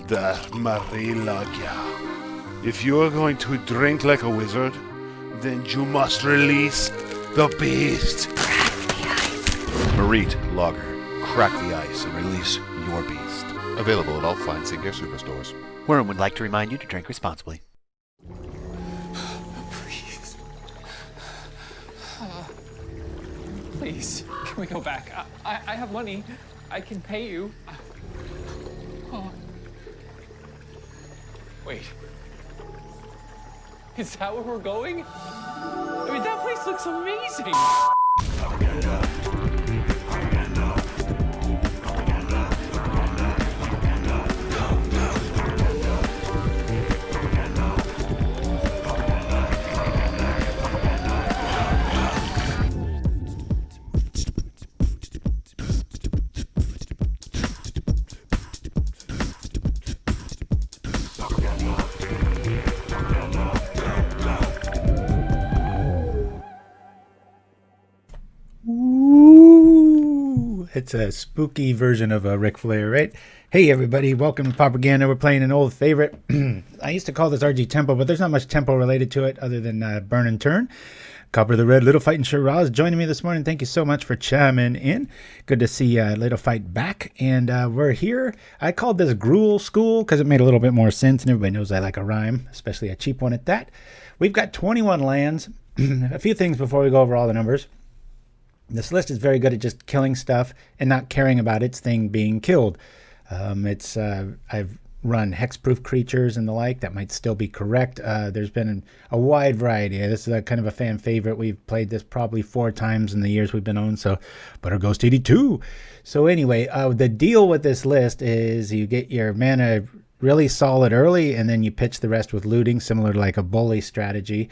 the Marilagya. If you are going to drink like a wizard, then you must release the beast. Crack the ice. Marit Lager. Crack the ice and release your beast. Available at all fine skincare superstores. Worm would like to remind you to drink responsibly. Please, can we go back? I have money. I can pay you. Oh. Wait. Is that where we're going? I mean, that place looks amazing. It's a spooky version of a Ric Flair, right? Hey everybody, welcome to Pauperganda. We're playing an old favorite. I used to call this RG Tempo, but there's not much tempo related to it other than Burn and Turn. Copper the Red, Little Fight and Shiraz joining me this morning. Thank you so much for chiming in. Good to see Little Fight back. And we're here. I called this Gruul School because it made a little bit more sense, and everybody knows I like a rhyme, especially a cheap one at that. We've got 21 lands. A few things before we go over all the numbers. This list is very good at just killing stuff and not caring about its thing being killed. I've run hexproof creatures and the like. That might still be correct. There's been a wide variety. This is a kind of a fan favorite. We've played this probably 4 times in the years we've been on. So, but our Ghost 82. So anyway, the deal with this list is you get your mana really solid early, and then you pitch the rest with looting, similar to like a bully strategy.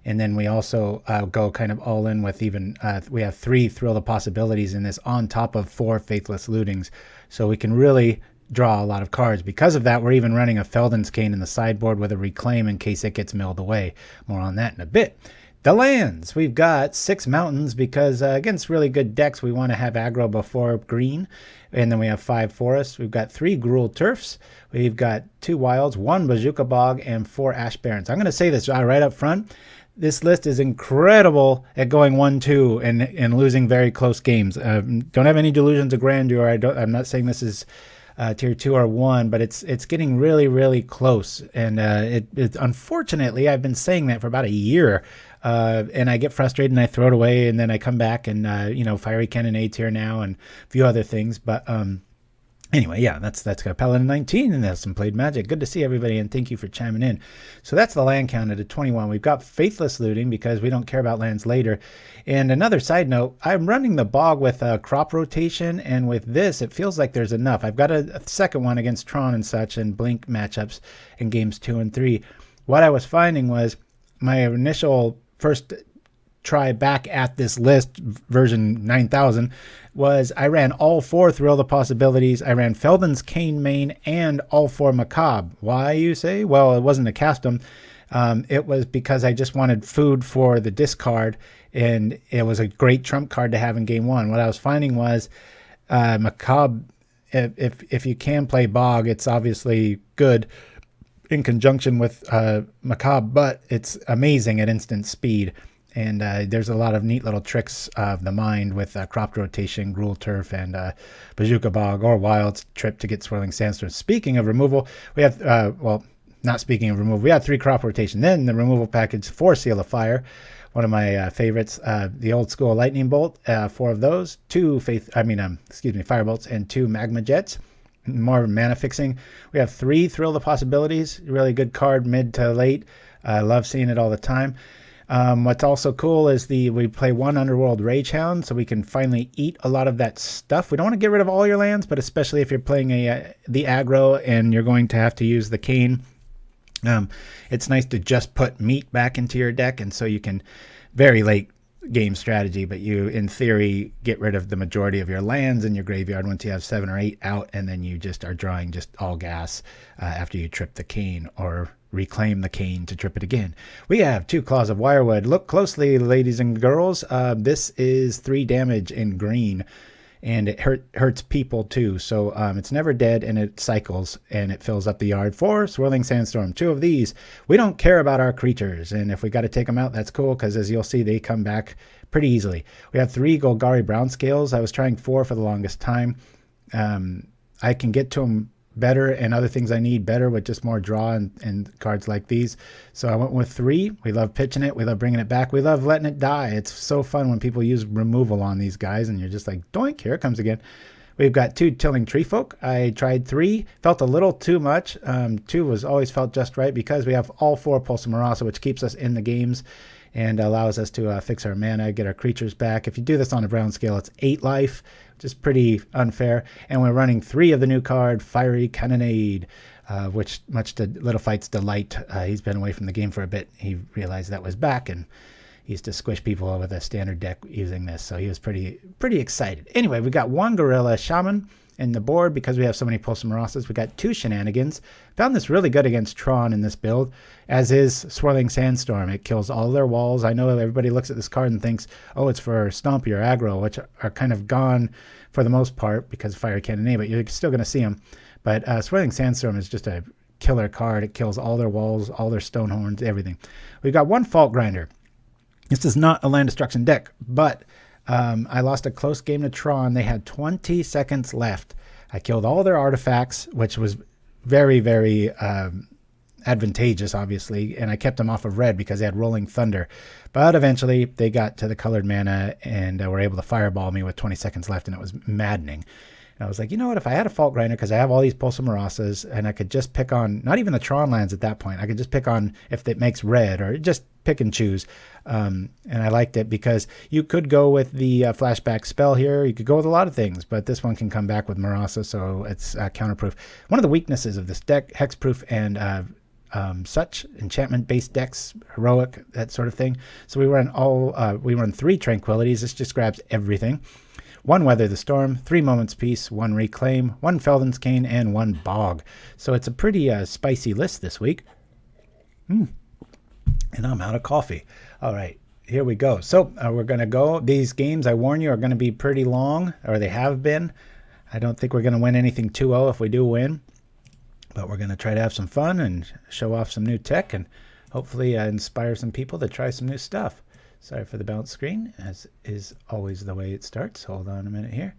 And then we also go kind of all in with even, we have 3 Thrill of Possibilities in this on top of 4 Faithless Lootings. So we can really draw a lot of cards. Because of that, we're even running a Feldon's Cane in the sideboard with a Reclaim in case it gets milled away. More on that in a bit. The lands, we've got 6 mountains because against really good decks, we want to have aggro before green. And then we have 5 forests. We've got 3 Gruul Turfs. We've got 2 wilds, 1 Bojuka Bog, and 4 Ash Barrens. I'm going to say this right up front. This list is incredible at going 1-2 and losing very close games. Don't have any delusions of grandeur. I'm not saying this is tier 2 or 1, but it's getting really, really close. And it unfortunately, I've been saying that for about a year. And I get frustrated and I throw it away, and then I come back and Fiery Cannonades here now and a few other things. But anyway, yeah, that's got Paladin 19 and that's some played Magic. Good to see everybody, and thank you for chiming in. So that's the land count at 21. We've got Faithless Looting because we don't care about lands later. And another side note, I'm running the Bog with crop rotation, and with this, it feels like there's enough. I've got a second one against Tron and such and Blink matchups in games 2 and 3. What I was finding was my initial first try back at this list, version 9000, was I ran all 4 Thrill the Possibilities. I ran Feldon's Cane main and all 4 Macabre. Why, you say? Well, it wasn't to cast them. It was because I just wanted food for the discard, and it was a great trump card to have in game 1. What I was finding was Macabre, if you can play Bog, it's obviously good in conjunction with Macabre, but it's amazing at instant speed. And there's a lot of neat little tricks of the mind with crop rotation, Gruul Turf, and Bojuka Bog or Wild's Trip to get Swirling Sandstorm. Speaking of removal, we have, not speaking of removal, we had 3 crop rotation. Then the removal package, 4 Seal of Fire, one of my favorites, the old school Lightning Bolt, 4 of those, 2 Firebolts, and 2 Magma Jets. More mana fixing. We have 3 Thrill the Possibilities, really good card mid to late. I love seeing it all the time. What's also cool is we play 1 Underworld Rage-Hound, so we can finally eat a lot of that stuff. We don't want to get rid of all your lands, but especially if you're playing the aggro and you're going to have to use the cane, it's nice to just put meat back into your deck, and so you can very late game strategy, but you in theory get rid of the majority of your lands in your graveyard once you have 7 or 8 out, and then you just are drawing just all gas after you trip the cane or reclaim the cane to trip it again. We have 2 Claws of Wirewood. Look closely, ladies and girls. This is 3 damage in green. and it hurts people too. So it's never dead, and it cycles, and it fills up the yard. 4 Swirling Sandstorm, 2 of these. We don't care about our creatures, and if we got to take them out, that's cool, because as you'll see, they come back pretty easily. We have 3 Golgari Brownscales. I was trying 4 for the longest time. I can get to them better, and other things I need better with just more draw and cards like these. So I went with 3. We love pitching it. We love bringing it back. We love letting it die. It's so fun when people use removal on these guys, and you're just like, doink, here it comes again. We've got 2 Tilling Treefolk. I tried 3. Felt a little too much. 2 was always felt just right because we have all 4 Pulse of Murasa, which keeps us in the games and allows us to fix our mana, get our creatures back. If you do this on a Brownscale, it's 8 life, which is pretty unfair. And we're running 3 of the new card, Fiery Cannonade, which much to Little Fight's delight, he's been away from the game for a bit. He realized that was back, and he used to squish people with a standard deck using this, so he was pretty excited. Anyway, we got 1 Gorilla Shaman in the board because we have so many Pulse of Murasas. We got 2 Shenanigans. Found this really good against Tron in this build, as is Swirling Sandstorm. It kills all their walls. I know everybody looks at this card and thinks, oh, it's for Stompy or Aggro, which are kind of gone for the most part because of Fiery Cannonade, but you're still going to see them. But Swirling Sandstorm is just a killer card. It kills all their walls, all their stone horns, everything. We've got 1 Fault Grinder. This is not a land destruction deck, but I lost a close game to Tron. They had 20 seconds left. I killed all their artifacts, which was very, very advantageous, obviously, and I kept them off of red because they had Rolling Thunder. But eventually, they got to the colored mana and were able to fireball me with 20 seconds left, and it was maddening. And I was like, you know what, if I had a Fault Grinder, because I have all these Pulse of Murasas, and I could just pick on, not even the Tron lands at that point, I could just pick on if it makes red, or just pick and choose. And I liked it because you could go with the flashback spell here. You could go with a lot of things, but this one can come back with Murasa, so it's counterproof. One of the weaknesses of this deck, hexproof and such enchantment-based decks, heroic, that sort of thing. So we run 3 Tranquilities. This just grabs everything. 1 Weather the Storm, 3 Moments Peace, 1 Reclaim, 1 Feldon's Cane, and 1 Bog. So it's a pretty spicy list this week. And I'm out of coffee. All right, here we go. So we're going to go. These games, I warn you, are going to be pretty long, or they have been. I don't think we're going to win anything 2-0 if we do win. But we're going to try to have some fun and show off some new tech and hopefully inspire some people to try some new stuff. Sorry for the bounce screen, as is always the way it starts. Hold on a minute here.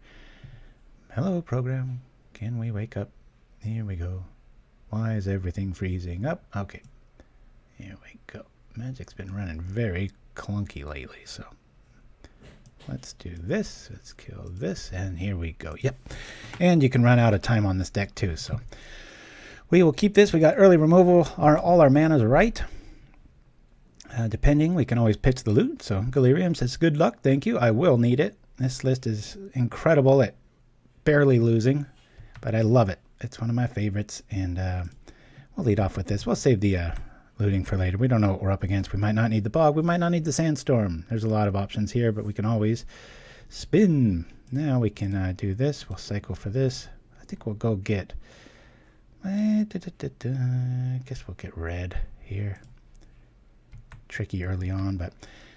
Hello, program. Can we wake up? Here we go. Why is everything freezing up? Okay. Here we go. Magic's been running very clunky lately, so let's do this. Let's kill this, and here we go. Yep. And you can run out of time on this deck, too, so we will keep this. We got early removal. All our mana's right. Depending, we can always pitch the loot. So Galerium says, good luck. Thank you. I will need it. This list is incredible at barely losing, but I love it. It's one of my favorites. And we'll lead off with this. We'll save the looting for later. We don't know what we're up against. We might not need the bog. We might not need the sandstorm. There's a lot of options here, but we can always spin. Now we can do this. We'll cycle for this. I think we'll go get... I guess we'll get red here. Tricky early on, but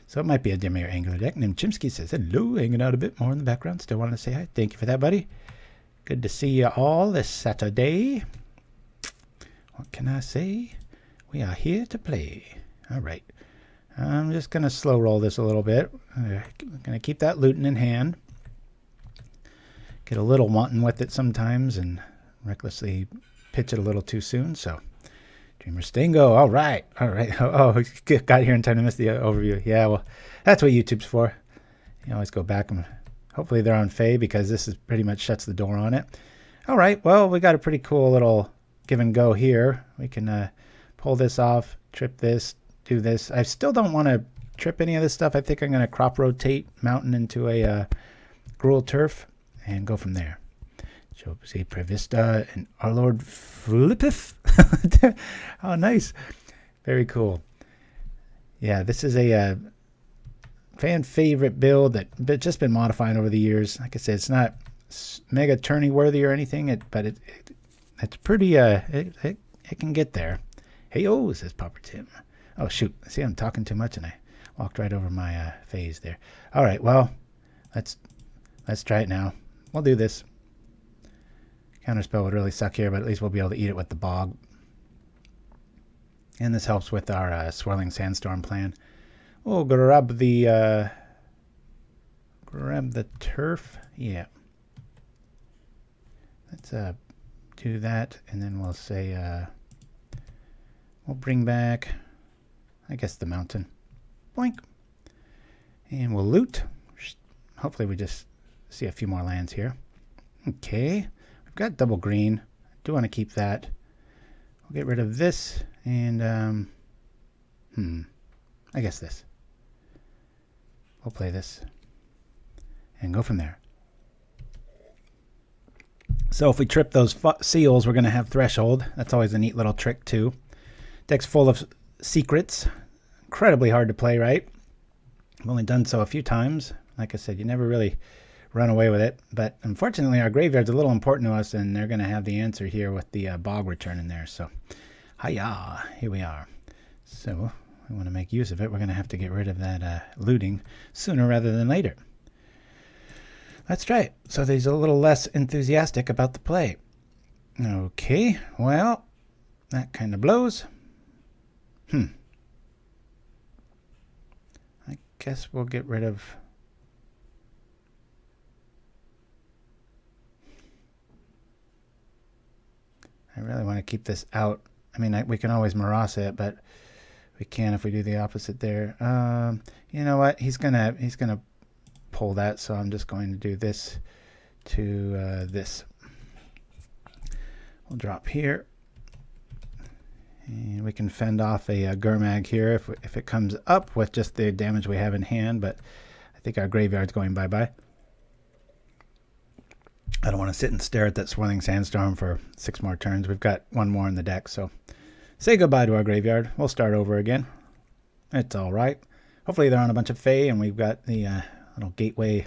so it might be a Demi or Angular deck. And then Chimsky says, hello, hanging out a bit more in the background. Still wanted to say hi. Thank you for that, buddy. Good to see you all this Saturday. What can I say? We are here to play. All right. I'm just going to slow roll this a little bit. I'm going to keep that looting in hand. Get a little wanton with it sometimes and recklessly pitch it a little too soon, so... Dreamer Stingo, all right. Oh, got here in time to miss the overview. Yeah, well, that's what YouTube's for. You always go back and hopefully they're on Fae because this is pretty much shuts the door on it. All right, well, we got a pretty cool little give and go here. We can pull this off, trip this, do this. I still don't want to trip any of this stuff. I think I'm going to crop rotate Mountain into a Gruul Turf and go from there. Jose Prevista and our Lord Flippeth. Oh, nice. Very cool. Yeah, this is a fan favorite build that just been modified over the years. Like I said, it's not mega tourney worthy or anything, but it's pretty, it can get there. Hey, oh, says Pauper Tim. Oh, shoot. See, I'm talking too much and I walked right over my phase there. All right, well, let's try it now. we'll do this. Counterspell would really suck here, but at least we'll be able to eat it with the Bog. And this helps with our Swirling Sandstorm plan. We'll grab the turf. Yeah. Let's do that, and then we'll say we'll bring back, I guess, the mountain. Boink. And we'll loot. Hopefully we just see a few more lands here. Okay. We've got double green. I do want to keep that. We'll get rid of this and I guess this. We'll play this and go from there. So if we trip those seals, we're going to have Threshold. That's always a neat little trick too. Deck's full of secrets. Incredibly hard to play, right? I've only done so a few times. Like I said, you never really run away with it. But unfortunately, our graveyard's a little important to us, and they're going to have the answer here with the Bog return in there. So, hiya, here we are. So, we want to make use of it. We're going to have to get rid of that looting sooner rather than later. Let's try it. So he's a little less enthusiastic about the play. Okay, well, that kind of blows. I guess we'll get rid of... I really want to keep this out. I mean, we can always Murasa it, but we can if we do the opposite there. You know what? He's gonna pull that, so I'm just going to do this to this. We'll drop here, and we can fend off a Gurmag here if it comes up with just the damage we have in hand, but I think our graveyard's going bye-bye. I don't want to sit and stare at that Swirling Sandstorm for 6 more turns. We've got 1 more in the deck, so say goodbye to our graveyard. We'll start over again. It's all right. Hopefully they're on a bunch of Fae, and we've got the little gateway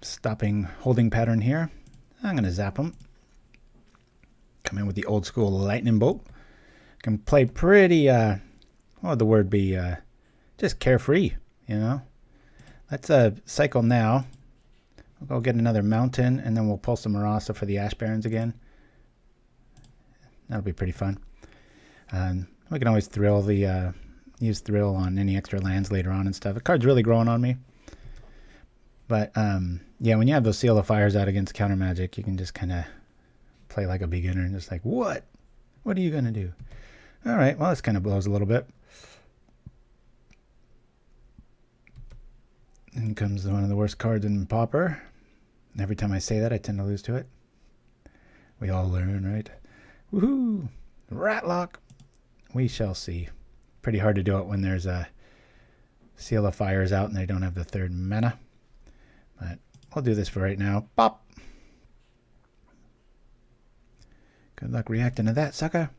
stopping holding pattern here. I'm going to zap them. Come in with the old school lightning bolt. Can play pretty, what would the word be? Just carefree, you know. Let's cycle now. We'll go get another mountain, and then we'll Pulse of Murasa for the Ash Barrens again. That'll be pretty fun. We can always thrill the use thrill on any extra lands later on and stuff. The card's really growing on me. But yeah, when you have those Seal of Fires out against counter magic, you can just kind of play like a beginner and just like, what? What are you gonna do? All right, well, this kind of blows a little bit. In comes one of the worst cards in Pauper. Every time I say that, I tend to lose to it. We all learn, right? Woohoo! Ratlock! We shall see. Pretty hard to do it when there's a Seal of Fires out and they don't have the 3rd mana. But we'll do this for right now. Pop! Good luck reacting to that, sucker.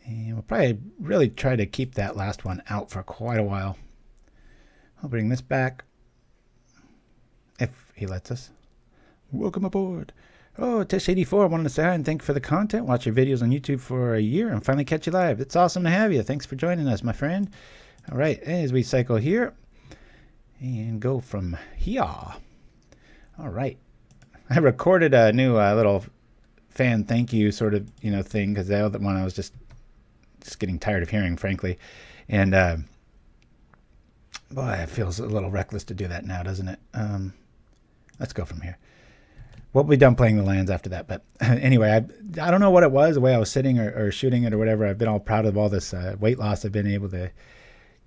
And we'll probably really try to keep that last one out for quite a while. I'll bring this back. If he lets us. Welcome aboard. Oh, Tish84, wanted to say hi and thank you for the content. Watch your videos on YouTube for a year and finally catch you live. It's awesome to have you. Thanks for joining us, my friend. All right, as we cycle here and go from here. All right. I recorded a new little fan thank you sort of, thing, because the other one I was just getting tired of hearing, frankly. And boy, it feels a little reckless to do that now, doesn't it? Let's go from here. We'll be done playing the lands after that. But anyway, I don't know what it was, the way I was sitting or shooting it or whatever. I've been all proud of all this weight loss I've been able to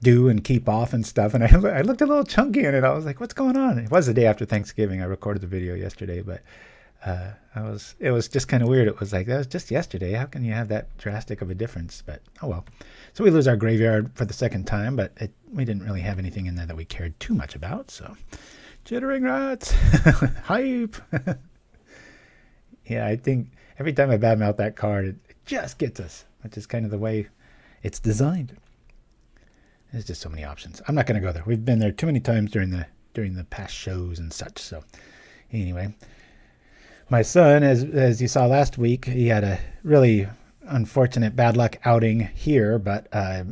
do and keep off and stuff. And I looked a little chunky in it. I was like, what's going on? It was the day after Thanksgiving. I recorded the video yesterday, but it was just kind of weird. It was like, that was just yesterday. How can you have that drastic of a difference? But oh well. So we lose our graveyard for the 2nd time, but we didn't really have anything in there that we cared too much about. So jittering rats, hype. Yeah, I think every time I badmouth that card, it just gets us, which is kind of the way it's designed. There's just so many options. I'm not going to go there. We've been there too many times during the past shows and such. So anyway, my son, as you saw last week, he had a really unfortunate bad luck outing here, but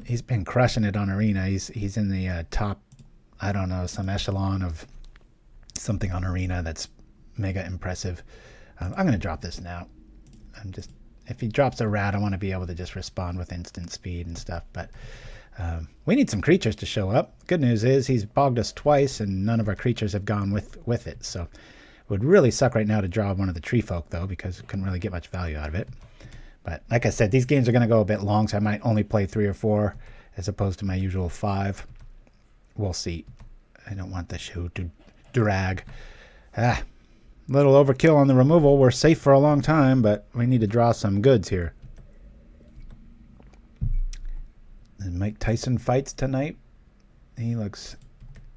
he's been crushing it on Arena. He's in the top, I don't know, some echelon of something on Arena that's mega impressive. I'm going to drop this now. If he drops a rat, I want to be able to just respond with instant speed and stuff. But we need some creatures to show up. Good news is he's bogged us twice, and none of our creatures have gone with it. So it would really suck right now to draw one of the Treefolk, though, because we couldn't really get much value out of it. But like I said, these games are going to go a bit long, so I might only play 3 or 4 as opposed to my usual 5. We'll see. I don't want the show to drag. Little overkill on the removal. We're safe for a long time, but we need to draw some goods here. And Mike Tyson fights tonight. He looks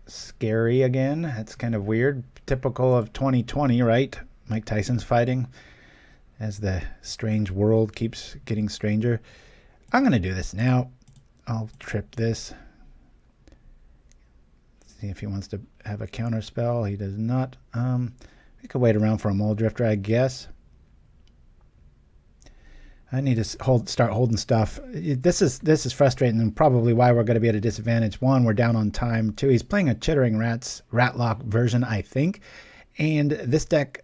scary again. That's kind of weird. Typical of 2020, right? Mike Tyson's fighting as the strange world keeps getting stranger. I'm going to do this now. I'll trip this. See if he wants to have a counter spell. He does not. We could wait around for a Mole Drifter, I guess. I need to start holding stuff. This is frustrating, and probably why we're going to be at a disadvantage. 1, we're down on time. 2, he's playing a Chittering Ratlock version, I think. And this deck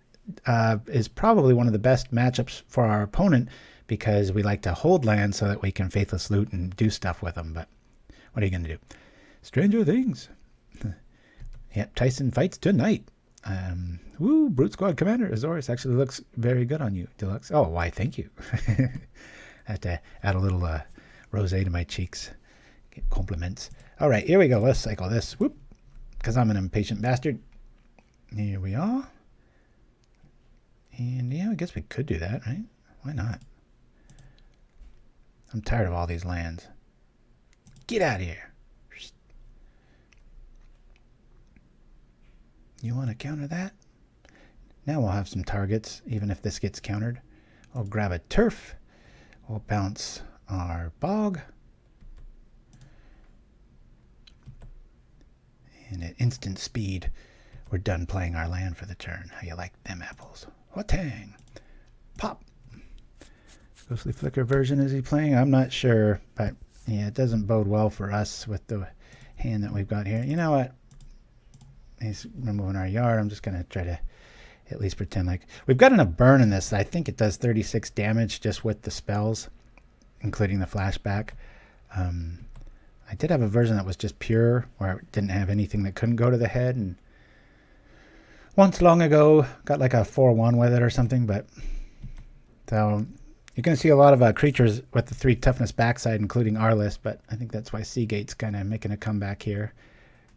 is probably one of the best matchups for our opponent because we like to hold lands so that we can Faithless Loot and do stuff with them. But what are you going to do? Stranger things. Yep, Tyson fights tonight. Woo, Brute Squad Commander Azorius actually looks very good on you, Deluxe. Oh, why, thank you. I have to add a little rosé to my cheeks. Get compliments. All right, here we go. Let's cycle this. Whoop, because I'm an impatient bastard. Here we are. And yeah, I guess we could do that, right? Why not? I'm tired of all these lands. Get out of here. You want to counter that? Now we'll have some targets, even if this gets countered. I'll grab a turf. We'll bounce our bog. And at instant speed, we're done playing our land for the turn. How you like them apples? Whatang! Pop! Ghostly Flicker version is he playing? I'm not sure, but yeah, it doesn't bode well for us with the hand that we've got here. You know what? He's removing our yard. I'm just going to try to at least pretend like... We've got enough burn in this. I think it does 36 damage just with the spells, including the flashback. I did have a version that was just pure, where it didn't have anything that couldn't go to the head. And once long ago, got like a 4-1 with it or something. But so you're going to see a lot of creatures with the 3 toughness backside, including our list. But I think that's why Seagate's kind of making a comeback here.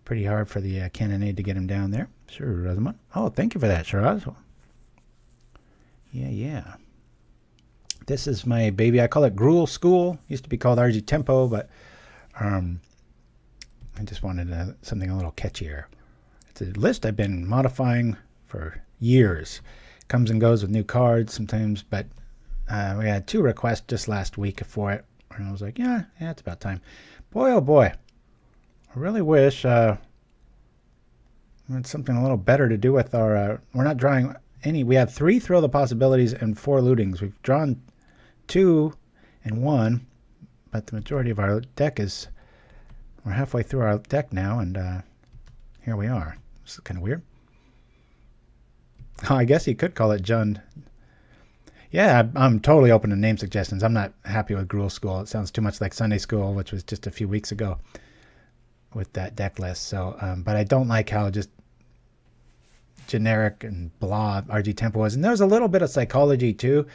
Pretty hard for the Cannonade to get him down there. Sure, Rosamund. Oh, thank you for that, Shiraz. Yeah. This is my baby. I call it Gruul School. Used to be called RG Tempo, but I just wanted something a little catchier. It's a list I've been modifying for years. Comes and goes with new cards sometimes, but we had 2 requests just last week for it. And I was like, yeah, it's about time. Boy, oh boy. I really wish we had something a little better to do with our... we're not drawing any... We have 3 Thrill the Possibilities and 4 Lootings. We've drawn 2 and 1, but the majority of our deck is... We're halfway through our deck now, and here we are. This is kind of weird. Oh, I guess you could call it Jund. Yeah, I'm totally open to name suggestions. I'm not happy with Gruul School. It sounds too much like Sunday School, which was just a few weeks ago with that deck list. So, but I don't like how just generic and blah RG Tempo is. And there's a little bit of psychology too.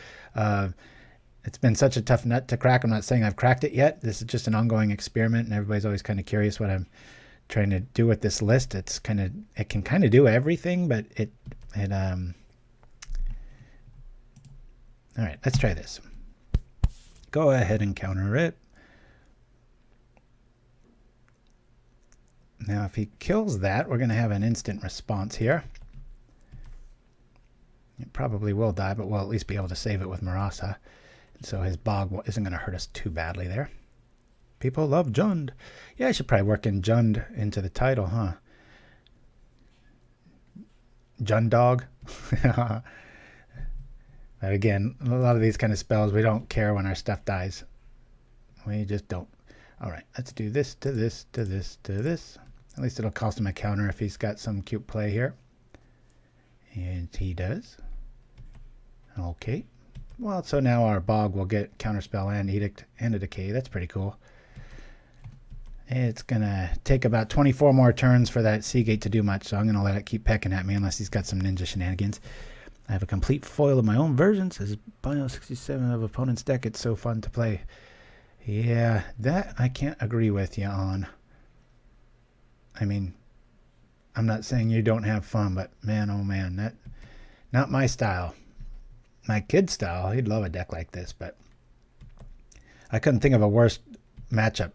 It's been such a tough nut to crack. I'm not saying I've cracked it yet. This is just an ongoing experiment, and everybody's always kind of curious what I'm trying to do with this list. It can kind of do everything, but all right, let's try this. Go ahead and counter it. Now, if he kills that, we're going to have an instant response here. It probably will die, but we'll at least be able to save it with Murasa. And so his bog isn't going to hurt us too badly there. People love Jund. Yeah, I should probably work in Jund into the title, huh? Jund Dog. But again, a lot of these kind of spells, we don't care when our stuff dies. We just don't. All right, let's do this to this to this to this. At least it'll cost him a counter if he's got some cute play here. And he does. Okay. Well, so now our Bog will get Counterspell and Edict and a Decay. That's pretty cool. It's going to take about 24 more turns for that Seagate to do much, so I'm going to let it keep pecking at me unless he's got some ninja shenanigans. I have a complete foil of my own version. Says Bio 67 of opponent's deck. It's so fun to play. Yeah, that I can't agree with you on. I mean, I'm not saying you don't have fun, but man, oh man, that not my style. My kid's style, he'd love a deck like this, but I couldn't think of a worse matchup.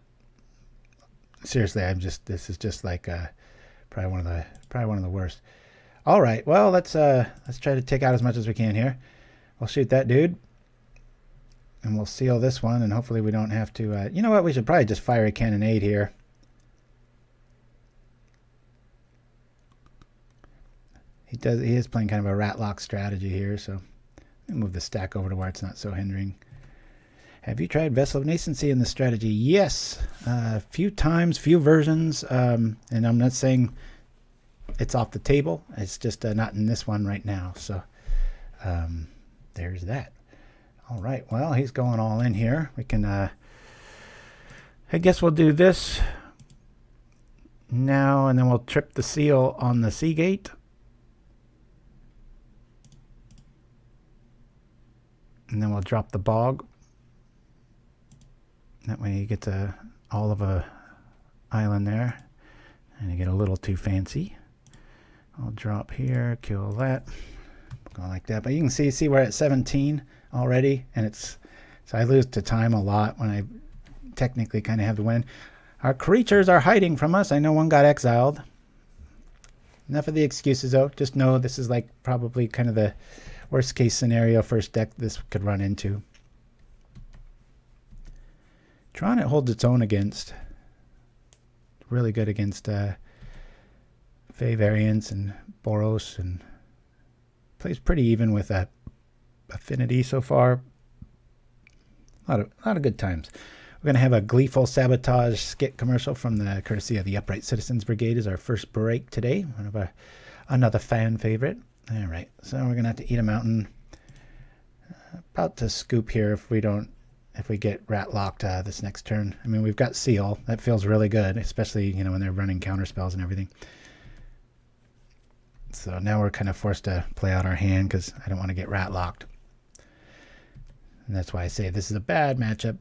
Seriously, this is just like probably one of the worst. All right, well, let's try to take out as much as we can here. We'll shoot that dude, and we'll seal this one, and hopefully we don't have to. You know what? We should probably just Fiery Cannonade here. He is playing kind of a rat lock strategy here, so I'll move the stack over to where it's not so hindering. Have you tried Vessel of Nascency in this strategy? Yes, a few times, few versions, and I'm not saying it's off the table. It's just not in this one right now. So there's that. All right, well, he's going all in here. We can, I guess we'll do this now, and then we'll trip the seal on the Seagate. And then we'll drop the Bog. That way you get all of a island there. And you get a little too fancy. I'll drop here, kill that. Going like that. But you can see we're at 17 already. And so I lose to time a lot when I technically kind of have the win. Our creatures are hiding from us. I know one got exiled. Enough of the excuses though. Just know this is like probably kind of the worst case scenario first deck this could run into. Tron it holds its own against. Really good against Fey variants and Boros, and plays pretty even with Affinity so far. A lot of good times. We're going to have a gleeful sabotage skit commercial from the courtesy of the Upright Citizens Brigade as our first break today. Another fan favorite. All right, so we're going to have to eat a mountain. About to scoop here if we get rat locked this next turn. I mean, we've got Seal. That feels really good, especially, when they're running counter spells and everything. So now we're kind of forced to play out our hand because I don't want to get rat locked. And that's why I say this is a bad matchup.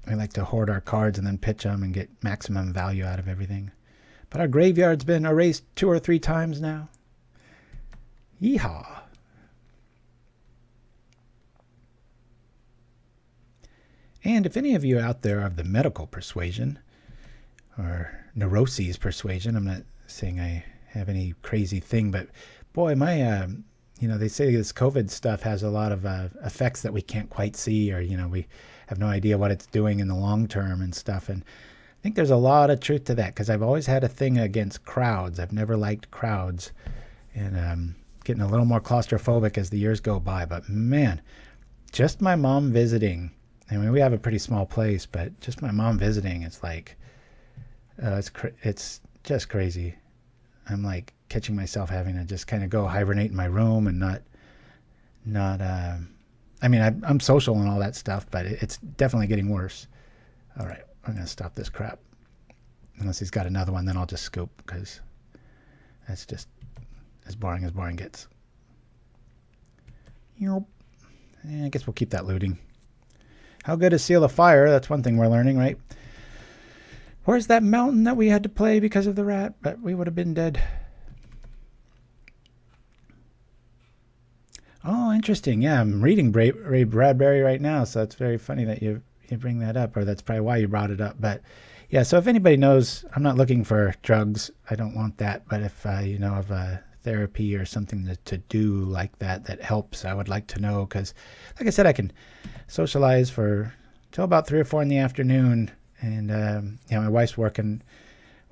We like to hoard our cards and then pitch them and get maximum value out of everything. But our graveyard's been erased 2 or 3 times now. Yeehaw. And if any of you out there are of the medical persuasion or neuroses persuasion, I'm not saying I have any crazy thing, but boy, my, they say this COVID stuff has a lot of effects that we can't quite see, or, we have no idea what it's doing in the long term and stuff. And I think there's a lot of truth to that because I've always had a thing against crowds. I've never liked crowds, and getting a little more claustrophobic as the years go by. But man, just my mom visiting. I mean, we have a pretty small place, but just my mom visiting, it's like, it's just crazy. I'm like catching myself having to just kind of go hibernate in my room and not. I mean, I'm social and all that stuff, but it's definitely getting worse. All right, I'm gonna stop this crap. Unless he's got another one, then I'll just scoop because that's just as boring gets. Yep. I guess we'll keep that looting. How good is Seal of Fire? That's one thing we're learning, right? Where's that mountain that we had to play because of the rat? But we would have been dead. Oh, interesting. Yeah, I'm reading Ray Bradbury right now, so it's very funny that you bring that up, or that's probably why you brought it up. But yeah, so if anybody knows, I'm not looking for drugs. I don't want that. But if you know of a therapy or something to do like that helps, I would like to know, because like I said, I can socialize till about 3 or 4 in the afternoon, and my wife's working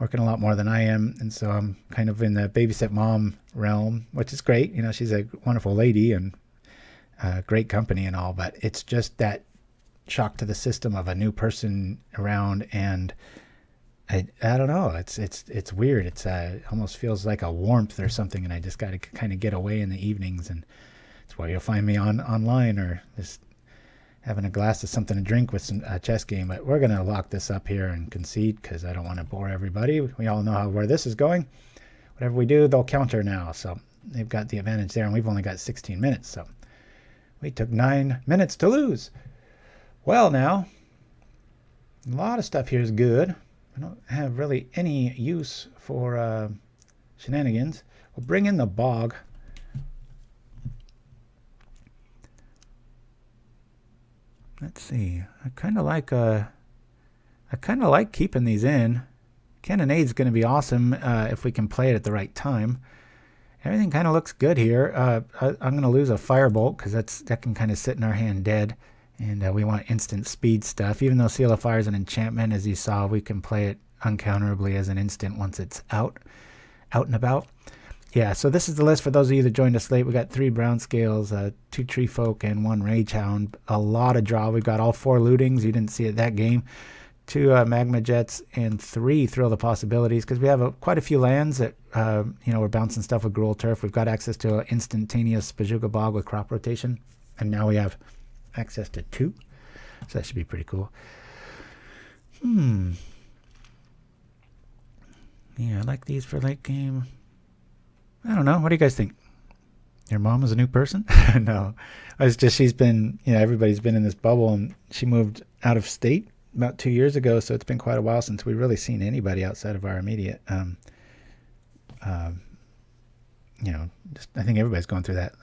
a lot more than I am, and so I'm kind of in the babysit mom realm, which is great. She's a wonderful lady and great company and all, but it's just that shock to the system of a new person around, and I don't know. It's weird. It's almost feels like a warmth or something, and I just got to kind of get away in the evenings, and it's where you'll find me online or just having a glass of something to drink with some chess game. But we're gonna lock this up here and concede because I don't want to bore everybody. We all know where this is going. Whatever we do, they'll counter now, so they've got the advantage there, and we've only got 16 minutes, so we took 9 minutes to lose. Well, now a lot of stuff here is good. I don't have really any use for Shenanigans. We'll bring in the Bog. Let's see. I kind of like keeping these in. Cannonade's going to be awesome if we can play it at the right time. Everything kind of looks good here. I'm going to lose a Firebolt because that can kind of sit in our hand dead. And we want instant speed stuff. Even though Seal of Fire is an enchantment, as you saw, we can play it uncounterably as an instant once it's out and about. Yeah, so this is the list for those of you that joined us late. We got 3 Brownscales, 2 Treefolk, and 1 Rage-Hound. A lot of draw. We've got all 4 lootings. You didn't see it that game. 2 Magma Jets and 3 Thrill the Possibilities because we have quite a few lands that we're bouncing stuff with Gruul Turf. We've got access to an instantaneous Bojuka Bog with crop rotation, and now we have access to 2, so that should be pretty cool. Yeah, I like these for late game. I don't know. What do you guys think? Your mom is a new person? No, it's just she's been, everybody's been in this bubble, and she moved out of state about 2 years ago, so it's been quite a while since we've really seen anybody outside of our immediate. I think everybody's going through that.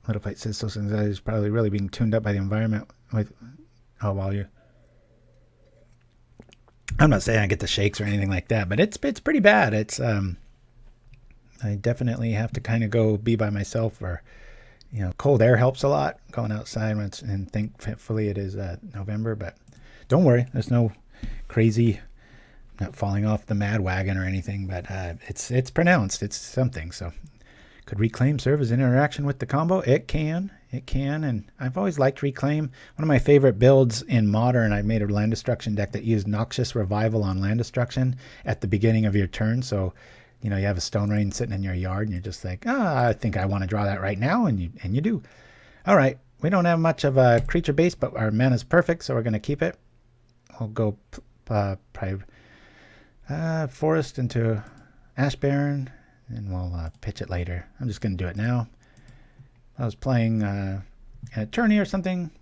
Little Fight says social anxiety is probably really being tuned up by the environment. I'm not saying I get the shakes or anything like that, but it's pretty bad. It's I definitely have to kind of go be by myself, or cold air helps a lot. Going outside and thankfully it is November, but don't worry, there's no crazy, not falling off the mad wagon or anything. But it's pronounced. It's something. So. Could Reclaim serve as an interaction with the combo? It can, and I've always liked Reclaim. One of my favorite builds in Modern, I made a land destruction deck that used Noxious Revival on land destruction at the beginning of your turn. So, you have a Stone Rain sitting in your yard, and you're just like, I think I want to draw that right now, and you do. All right, we don't have much of a creature base, but our mana's perfect, so we're going to keep it. We'll go probably Forest into Ash Barren, and we'll pitch it later. I'm just going to do it now. If I was playing in a tourney or something,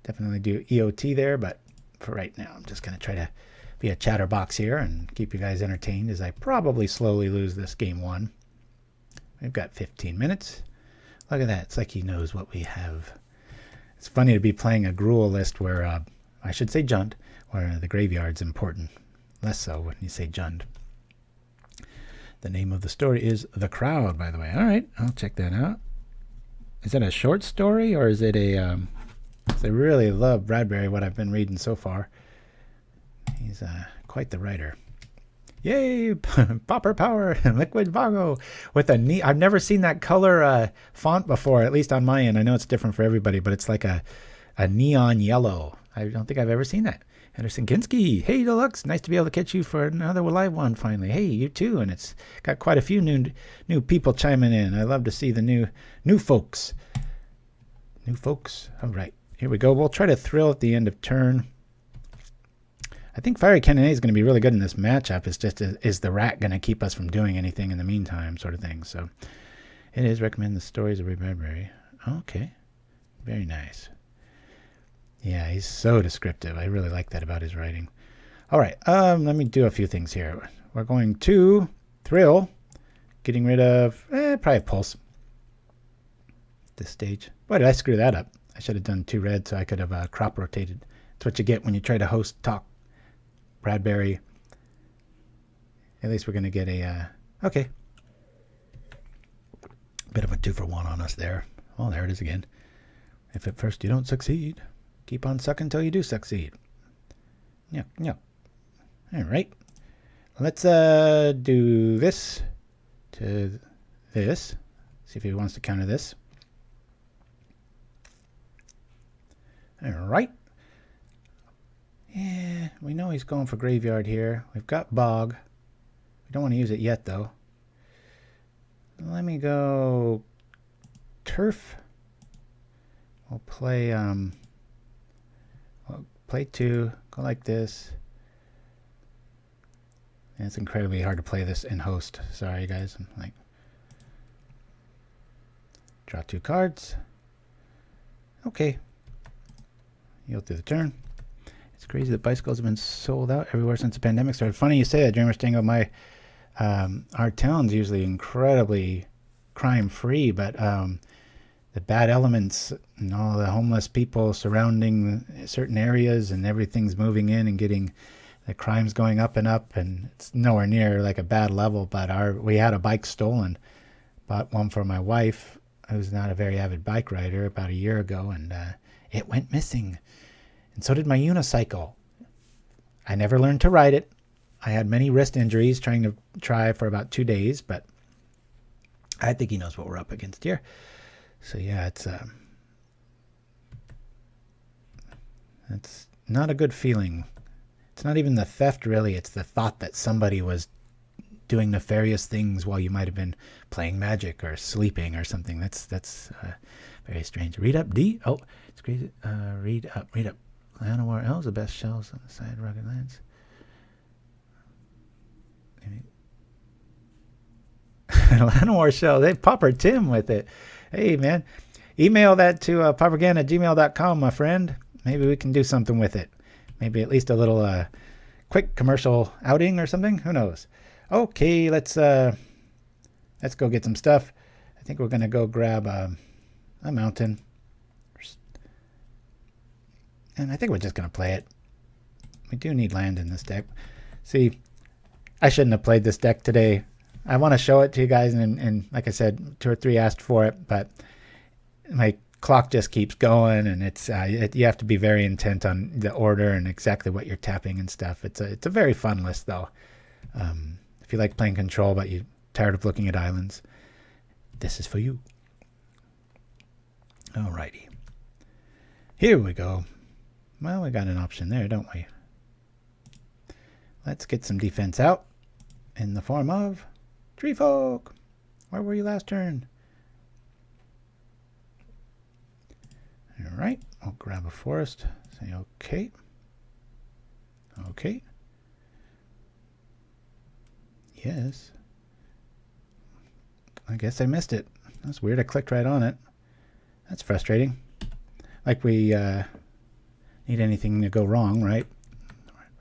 definitely do EOT there, but for right now, I'm just going to try to be a chatterbox here and keep you guys entertained as I probably slowly lose this game 1. We've got 15 minutes. Look at that. It's like he knows what we have. It's funny to be playing a Gruul list where, I should say Jund, where the graveyard's important. Less so when you say Jund. The name of the story is The Crowd, by the way. All right, I'll check that out. Is it a short story, or is it a... I really love Bradbury, what I've been reading so far. He's quite the writer. Yay! Pauper Power! Liquid Vago! With a I've never seen that color font before, at least on my end. I know it's different for everybody, but it's like a neon yellow. I don't think I've ever seen that. Anderson Kinski, hey Deluxe, nice to be able to catch you for another live one finally. Hey, you too, and it's got quite a few new people chiming in. I love to see the new folks. New folks. All right, here we go. We'll try to thrill at the end of turn. I think Fiery Cannonade is going to be really good in this matchup. It's just is the rat going to keep us from doing anything in the meantime, sort of thing. So it is recommend the stories of Bradbury. Okay, very nice. Yeah, he's so descriptive. I really like that about his writing. All right, let me do a few things here. We're going to thrill, getting rid of probably Pulse at this stage. Why did I screw that up? I should have done 2 red so I could have crop rotated. That's what you get when you try to host talk. Bradbury. At least we're going to get a... okay. Bit of a 2-for-1 on us there. Oh, there it is again. If at first you don't succeed... keep on sucking until you do succeed. Yeah. All right. Let's do this to this. See if he wants to counter this. All right. Yeah, We know he's going for graveyard here. We've got Bog. We don't want to use it yet, though. Let me go Turf. We'll play 2, go like this. And it's incredibly hard to play this in host. Sorry, guys. I'm like, draw 2 cards. Okay. Yield through the turn. It's crazy that bicycles have been sold out everywhere since the pandemic started. Funny you say that, Dreamer Stingo. Our town's usually incredibly crime-free, but the bad elements and all the homeless people surrounding certain areas, and everything's moving in and getting the crime's going up, and it's nowhere near like a bad level. But we had a bike stolen. Bought one for my wife, who's not a very avid bike rider, about a year ago, and it went missing. And so did my unicycle. I never learned to ride it. I had many wrist injuries trying for about 2 days, but I think he knows what we're up against here. So yeah, it's not a good feeling. It's not even the theft, really. It's the thought that somebody was doing nefarious things while you might have been playing Magic or sleeping or something. That's very strange. Read up, D. Oh, it's crazy. Read up. Llanowar L's the best shells on the side. Rugged lands. Llanowar shell. They Pauper Tim with it. Hey, man. Email that to pauperganda@gmail.com, my friend. Maybe we can do something with it. Maybe at least a little quick commercial outing or something. Who knows? Okay, let's go get some stuff. I think we're going to go grab a mountain. And I think we're just going to play it. We do need land in this deck. See, I shouldn't have played this deck today. I want to show it to you guys, and like I said, 2 or 3 asked for it, but my clock just keeps going, and it's you have to be very intent on the order and exactly what you're tapping and stuff. It's a very fun list, though. If you like playing Control, but you're tired of looking at islands, this is for you. Alrighty. Here we go. Well, we got an option there, don't we? Let's get some defense out in the form of Treefolk. Where were you last turn? All right, I'll grab a forest. Say okay. Okay. Yes. I guess I missed it. That's weird. I clicked right on it. That's frustrating. Like we need anything to go wrong, right?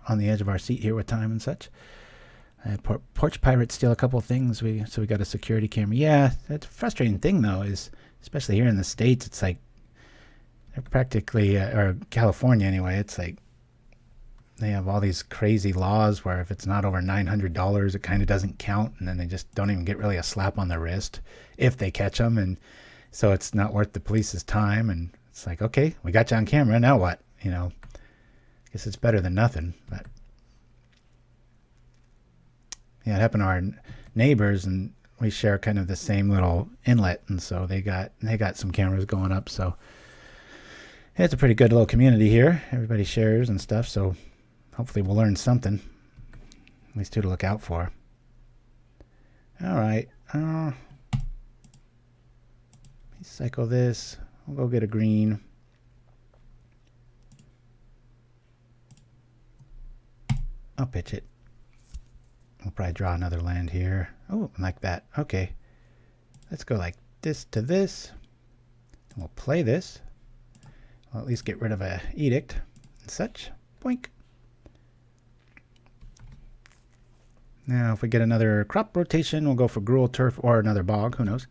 On the edge of our seat here with time and such. Porch pirates steal a couple of things, so we got a security camera. Yeah, that's a frustrating thing, though, is especially here in the States, it's like they're practically, or California anyway, it's like they have all these crazy laws where if it's not over $900, it kind of doesn't count, and then they just don't even get really a slap on the wrist if they catch them, and so it's not worth the police's time, and it's like, okay, we got you on camera, now what? You know, I guess it's better than nothing, but yeah, it happened to our neighbors, and we share kind of the same little inlet, and so they got some cameras going up, so it's a pretty good little community here. Everybody shares and stuff, so hopefully we'll learn something, at least 2 to look out for. All right, cycle this. We'll go get a green. I'll pitch it. We'll probably draw another land here. Oh, like that. Okay. Let's go like this to this. And we'll play this. We'll at least get rid of a edict and such. Boink. Now, if we get another crop rotation, we'll go for Gruul Turf or another bog. Who knows?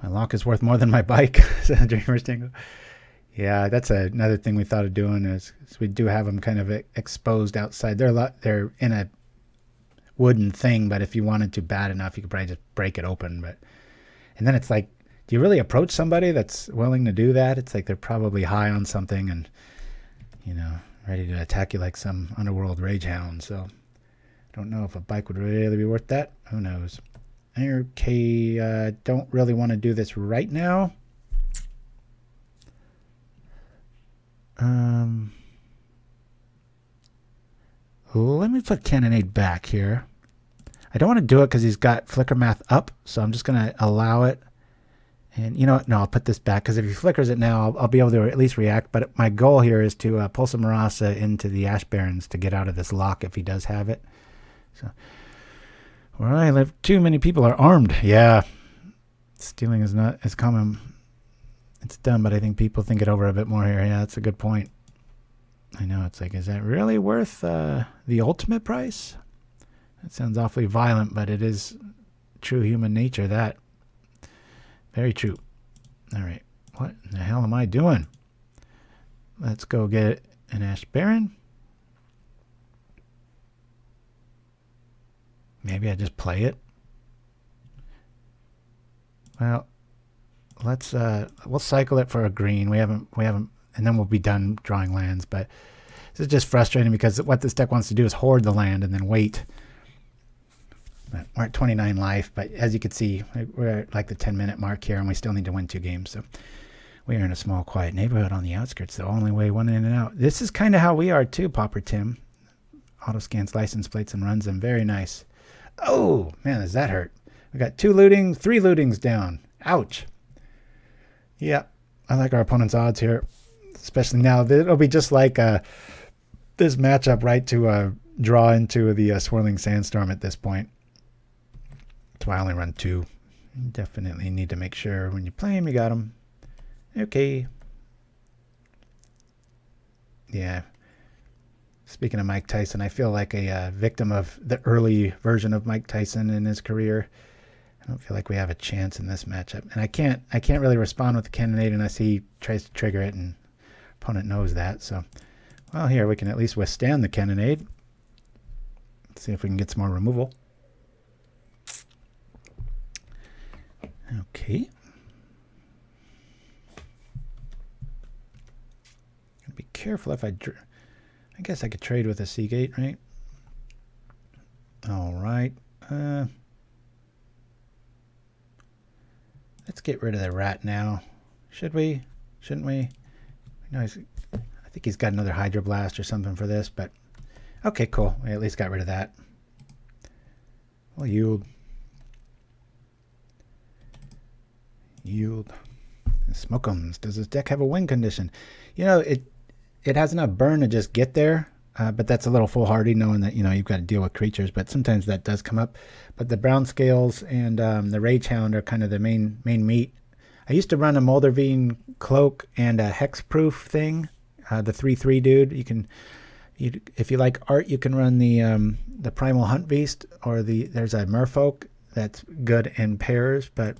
My lock is worth more than my bike. Dreamer's Tango. Yeah, that's another thing we thought of doing is we do have them kind of exposed outside. They're in a wooden thing, but if you wanted to bad enough, you could probably just break it open. And then it's like, do you really approach somebody that's willing to do that? It's like they're probably high on something and, you know, ready to attack you like some Underworld Rage-Hound. So I don't know if a bike would really be worth that. Who knows? Okay, don't really want to do this right now. let me put Cannonade back here. I don't want to do it because he's got Flicker Math up, so I'm just going to allow it. And you know what? No, I'll put this back because if he flickers it now, I'll be able to at least react. But my goal here is to Pulse of Murasa into the Ash Barrens to get out of this lock if he does have it. So, where I live, too many people are armed. Yeah, stealing is not as common. It's done, but I think people think it over a bit more here. Yeah, that's a good point. I know, it's like, is that really worth the ultimate price? That sounds awfully violent, but it is true human nature, that. Very true. All right. What in the hell am I doing? Let's go get an Ash Barren. Maybe I just play it. Well, let's we'll cycle it for a green. We haven't, and then we'll be done drawing lands. But this is just frustrating because what this deck wants to do is hoard the land and then wait. But we're at 29 life, but as you can see, we're at like the 10-minute mark here, and we still need to win 2 games. So we are in a small, quiet neighborhood on the outskirts, the only way one in and out. This is kind of how we are too, Pauper Tim. Auto scans license plates and runs them. Very nice. Oh, man, does that hurt? We got 2 looting, 3 lootings down. Ouch. Yeah, I like our opponent's odds here, especially now. It'll be just like this matchup, right, to draw into the Swirling Sandstorm at this point. That's why I only run 2. You definitely need to make sure when you play them, you got them. Okay. Yeah. Speaking of Mike Tyson, I feel like a victim of the early version of Mike Tyson in his career. I don't feel like we have a chance in this matchup. And I can't really respond with the Cannonade unless he tries to trigger it, and opponent knows that. So, well, here we can at least withstand the Cannonade. Let's see if we can get some more removal. Okay. Be careful if I guess I could trade with a Seagate, right? All right. Let's get rid of the rat now. Should we? Shouldn't we? No, I think he's got another Hydroblast or something for this, but okay, cool. We at least got rid of that. We'll yield. Yield. Smoke'ems. Does this deck have a win condition? You know, it has enough burn to just get there, but that's a little foolhardy knowing that, you know, you've got to deal with creatures, but sometimes that does come up. But the Brownscales and the Rage-Hound are kind of the main meat. I used to run a Moldervine Cloak and a Hexproof thing, the 3/3 dude. If you like art, you can run the Primal Hunt Beast, or there's a Merfolk that's good in pairs, but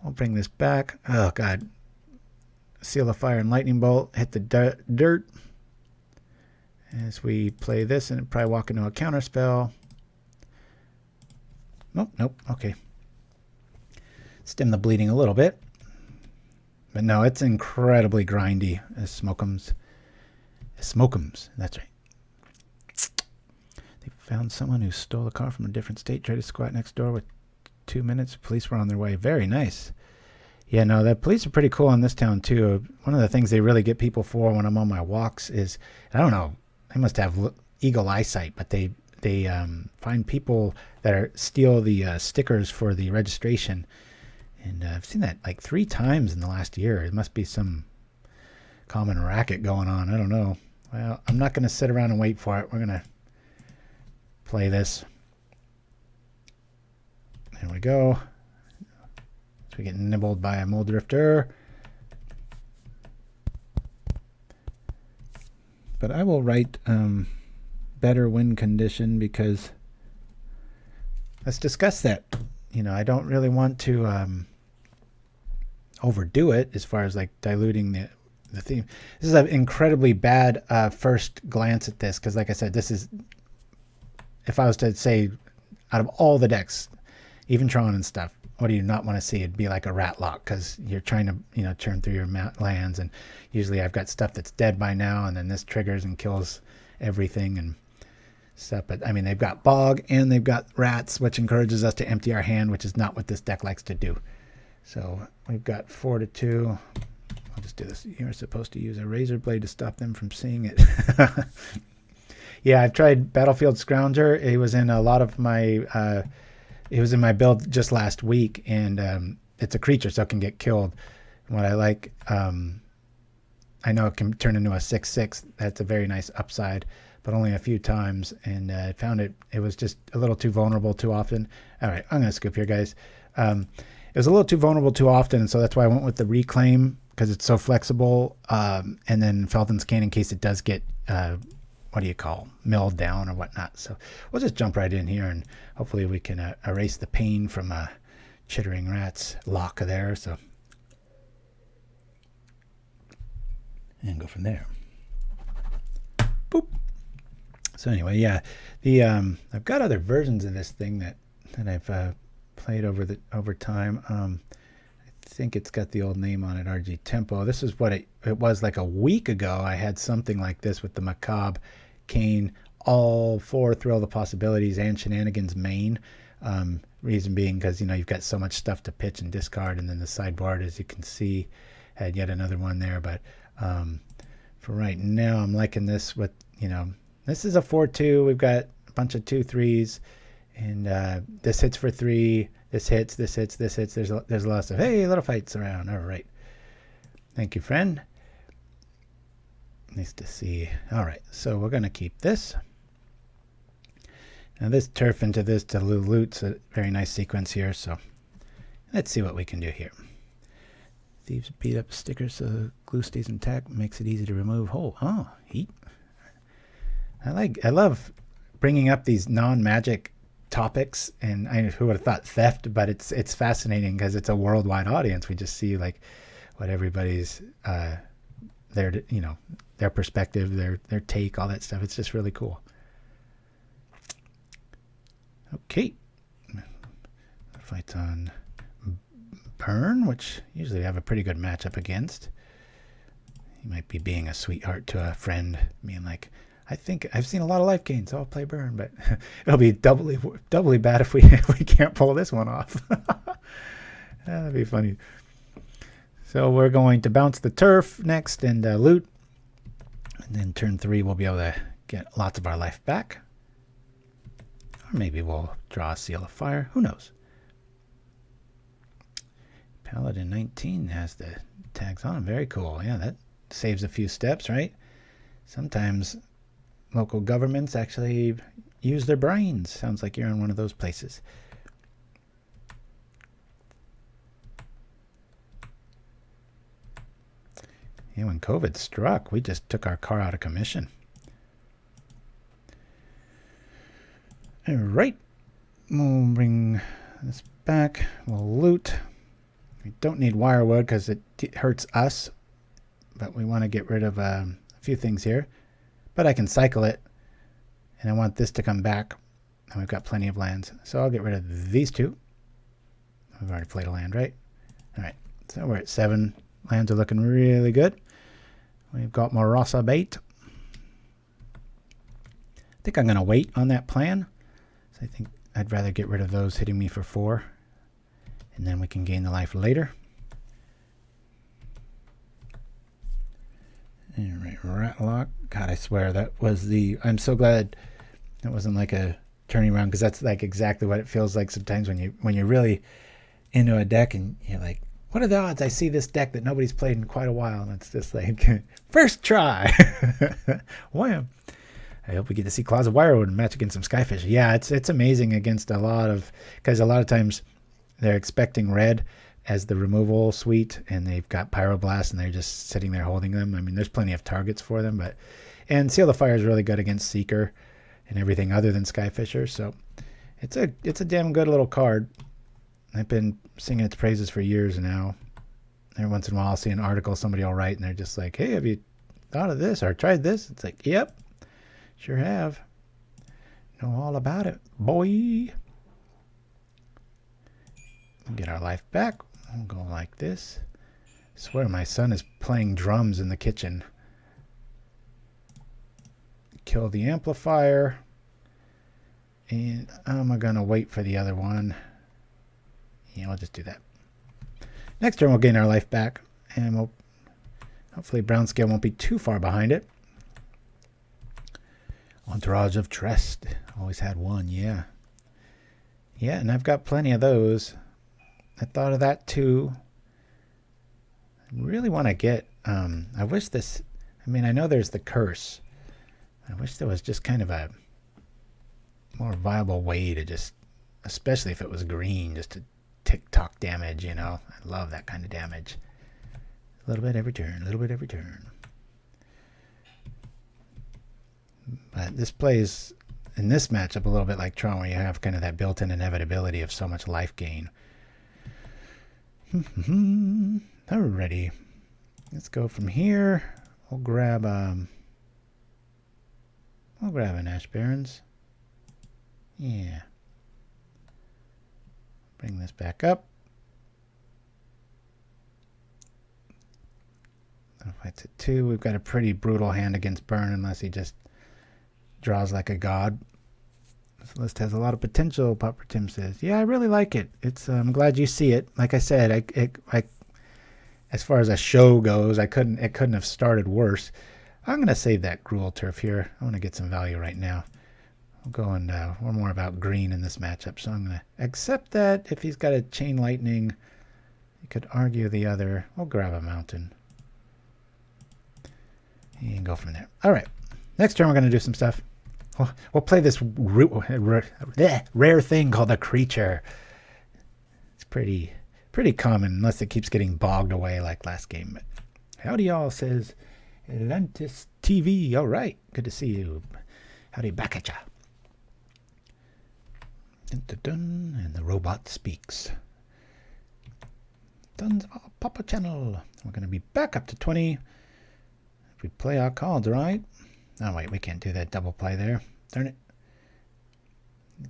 I'll bring this back. Oh, God. Seal of Fire and Lightning Bolt. Hit the dirt. As we play this, and probably walk into a counter spell. Nope. Okay. Stem the bleeding a little bit. But no, it's incredibly grindy as Smoke'ems. That's right. They found someone who stole a car from a different state, tried to squat next door with 2 minutes. Police were on their way. Very nice. Yeah, no, the police are pretty cool in this town, too. One of the things they really get people for when I'm on my walks is, I don't know, they must have eagle eyesight, but they find people that steal the stickers for the registration. And I've seen that like 3 times in the last year. It must be some common racket going on. I don't know. Well, I'm not going to sit around and wait for it. We're going to play this. There we go. So we get nibbled by a Moldrifter. But I will write better win condition because let's discuss that. You know, I don't really want to overdo it as far as like diluting the theme. This is an incredibly bad first glance at this because, like I said, this is, if I was to say out of all the decks, even Tron and stuff, what do you not want to see? It'd be like a rat lock because you're trying to, you know, churn through your lands, and usually I've got stuff that's dead by now, and then this triggers and kills everything and stuff. But I mean, they've got Bog and they've got Rats, which encourages us to empty our hand, which is not what this deck likes to do. So we've got 4-2. I'll just do this. You're supposed to use a razor blade to stop them from seeing it. Yeah, I've tried Battlefield Scrounger. It was in a lot of my it was in my build just last week, and it's a creature, so it can get killed. And what I like, I know it can turn into a 6/6. That's a very nice upside, but only a few times, and I found it was just a little too vulnerable too often. All right, I'm gonna scoop here, guys. It was a little too vulnerable too often, and so that's why I went with the Reclaim, because it's so flexible, and then Feldon's Cane in case it does get what do you call, milled down or whatnot. So we'll just jump right in here, and hopefully we can erase the pain from Chittering Rat's lock there. So, and go from there. Boop. So anyway, yeah, the I've got other versions of this thing that I've played over time. I think it's got the old name on it, RG Tempo. This is what it was like a week ago. I had something like this with the Macabre, Cane, all 4 Thrill the Possibilities, and Shenanigans main. Reason being because, you know, you've got so much stuff to pitch and discard, and then the sideboard, as you can see, had yet another one there. But for right now, I'm liking this with, you know, this is a 4/2. We've got a bunch of 2/3s, and this hits for 3. This hits, this hits, this hits. There's a lot of stuff. Hey, little fights around. All right. Thank you, friend. Nice to see. All right, so we're going to keep this. Now this turf into this to loot's a very nice sequence here, so let's see what we can do here. Thieves beat up stickers so the glue stays intact, makes it easy to remove. Oh, heat. I love bringing up these non-magic topics, and who would have thought theft, but it's fascinating because it's a worldwide audience. We just see like what everybody's their, you know, their perspective, their take, all that stuff. It's just really cool. Okay, fight on Burn, which usually have a pretty good matchup against. He might be being a sweetheart to a friend, being like, I think I've seen a lot of life gains, so I'll play Burn, but it'll be doubly bad if we can't pull this one off. That'd be funny. So we're going to bounce the turf next and loot, and then turn 3 we'll be able to get lots of our life back, or maybe we'll draw a Seal of Fire. Who knows? Paladin 19 has the tags on. Very cool. Yeah, that saves a few steps, right? Sometimes local governments actually use their brains. Sounds like you're in one of those places. Yeah, when COVID struck, we just took our car out of commission. All right. We'll bring this back. We'll loot. We don't need Wirewood because it hurts us, but we want to get rid of a few things here. But I can cycle it, and I want this to come back, and we've got plenty of lands. So I'll get rid of these 2. We've already played a land, right? All right, so we're at 7. Lands are looking really good. We've got Murasa bait. I think I'm going to wait on that plan. So I think I'd rather get rid of those hitting me for 4, and then we can gain the life later. All right, Ratlock. God, I swear that was I'm so glad that wasn't like a turning around, because that's like exactly what it feels like sometimes when you're really into a deck and you're like, what are the odds I see this deck that nobody's played in quite a while? And it's just like, first try. Wham. I hope we get to see Claws of Wirewood and match against some Skyfish. Yeah, it's amazing against a lot of, because a lot of times they're expecting red as the removal suite, and they've got Pyroblast, and they're just sitting there holding them. I mean, there's plenty of targets for them, and Seal of Fire is really good against Seeker and everything other than Skyfisher. So it's a damn good little card. I've been singing its praises for years now. Every once in a while I'll see an article somebody will write, and they're just like, hey, have you thought of this or tried this? It's like, yep, sure have. Know all about it, boy. Get our life back. We'll go like this. I swear my son is playing drums in the kitchen. Kill the amplifier. And I'm going to wait for the other one. Yeah, we'll just do that. Next turn we'll gain our life back, and we'll hopefully Brownscale won't be too far behind it. Entourage of Trest. Always had one, yeah. Yeah, and I've got plenty of those. I thought of that too. I really want to get, I wish this, I mean, I know there's the curse. I wish there was just kind of a more viable way to just, especially if it was green, just to tick-tock damage, you know. I love that kind of damage. A little bit every turn, a little bit every turn. But this plays, in this matchup, a little bit like Tron, where you have kind of that built-in inevitability of so much life gain. Alrighty. Let's go from here. We'll grab an Ash Barrens. Yeah. Bring this back up. Fights at 2. We've got a pretty brutal hand against Burn unless he just draws like a god. This list has a lot of potential, Pauper Tim says. Yeah, I really like it. It's I'm glad you see it. Like I said, I as far as a show goes, it couldn't have started worse. I'm going to save that Gruul Turf here. I want to get some value right now. We'll go and we're more about green in this matchup, so I'm going to accept that. If he's got a Chain Lightning, you could argue the other. We'll grab a Mountain. And go from there. All right. Next turn, we're going to do some stuff. We'll play this rare thing called a creature. It's pretty common, unless it keeps getting bogged away like last game. But howdy, y'all, says Atlantis TV. All right. Good to see you. Howdy, back at ya. Dun, dun, dun, and the robot speaks. Tons of our Papa channel. We're going to be back up to 20. If we play our cards right. Oh, wait, we can't do that double play there. Darn it.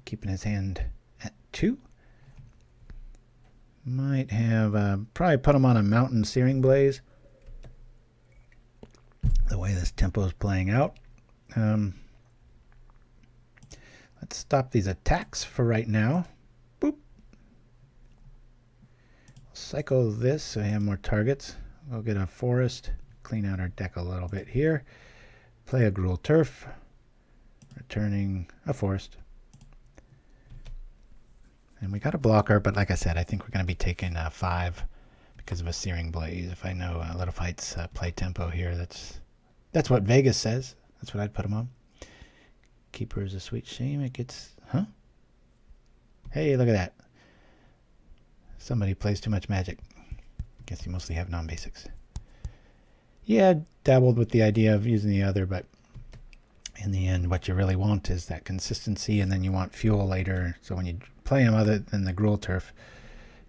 Keeping his hand at 2. Might have, probably put him on a Mountain Searing Blaze. The way this tempo is playing out. Let's stop these attacks for right now. Boop. Cycle this so we have more targets. We'll get a forest. Clean out our deck a little bit here. Play a Gruul Turf. Returning a forest. And we got a blocker, but like I said, I think we're going to be taking 5 because of a Searing Blaze. If I know Little Fights play tempo here, that's what Vegas says. That's what I'd put him on. Keeper is a sweet shame. It gets, huh? Hey, look at that. Somebody plays too much Magic. Guess you mostly have non-basics. Yeah, dabbled with the idea of using the other, but in the end, what you really want is that consistency, and then you want fuel later. So when you play them other than the Gruul Turf,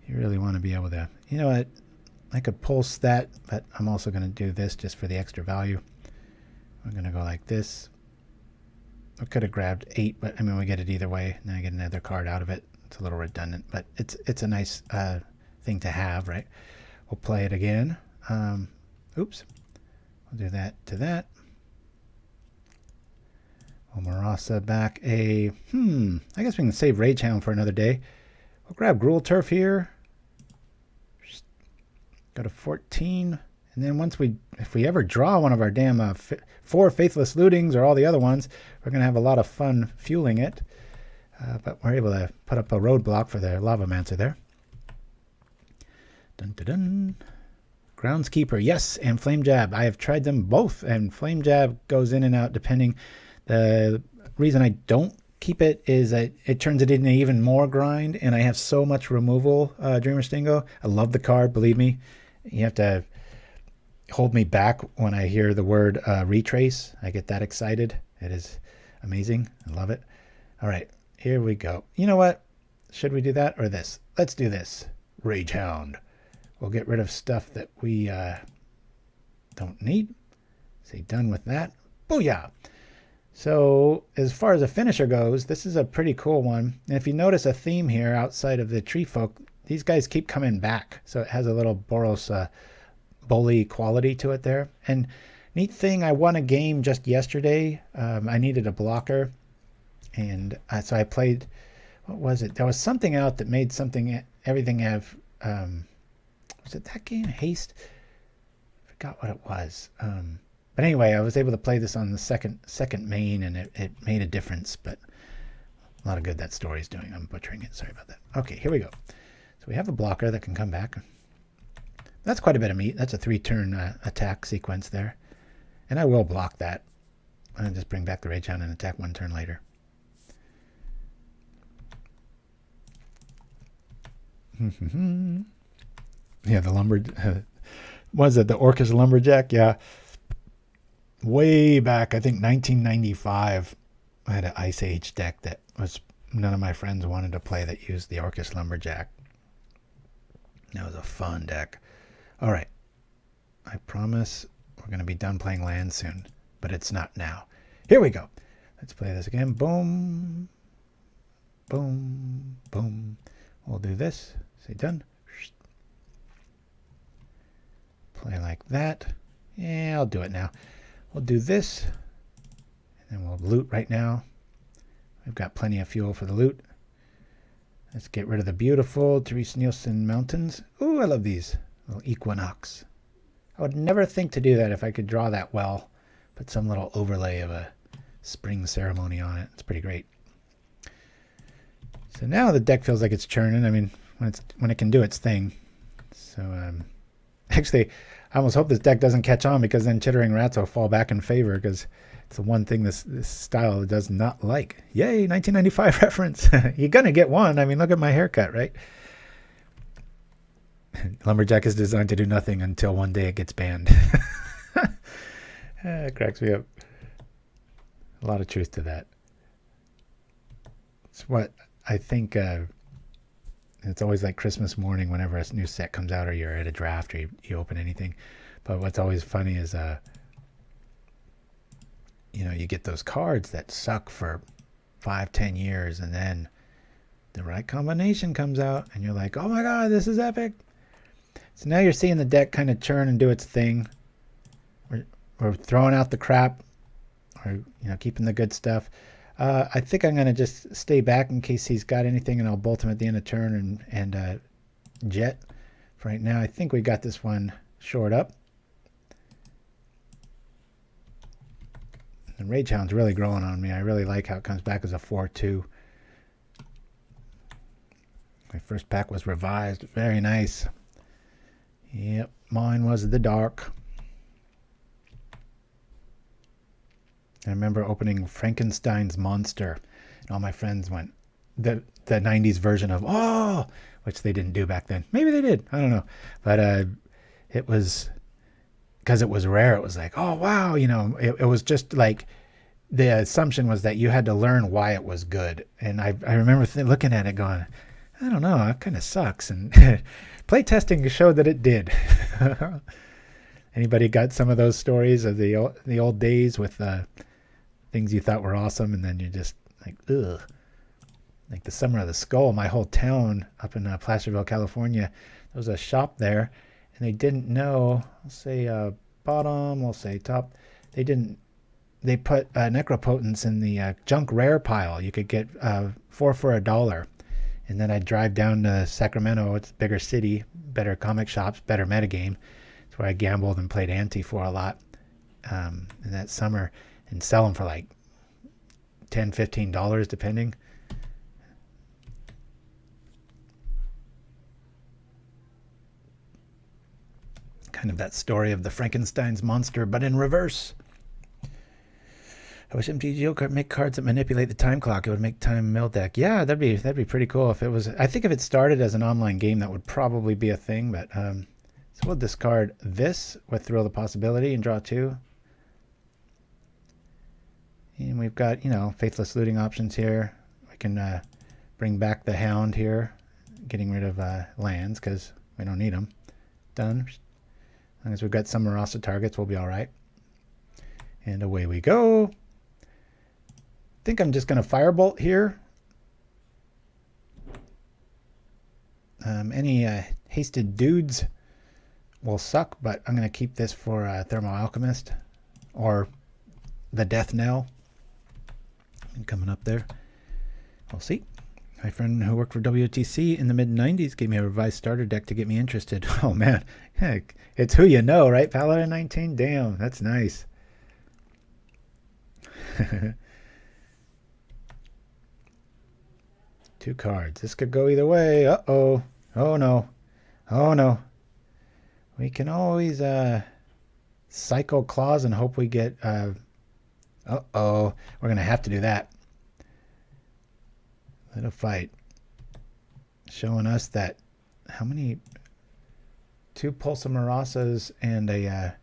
you really want to be able to, you know what, I could pulse that, but I'm also going to do this just for the extra value. We're going to go like this. I could have grabbed 8, but I mean, we get it either way. Now I get another card out of it. It's a little redundant, but it's a nice thing to have, right? We'll play it again. Oops. We'll do that to that. We'll Murasa back a, I guess we can save Rage-Hound for another day. We'll grab Gruul Turf here. Go to 14. And then if we ever draw one of our damn 4 Faithless Lootings or all the other ones, we're going to have a lot of fun fueling it. But we're able to put up a roadblock for the Lavamancer there. Dun dun dun. Groundskeeper, yes, and Flame Jab. I have tried them both, and Flame Jab goes in and out depending. The reason I don't keep it is that it turns it into even more grind, and I have so much removal, Dreamer Stingo. I love the card, believe me. You have to hold me back when I hear the word retrace. I get that excited. It is amazing. I love it. All right, here we go. You know what? Should we do that or this? Let's do this. Rage-Hound. We'll get rid of stuff that we don't need. Say done with that. Booyah! So as far as a finisher goes, this is a pretty cool one. And if you notice a theme here outside of the Treefolk, these guys keep coming back. So it has a little Boros bully quality to it there. And neat thing, I won a game just yesterday. I needed a blocker. And so I played, what was it? There was something out that made everything have, was it that game? Haste? I forgot what it was. But anyway, I was able to play this on the second main, and it made a difference. But a lot of good that story's doing. I'm butchering it. Sorry about that. Okay, here we go. So we have a blocker that can come back. That's quite a bit of meat. That's a 3-turn attack sequence there. And I will block that. And just bring back the Rage-Hound and attack 1 turn later. Yeah, the lumber... was it the Orcus Lumberjack? Yeah. Way back, I think 1995, I had an Ice Age deck that was... None of my friends wanted to play that used the Orcus Lumberjack. That was a fun deck. All right. I promise we're going to be done playing land soon, but it's not now. Here we go. Let's play this again. Boom. Boom. Boom. We'll do this. Say done. Play like that. Yeah, I'll do it now. We'll do this. And then we'll loot right now. We've got plenty of fuel for the loot. Let's get rid of the beautiful Therese Nielsen Mountains. Ooh, I love these. Little Equinox. I would never think to do that if I could draw that well. Put some little overlay of a spring ceremony on it. It's pretty great. So now the deck feels like it's churning. I mean, when it can do its thing. So actually, I almost hope this deck doesn't catch on, because then Chittering Rats will fall back in favor, because it's the one thing this style does not like. Yay, 1995 reference. You're going to get one. I mean, look at my haircut, right? Lumberjack is designed to do nothing until one day it gets banned. It cracks me up. A lot of truth to that. It's what I think... it's always like Christmas morning whenever a new set comes out, or you're at a draft, or you open anything. But what's always funny is... you get those cards that suck for 5-10 years, and then the right combination comes out, and you're like, oh my god, this is epic. So now you're seeing the deck kind of churn and do its thing. We're throwing out the crap, or keeping the good stuff. I think I'm going to just stay back in case he's got anything, and I'll bolt him at the end of turn and jet. For right now, I think we got this one shored up. And Rage-Hound's really growing on me. I really like how it comes back as a 4/2. My first pack was revised. Very nice. Yep, mine was the dark. I remember opening Frankenstein's Monster, and all my friends went, the 90s version of, oh, which they didn't do back then. Maybe they did. I don't know. But it was... because it was rare, it was like, oh wow, it was just like, the assumption was that you had to learn why it was good. And I remember looking at it going, I don't know, that kind of sucks. And play testing showed that it did. Anybody got some of those stories of the old days with things you thought were awesome, and then you're just like, ugh. Like the Summer of the Skull, my whole town up in Placerville, California, there was a shop there, and they didn't know, I'll say bottom, I'll say top, they put Necropotence in the junk rare pile. You could get 4 for $1. And then I'd drive down to Sacramento. It's a bigger city, better comic shops, better metagame. It's where I gambled and played ante for a lot in that summer, and sell them for like $10, $15 depending. Kind of that story of the Frankenstein's monster, but in reverse. I wish MTG could make cards that manipulate the time clock. It would make time mill deck. Yeah, that'd be pretty cool if it was. I think if it started as an online game, that would probably be a thing. But so we'll discard this with Thrill the Possibility and draw 2. And we've got, Faithless Looting options here. We can bring back the Hound here, getting rid of lands because we don't need them. Done. As long as we've got some Murasa targets, we'll be all right. And away we go. I think I'm just going to Firebolt here. Any hasted dudes will suck, but I'm going to keep this for Thermal Alchemist or the Death Knell. Coming up there. We'll see. My friend who worked for WTC in the mid-90s gave me a revised starter deck to get me interested. Oh, man. Heck, it's who you know, right? Paladin 19? Damn, that's nice. Two cards. This could go either way. Uh-oh. Oh, no. Oh, no. We can always cycle Claws and hope we get... uh-oh. We're going to have to do that. Little fight. Showing us that... How many... 2 Pulse of Murasas and a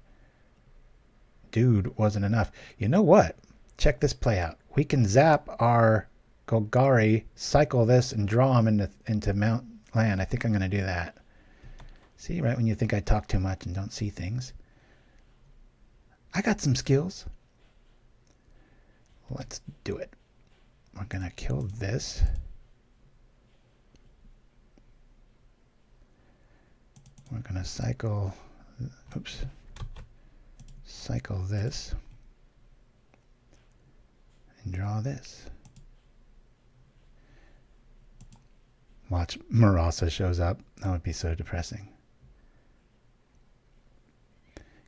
dude wasn't enough. You know what? Check this play out. We can zap our Golgari, cycle this, and draw him into Mount Land. I think I'm going to do that. See, right when you think I talk too much and don't see things. I got some skills. Let's do it. We're going to kill this. We're going to cycle, oops, cycle this and draw this. Watch Murasa shows up. That would be so depressing.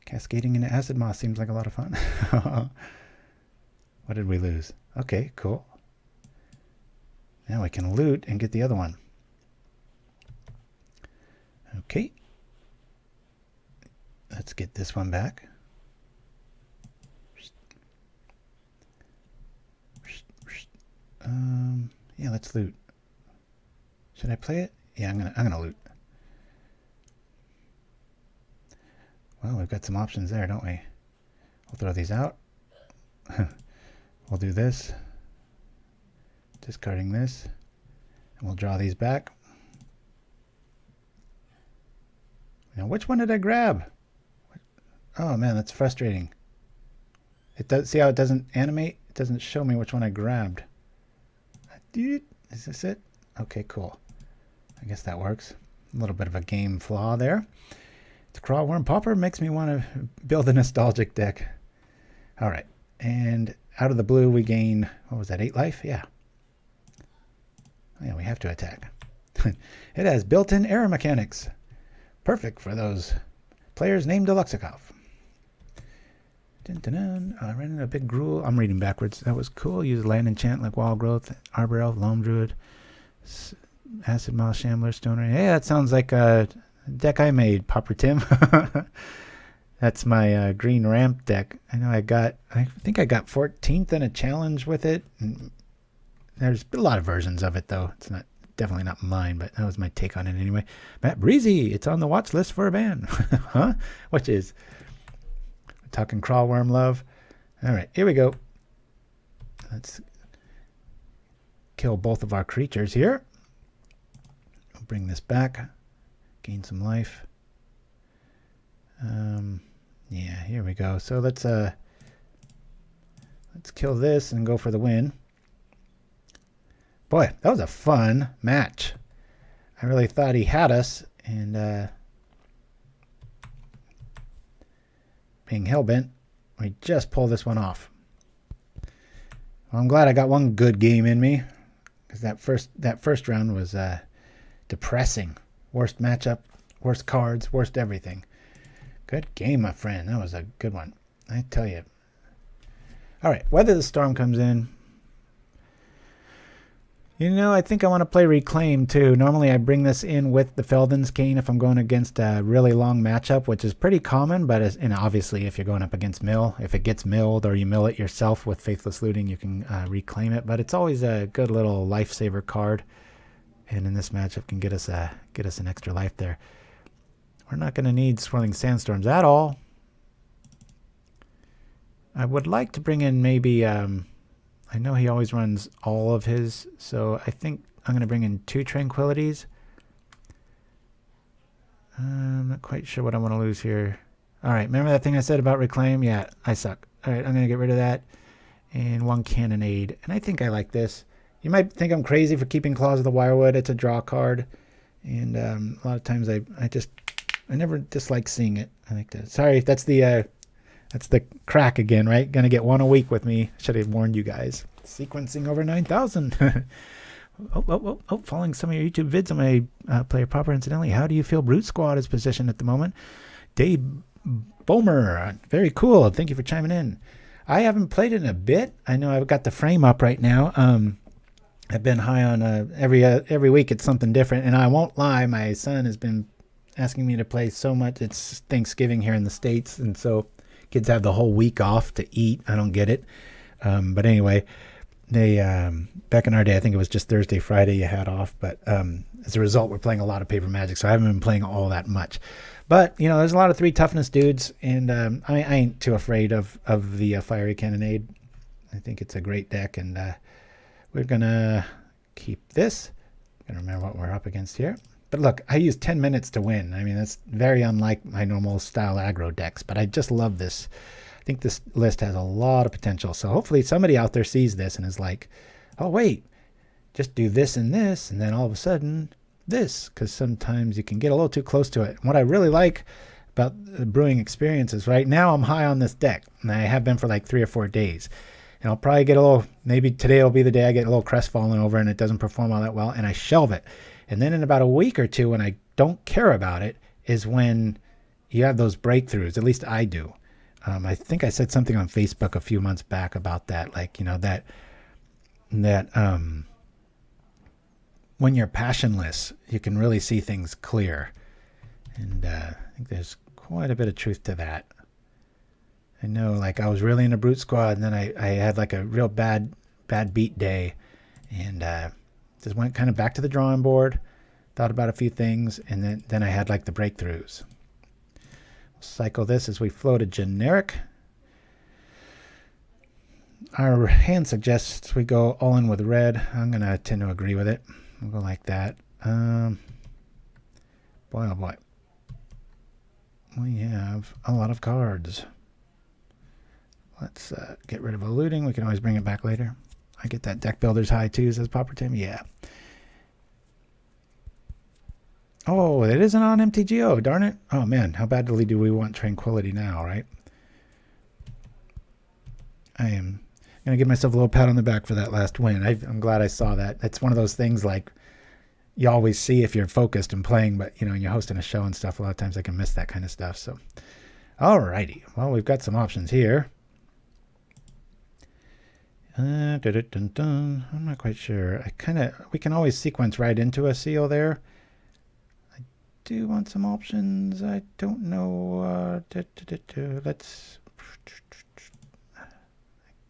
Cascading into Acid Moss seems like a lot of fun. What did we lose? Okay, cool. Now we can loot and get the other one. Okay. Let's get this one back. Yeah, let's loot. Should I play it? Yeah, I'm gonna loot. Well, we've got some options there, don't we? We'll throw these out. We'll do this. Discarding this. And we'll draw these back. Now, which one did I grab? Oh man, that's frustrating. It does. See how it doesn't animate? It doesn't show me which one I grabbed. Is this it? Okay, cool. I guess that works. A little bit of a game flaw there. It's Crawworm Pauper makes me want to build a nostalgic deck. All right, and out of the blue we gain, what was that, 8 life? Yeah. Yeah, we have to attack. It has built-in error mechanics. Perfect for those players named deluxeicoff. I ran into a big Gruul. I'm reading backwards. That was cool. Use land enchant like Wild Growth, Arbor Elf, Loam Druid, Acid Moss, Shambler, Stone Rain. Hey, that sounds like a deck I made, Pauper Tim. That's my green ramp deck. I know I think I got 14th in a challenge with it. And there's a lot of versions of it, though. It's definitely not mine, but that was my take on it anyway. Matt Breezy, it's on the watch list for a ban. Huh? Which is... Talking Crawworm love. All right, here we go. Let's kill both of our creatures here. I'll bring this back. Gain some life. Yeah, here we go. So let's kill this and go for the win. Boy, that was a fun match. I really thought he had us, and being hellbent, we just pull this one off. Well, I'm glad I got one good game in me, because that first round was depressing. Worst matchup, worst cards, worst everything. Good game, my friend. That was a good one, I tell you. All right, whether the storm comes in. You know, I think I want to play Reclaim too. Normally I bring this in with the Feldon's Cane if I'm going against a really long matchup, which is pretty common, but and obviously if you're going up against mill, if it gets milled or you mill it yourself with Faithless Looting, you can reclaim it. But it's always a good little lifesaver card, and in this matchup can get us an extra life there. We're not going to need Swirling Sandstorms at all. I would like to bring in maybe... I know he always runs all of his, so I think I'm going to bring in 2 Tranquilities. I'm not quite sure what I want to lose here. All right, remember that thing I said about Reclaim? Yeah, I suck. All right, I'm going to get rid of that. And 1 Cannonade. And I think I like this. You might think I'm crazy for keeping Claws of the Wirewood. It's a draw card. And a lot of times I never dislike seeing it. I like that. Sorry, that's the crack again, right? Gonna get 1 a week with me. Should have warned you guys. Sequencing over 9,000. Oh, following some of your YouTube vids on my player Pauper, incidentally. How do you feel Brute Squad is positioned at the moment? Dave Bomer, very cool. Thank you for chiming in. I haven't played it in a bit. I know I've got the frame up right now. I've been high on every week it's something different, and I won't lie, my son has been asking me to play so much. It's Thanksgiving here in the States, and so kids have the whole week off to eat. I don't get it. But anyway, they back in our day, I think it was just Thursday, Friday you had off. But as a result, we're playing a lot of Paper Magic, so I haven't been playing all that much. But, you know, there's a lot of 3 toughness dudes, and I ain't too afraid of the Fiery Cannonade. I think it's a great deck, and we're going to keep this. I'm going to remember what we're up against here. But look, I used 10 minutes to win. I mean, that's very unlike my normal style aggro decks, but I just love this. I think this list has a lot of potential. So hopefully somebody out there sees this and is like, oh, wait, just do this, and then all of a sudden this, because sometimes you can get a little too close to it. And what I really like about the brewing experience is right now I'm high on this deck, and I have been for like 3 or 4 days. And I'll probably get a little, maybe today will be the day I get a little crestfallen over and it doesn't perform all that well, and I shelve it. And then in about a week or two, when I don't care about it, is when you have those breakthroughs. At least I do. I think I said something on Facebook a few months back about that. Like, you know, that when you're passionless, you can really see things clear. And I think there's quite a bit of truth to that. I know, like, I was really in a brute squad, and then I had like a real bad beat day, and just went kind of back to the drawing board, thought about a few things, and then I had like the breakthroughs. Cycle this as we float a generic. Our hand suggests we go all in with red. I'm going to tend to agree with it. We'll go like that. Boy, oh boy. We have a lot of cards. Let's get rid of a looting. We can always bring it back later. I get that deck builder's high too, says Pauper Tim. Yeah. Oh, it isn't on MTG. Oh, darn it. Oh, man. How badly do we want Tranquility now, right? I am going to give myself a little pat on the back for that last win. I'm glad I saw that. It's one of those things like you always see if you're focused and playing, but, you know, you're hosting a show and stuff, a lot of times I can miss that kind of stuff. So, all righty. Well, we've got some options here. I'm not quite sure. We can always sequence right into a seal there. I do want some options. I don't know. Let's. I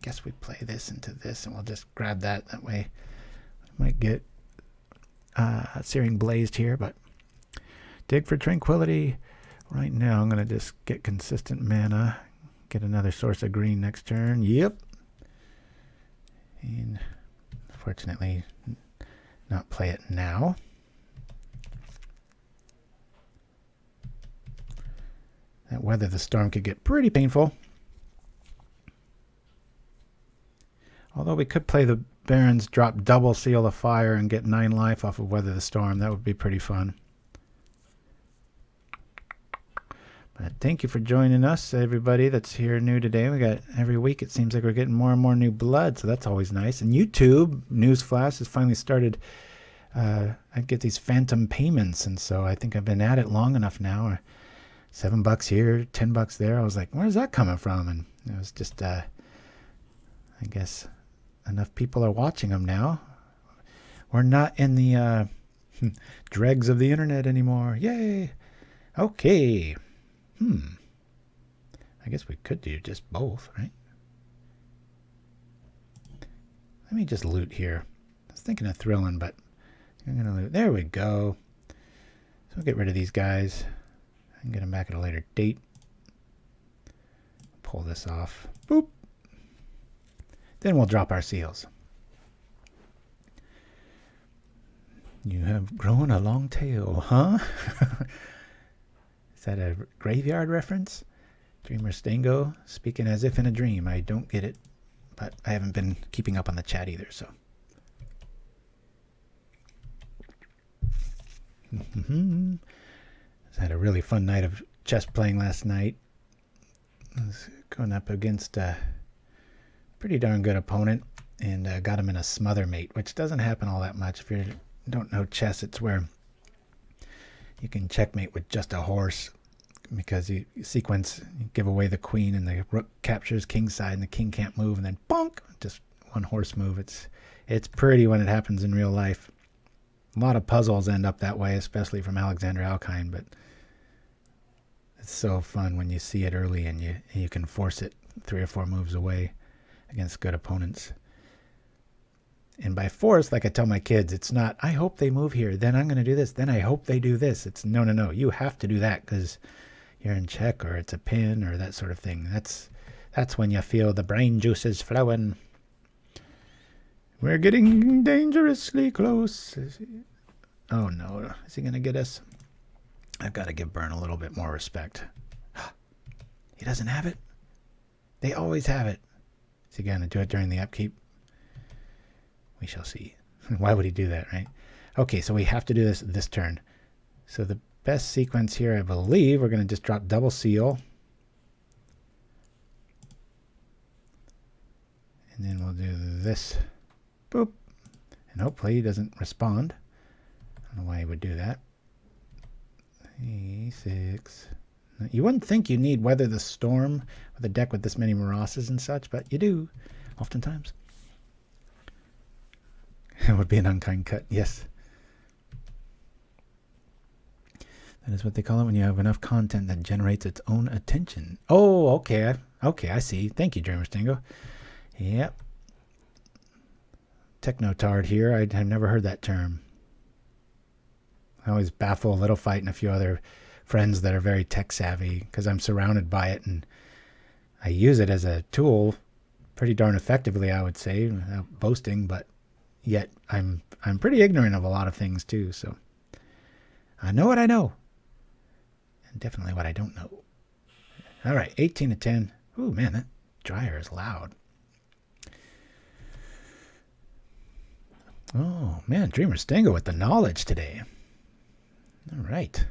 guess we play this into this, and we'll just grab that. That way, we might get Searing Blazed here, but dig for Tranquility. Right now, I'm gonna just get consistent mana. Get another source of green next turn. Yep. And fortunately, not play it now. That Weather the Storm could get pretty painful. Although we could play the Barrens, drop double Seal of Fire, and get 9 life off of Weather the Storm. That would be pretty fun. But thank you for joining us, everybody that's here new today. We got every week, it seems like we're getting more and more new blood, so that's always nice. And YouTube, Newsflash, has finally started. I get these phantom payments, and so I think I've been at it long enough now. $7 here, $10 there. I was like, where's that coming from? And it was just, I guess, enough people are watching them now. We're not in the dregs of the internet anymore. Yay! Okay. I guess we could do just both, right? Let me just loot here. I was thinking of thrilling, but I'm going to loot. There we go. So we'll get rid of these guys. I can get them back at a later date. Pull this off. Boop. Then we'll drop our seals. You have grown a long tail, huh? Is that a graveyard reference? Dreamer Stango, speaking as if in a dream. I don't get it, but I haven't been keeping up on the chat either, so. Had a really fun night of chess playing last night. I was going up against a pretty darn good opponent, and got him in a smother mate, which doesn't happen all that much. If you don't know chess, it's where you can checkmate with just a horse, because you sequence, you give away the queen, and the rook captures kingside, and the king can't move, and then bonk, just one horse move. It's pretty when it happens in real life. A lot of puzzles end up that way, especially from Alexander Alkine, but it's so fun when you see it early and you can force it 3 or 4 moves away against good opponents. And by force, like I tell my kids, it's not, I hope they move here, then I'm going to do this, then I hope they do this. It's no. You have to do that because you're in check, or it's a pin, or that sort of thing. That's when you feel the brain juices flowing. We're getting dangerously close. Oh no, is he going to get us? I've got to give Burn a little bit more respect. He doesn't have it? They always have it. Is he going to do it during the upkeep? We shall see. Why would he do that, right? Okay, so we have to do this turn. So the best sequence here, I believe, we're going to just drop double seal. And then we'll do this. Boop. And hopefully he doesn't respond. I don't know why he would do that. 6. You wouldn't think you need Weather the Storm with a deck with this many Marasas and such, but you do, oftentimes. It would be an unkind cut, yes. That is what they call it when you have enough content that generates its own attention. Oh, okay. Okay, I see. Thank you, Dreamer Stingo. Yep. Technotard here. I've never heard that term. I always baffle Little Fight and a few other friends that are very tech savvy because I'm surrounded by it and I use it as a tool pretty darn effectively, I would say, without boasting, but yet I'm pretty ignorant of a lot of things too, so I know what I know and definitely what I don't know. All right, 18 to 10. Ooh, man, that dryer is loud. Oh, man, Dreamer Stingo with the knowledge today. All right.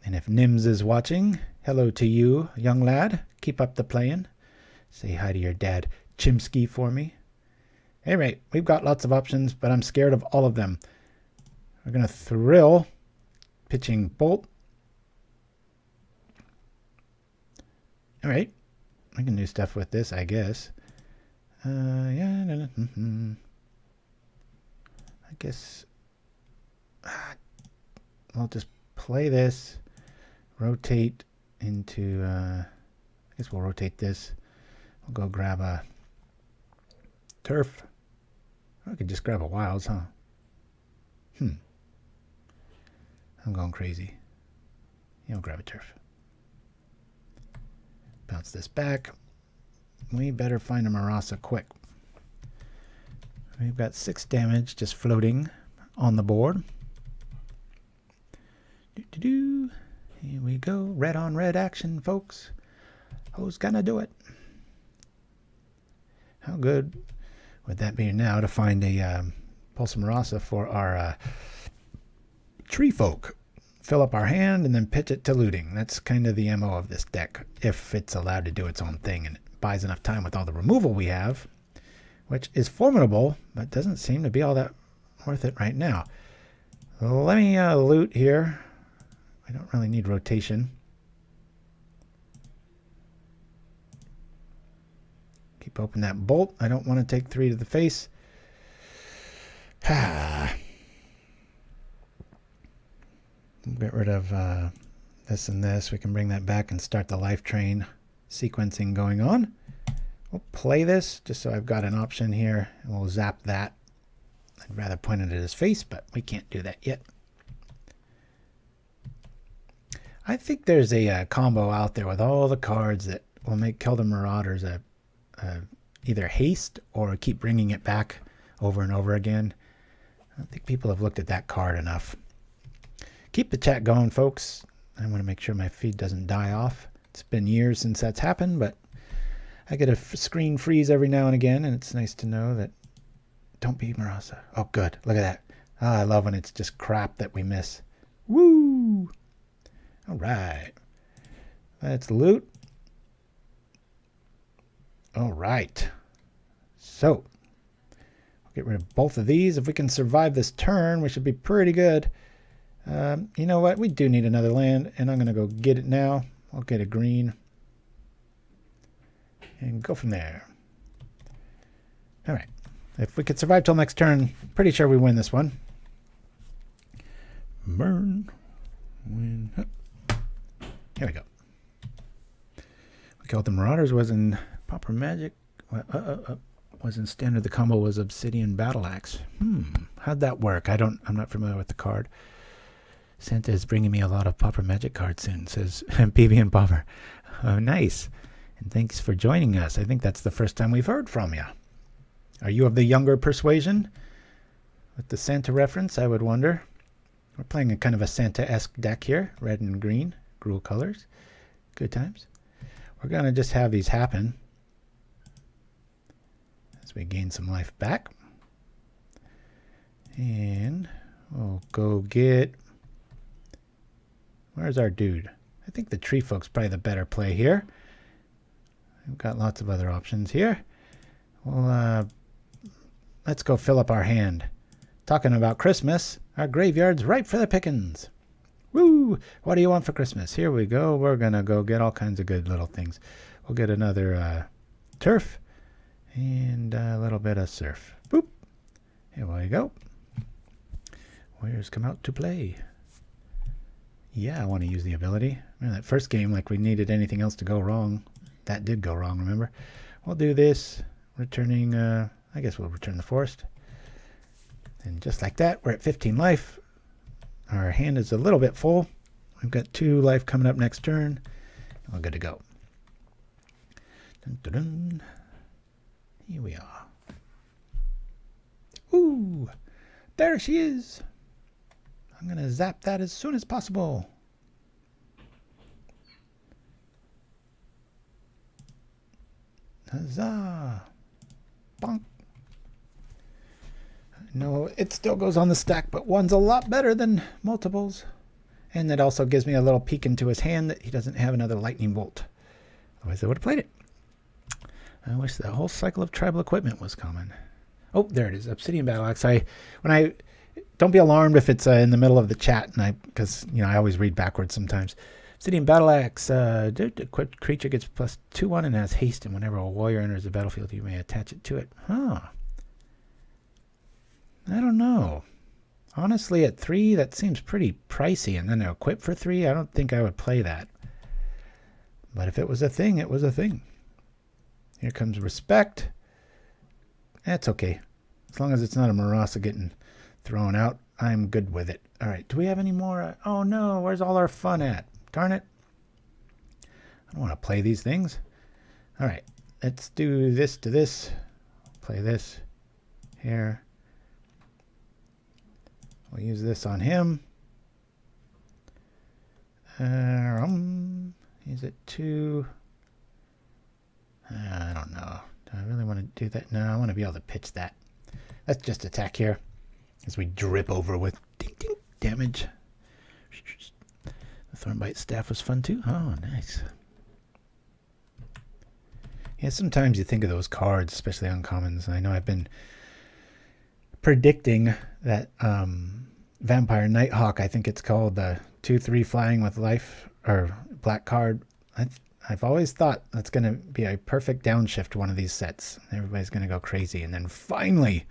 And if Nims is watching, hello to you, young lad. Keep up the playing. Say hi to your dad, Chimsky, for me. Anyway, we've got lots of options, but I'm scared of all of them. We're going to thrill, pitching Bolt. All right. I can do stuff with this, I guess. Yeah. I guess I'll just play this, rotate into, I guess we'll rotate this. We'll go grab a turf. I could just grab a wilds, huh? I'm going crazy. You'll grab a turf. Bounce this back. We better find a Murasa quick. We've got 6 damage just floating on the board. Here we go. Red on red action, folks. Who's gonna do it? How good would that be now to find a Pulse of Murasa for our Treefolk? Fill up our hand and then pitch it to looting. That's kind of the MO of this deck, if it's allowed to do its own thing and it buys enough time with all the removal we have, which is formidable, but doesn't seem to be all that worth it right now. Let me loot here. I don't really need rotation. Keep open that bolt. I don't want to take 3 to the face. Get rid of this and this. We can bring that back and start the life train sequencing going on. We'll play this just so I've got an option here, and we'll zap that. I'd rather point it at his face, but we can't do that yet. I think there's a combo out there with all the cards that will make Kill the Marauders either haste or keep bringing it back over and over again. I don't think people have looked at that card enough. Keep the chat going, folks. I want to make sure my feed doesn't die off. It's been years since that's happened, but I get a screen freeze every now and again, and it's nice to know that don't be Murasa. Oh, good. Look at that. Oh, I love when it's just crap that we miss. Woo! All right. Let's loot. All right. So, we'll get rid of both of these. If we can survive this turn, we should be pretty good. You know what? We do need another land, and I'm going to go get it now. I'll get a green and go from there. All right. If we could survive till next turn, pretty sure we win this one. Burn. Win. Here we go. We killed the Marauders. Was in Pauper Magic. Was in Standard. The combo was Obsidian Battle Axe. How'd that work? I'm not familiar with the card. Santa is bringing me a lot of Pauper Magic cards soon, says PB and Pauper. Oh, nice. And thanks for joining us. I think that's the first time we've heard from you. Are you of the younger persuasion? With the Santa reference, I would wonder. We're playing a kind of a Santa-esque deck here. Red and green. Gruul colors. Good times. We're going to just have these happen as we gain some life back. And we'll go get... Where's our dude? I think the Treefolk's probably the better play here. We've got lots of other options here. Well, let's go fill up our hand. Talking about Christmas, our graveyard's ripe for the pickings. Woo! What do you want for Christmas? Here we go. We're going to go get all kinds of good little things. We'll get another turf and a little bit of surf. Boop! Here we go. Warriors come out to play. Yeah, I want to use the ability. Man, that first game, like we needed anything else to go wrong. That did go wrong, remember? We'll do this. Returning, I guess we'll return the forest. And just like that, we're at 15 life. Our hand is a little bit full. We've got 2 life coming up next turn. We're good to go. Dun, dun, dun. Here we are. Ooh, there she is. I'm going to zap that as soon as possible. Huzzah. Bonk. No, it still goes on the stack, but one's a lot better than multiples. And it also gives me a little peek into his hand that he doesn't have another lightning bolt. Otherwise, I would have played it. I wish the whole cycle of tribal equipment was common. Oh, there it is. Obsidian Battle Axe. Don't be alarmed if it's in the middle of the chat, because I always read backwards sometimes. Obsidian Battle Axe. Equipped creature gets +2/1 and has haste, and whenever a warrior enters the battlefield, you may attach it to it. Huh. I don't know. Honestly, at 3, that seems pretty pricey, and then to equip for 3, I don't think I would play that. But if it was a thing, it was a thing. Here comes Respect. That's okay. As long as it's not a Murasa getting thrown out, I'm good with it. All right, do we have any more? Oh no, where's all our fun at? Darn it. I don't want to play these things. All right, let's do this to this. Play this here. We'll use this on him. Is it 2? I don't know. Do I really want to do that? No, I want to be able to pitch that. Let's just attack here as we drip over with ding, ding, damage. The Thornbite Staff was fun too. Oh, nice. Yeah, sometimes you think of those cards, especially uncommons. I know I've been predicting that Vampire Nighthawk, I think it's called, the 2/3 flying with life, or black card. I've always thought that's going to be a perfect downshift to one of these sets. Everybody's going to go crazy. And then finally,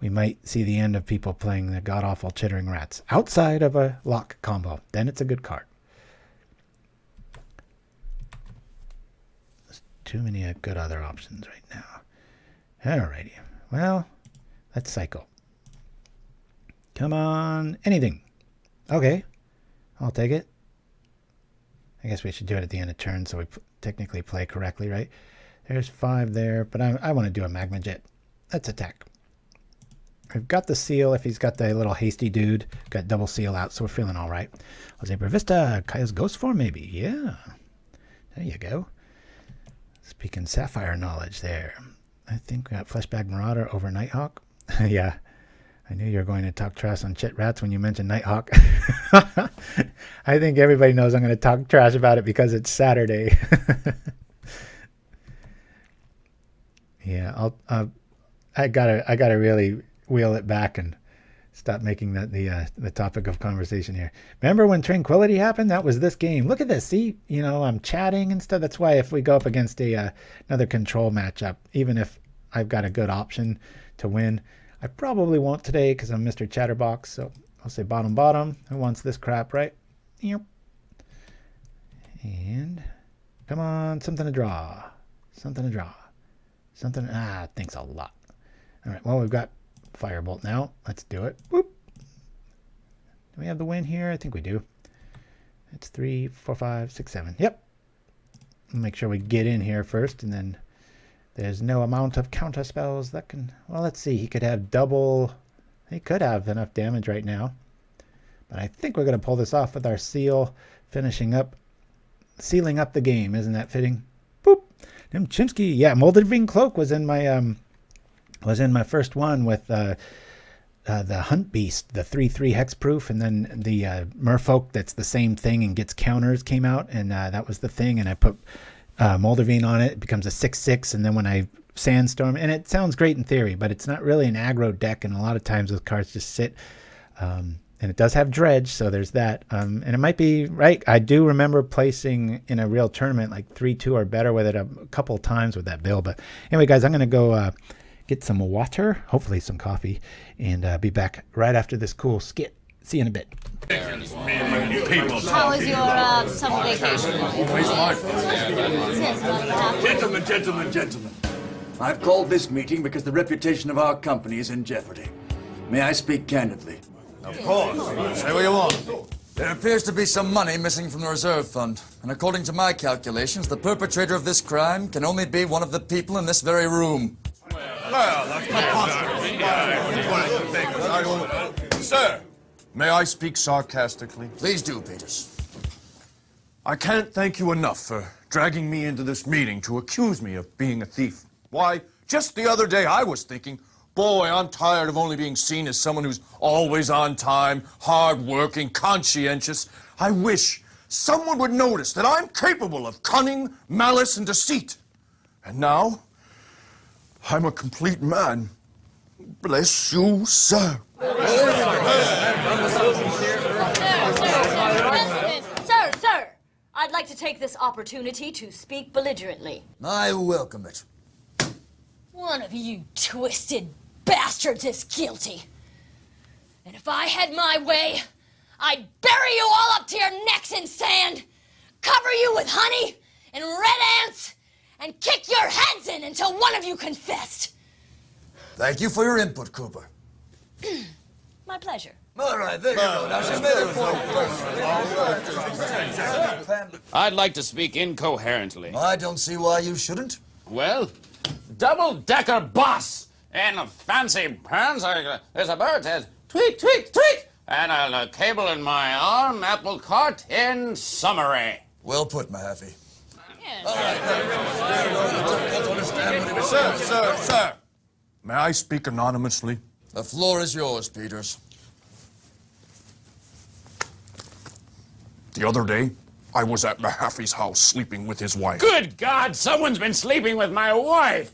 we might see the end of people playing the god-awful Chittering Rats outside of a lock combo. Then it's a good card. There's too many good other options right now. Alrighty. Well, let's cycle. Come on. Anything. Okay. I'll take it. I guess we should do it at the end of turn so we technically play correctly, right? There's 5 there, but I want to do a Magma Jet. Let's attack. I've got the seal if he's got the little hasty dude. Got double seal out, so we're feeling all right. Jose Brevista, Kaya's Ghost Form, maybe. Yeah. There you go. Speaking Sapphire knowledge there. I think we got Fleshbag Marauder over Nighthawk. Yeah. I knew you were going to talk trash on Chit Rats when you mentioned Nighthawk. I think everybody knows I'm going to talk trash about it because it's Saturday. Yeah, I gotta really wheel it back and Stop making that the topic of conversation here. Remember when Tranquility happened? That was this game. Look at this. See, I'm chatting and stuff. That's why if we go up against another control matchup, even if I've got a good option to win, I probably won't today because I'm Mr. Chatterbox. So I'll say bottom. Who wants this crap, right? Yep. And come on, something to draw. Thanks a lot. All right, well, we've got Firebolt now. Let's do it. Whoop. Do we have the win here? I think we do. It's 3, 4, 5, 6, 7. Yep. Make sure we get in here first, and then there's no amount of counter spells that can... Well, let's see. He could have double... He could have enough damage right now. But I think we're going to pull this off with our seal, sealing up the game. Isn't that fitting? Boop. Chimsky. Yeah, Molded Ring Cloak was in my first one with the Hunt Beast, the 3/3 hexproof, and then the Merfolk that's the same thing and gets counters came out, and that was the thing. And I put Moldervine on it. It becomes a 6/6, and then when I Sandstorm, and it sounds great in theory, but it's not really an aggro deck, and a lot of times those cards just sit. And it does have dredge, so there's that. And it might be right. I do remember placing in a real tournament like 3-2 or better with it a couple of times with that bill. But anyway, guys, I'm going to go get some water, hopefully some coffee, and be back right after this cool skit. See you in a bit. How was your summer vacation? Gentlemen. I've called this meeting because the reputation of our company is in jeopardy. May I speak candidly? Of course. Say what you want. There appears to be some money missing from the reserve fund. And according to my calculations, the perpetrator of this crime can only be one of the people in this very room. Well, that's preposterous. Sir, may I speak sarcastically? Please do, Peters. I can't thank you enough for dragging me into this meeting to accuse me of being a thief. Why, just the other day I was thinking, boy, I'm tired of only being seen as someone who's always on time, hard-working, conscientious. I wish someone would notice that I'm capable of cunning, malice, and deceit. And now, I'm a complete man. Bless you, sir. Sir, I'd like to take this opportunity to speak belligerently. I welcome it. One of you twisted bastards is guilty. And if I had my way, I'd bury you all up to your necks in sand, cover you with honey and red ants, and kick your heads in until one of you confessed. Thank you for your input, Cooper. My pleasure. All right, there you go. Now she's made her point. I'd like to speak incoherently. I don't see why you shouldn't. Well, double-decker bus and fancy pants. There's a bird that says, tweet, tweet, tweet, and a cable in my arm, apple cart in summary. Well put, Mahaffey. Sir. May I speak anonymously? The floor is yours, Peters. The other day, I was at Mahaffey's house sleeping with his wife. Good God, someone's been sleeping with my wife.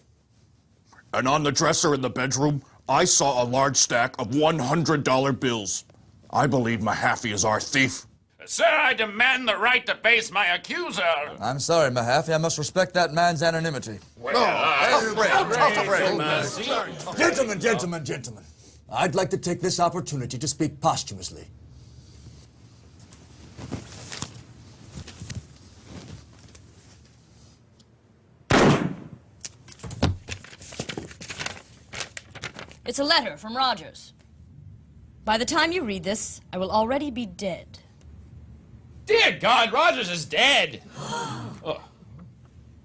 And on the dresser in the bedroom, I saw a large stack of $100 bills. I believe Mahaffey is our thief. Sir, I demand the right to face my accuser. I'm sorry, Mahaffey. I must respect that man's anonymity. Gentlemen. I'd like to take this opportunity to speak posthumously. It's a letter from Rogers. By the time you read this, I will already be dead. Dear God, Rogers is dead.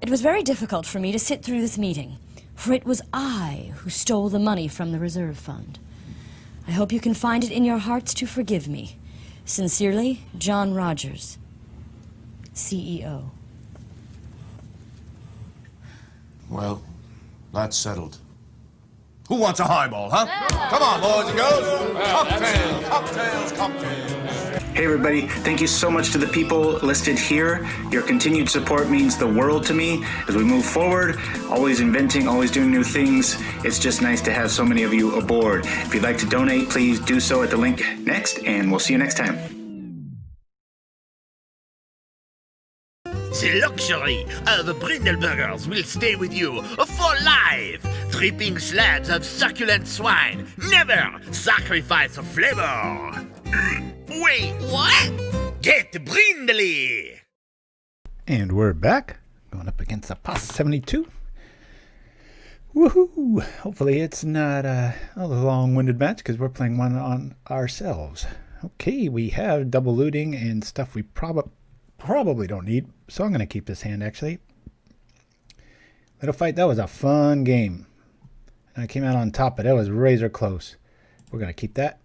It was very difficult for me to sit through this meeting, for it was I who stole the money from the reserve fund. I hope you can find it in your hearts to forgive me. Sincerely, John Rogers, CEO. Well, that's settled. Who wants a highball, huh? Come on, boys and girls. Cocktails. Hey everybody, thank you so much to the people listed here. Your continued support means the world to me as we move forward, always inventing, always doing new things. It's just nice to have so many of you aboard. If you'd like to donate, please do so at the link next, and we'll see you next time. The luxury of Brindleburgers will stay with you for life. Dripping slabs of succulent swine. Never sacrifice flavor. Wait, what? Get Brindley! And we're back, going up against the POS 72. Woohoo! Hopefully it's not a long-winded match because we're playing one on ourselves. Okay, we have double looting and stuff we probably don't need, so I'm going to keep this hand actually. Little fight, that was a fun game. And I came out on top, but it was razor close. We're going to keep that.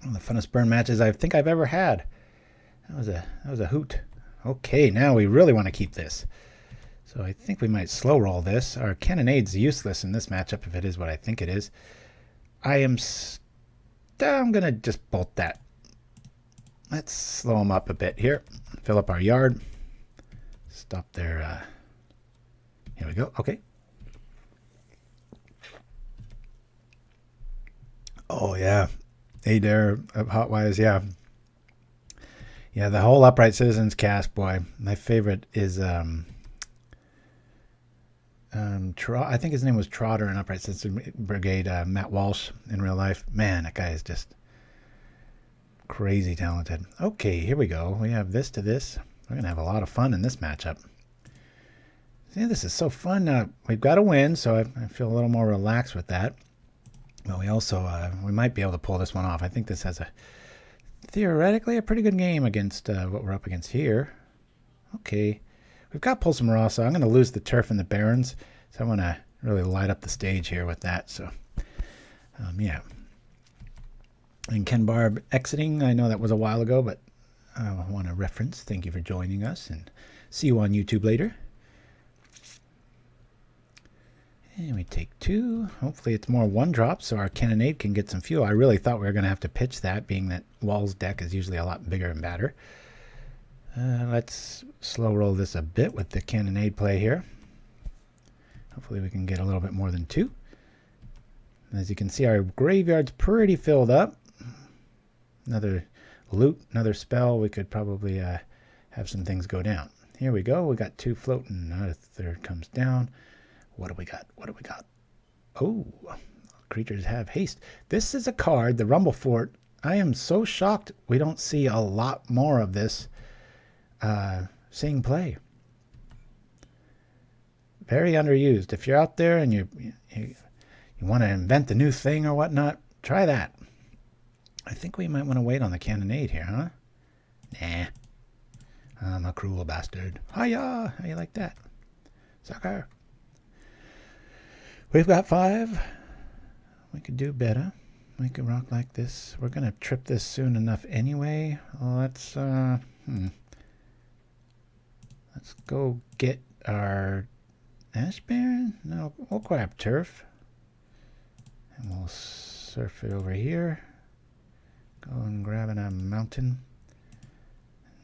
One of the funnest burn matches I think I've ever had. That was a hoot. Okay, now we really want to keep this. So I think we might slow roll this. Our Cannonade's useless in this matchup if it is what I think it is. I'm going to just bolt that. Let's slow them up a bit here. Fill up our yard. Stop there. Here we go. Okay. Oh, yeah. Hey there, Hotwise, yeah. Yeah, the whole Upright Citizens cast, boy. My favorite is, I think his name was Trotter in Upright Citizens Brigade, Matt Walsh in real life. Man, that guy is just crazy talented. Okay, here we go. We have this to this. We're going to have a lot of fun in this matchup. See, this is so fun. We've got to win, so I feel a little more relaxed with that. Well, we also, we might be able to pull this one off. I think this has theoretically a pretty good game against what we're up against here. Okay. We've got Pulse of Murasa. I'm going to lose the turf and the Barrens, so I want to really light up the stage here with that. So, yeah. And Ken Barb exiting. I know that was a while ago, but I want to reference. Thank you for joining us, and see you on YouTube later. And we take 2. Hopefully it's more 1-drop so our Cannonade can get some fuel. I really thought we were going to have to pitch that, being that Wall's deck is usually a lot bigger and badder. Let's slow roll this a bit with the Cannonade play here. Hopefully we can get a little bit more than 2. As you can see, our graveyard's pretty filled up. Another loot, another spell. We could probably have some things go down. Here we go. We got 2 floating. Another third comes down. What do we got? What do we got? Oh, creatures have haste. This is a card, the Rumble Fort. I am so shocked we don't see a lot more of this seeing play. Very underused. If you're out there and you want to invent a new thing or whatnot, try that. I think we might want to wait on the Cannonade here, huh? Nah. I'm a cruel bastard. Hiya! How you like that? Sucker. We've got 5. We could do better. We could rock like this. We're going to trip this soon enough anyway. Let's go get our Ash Barren. No, we'll grab Turf. And we'll surf it over here. Go and grab a mountain.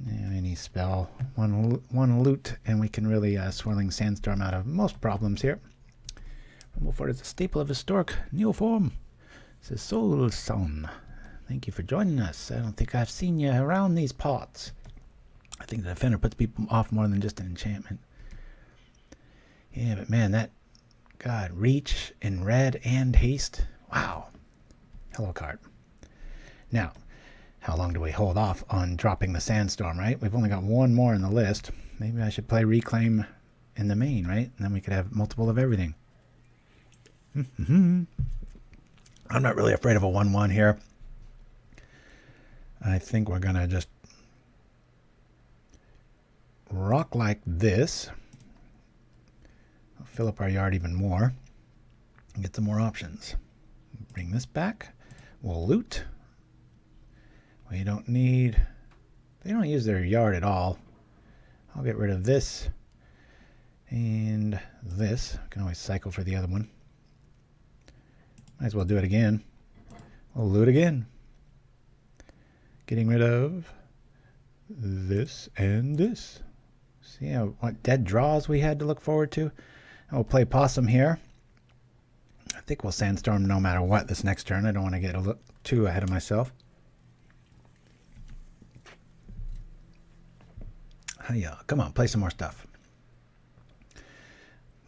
Yeah, any spell. One loot, and we can really Swirling Sandstorm out of most problems here. Rumble Fort is a staple of historic Neoform. This is Soul Son. Thank you for joining us. I don't think I've seen you around these parts. I think the Defender puts people off more than just an enchantment. Yeah, but man, that... God, Reach in red and haste. Wow. Hello card. Now, how long do we hold off on dropping the Sandstorm, right? We've only got 1 more in the list. Maybe I should play Reclaim in the main, right? And then we could have multiple of everything. I'm not really afraid of a 1-1 here. I think we're going to just rock like this. I'll fill up our yard even more and get some more options. Bring this back. We'll loot. We don't need... They don't use their yard at all. I'll get rid of this and this. I can always cycle for the other one. Might as well do it again. We'll loot again. Getting rid of this and this. See what dead draws we had to look forward to. And we'll play Possum here. I think we'll Sandstorm no matter what this next turn. I don't want to get too ahead of myself. Hiya. Come on, play some more stuff.